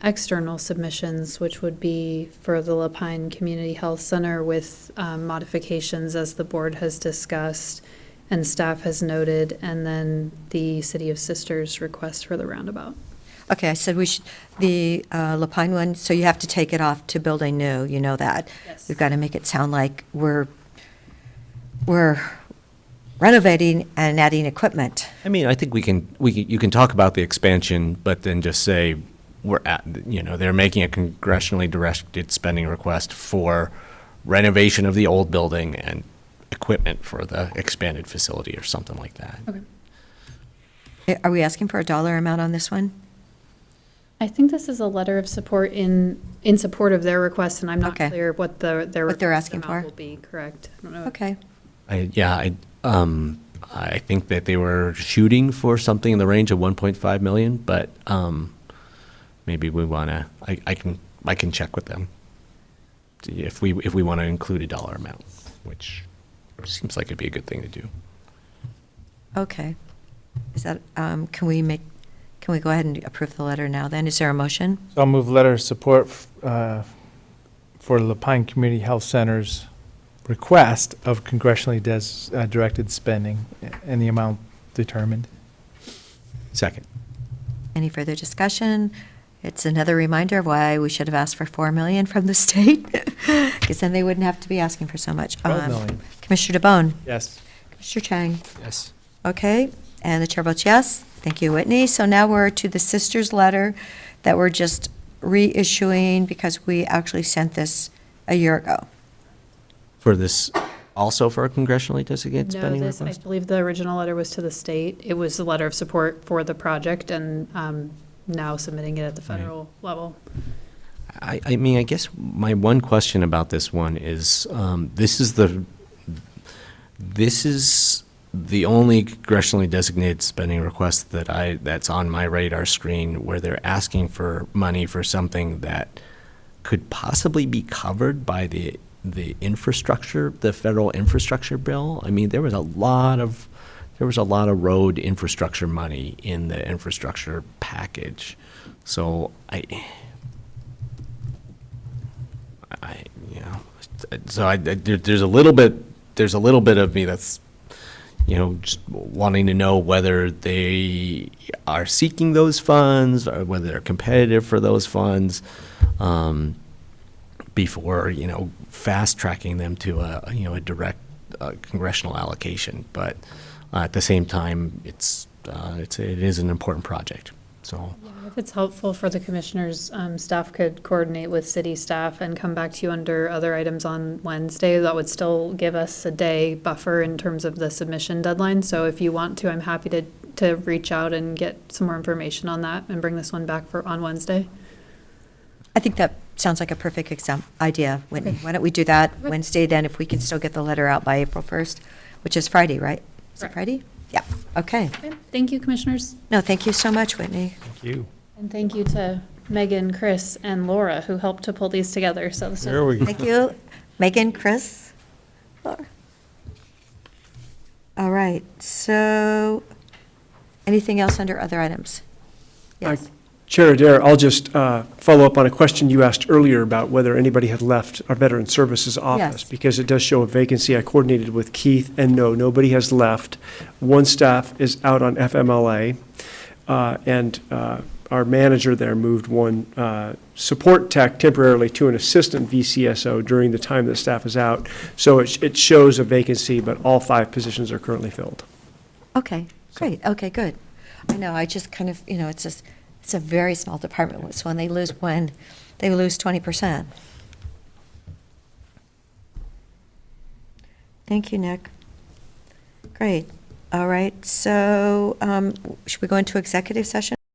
external submissions, which would be for the Lapine Community Health Center with modifications as the board has discussed and staff has noted, and then the City of Sisters request for the roundabout. Okay, I said we should, the Lapine one, so you have to take it off to build a new, you know that. Yes. We've got to make it sound like we're renovating and adding equipment. I mean, I think you can talk about the expansion, but then just say they're making a congressionally directed spending request for renovation of the old building and equipment for the expanded facility or something like that. Okay. Are we asking for a dollar amount on this one? I think this is a letter of support in support of their request, and I'm not Okay. clear what their What they're request asking amount for? will be, correct? I don't know. Okay. I think that they were shooting for something in the range of 1.5 million, but maybe we want to. I can check with them if we want to include a dollar amount, which seems like it'd be a good thing to do. Okay. Is that, can we go ahead and approve the letter now then? Is there a motion? So I'll move letter of support for Lapine Community Health Center's request of congressionally directed spending and the amount determined. Second. Any further discussion? It's another reminder of why we should have asked for 4 million from the state, because then they wouldn't have to be asking for so much. 12 million. Commissioner DeBonne? Yes. Commissioner Chang? Yes. Okay, and the chair votes yes. Thank you, Whitney. So now we're to the sisters letter that we're just reissuing because we actually sent this a year ago. For this, also for a congressionally designated No, spending this, I request? believe the original letter was to the state. It was a letter of support for the project and now submitting it at the federal level. I mean, I guess my one question about this one is, this is the only congressionally designated spending request that's on my radar screen where they're asking for money for something that could possibly be covered by the infrastructure, the federal infrastructure bill. I mean, there was a lot of road infrastructure money in the infrastructure package. So there's a little bit of me that's, just wanting to know whether they are seeking those funds or whether they're competitive for those funds, before, fast tracking them to a direct congressional allocation. But at the same time, it is an important project. So. If it's helpful for the commissioners, staff could coordinate with city staff and come back to you under other items on Wednesday. That would still give us a day buffer in terms of the submission deadline. So if you want to, I'm happy to reach out and get some more information on that and bring this one back on Wednesday. I think that sounds like a perfect idea, Whitney. Why don't we do that Wednesday then, if we can still get the letter out by April 1st, which is Friday, right? Is it Friday? Yeah, okay. Thank you, commissioners. No, thank you so much, Whitney. Thank you. And thank you to Megan, Chris, and Laura who helped to pull these together. So this There we go. Thank you, Megan, Chris, Laura. All right, so anything else under other items? Yes. Chair Adair, I'll just follow up on a question you asked earlier about whether anybody had left our Veteran Services office, Yes. because it does show a vacancy. I coordinated with Keith, and no, nobody has left. One staff is out on FMLA, and our manager there moved one support tech temporarily to an assistant VCSO during the time the staff is out. So it shows a vacancy, but all 5 positions are currently filled. Okay, great, okay, good. I know, I just kind of, it's a very small department, so when they lose 20%. Thank you, Nick. Great. All right, so should we go into executive session?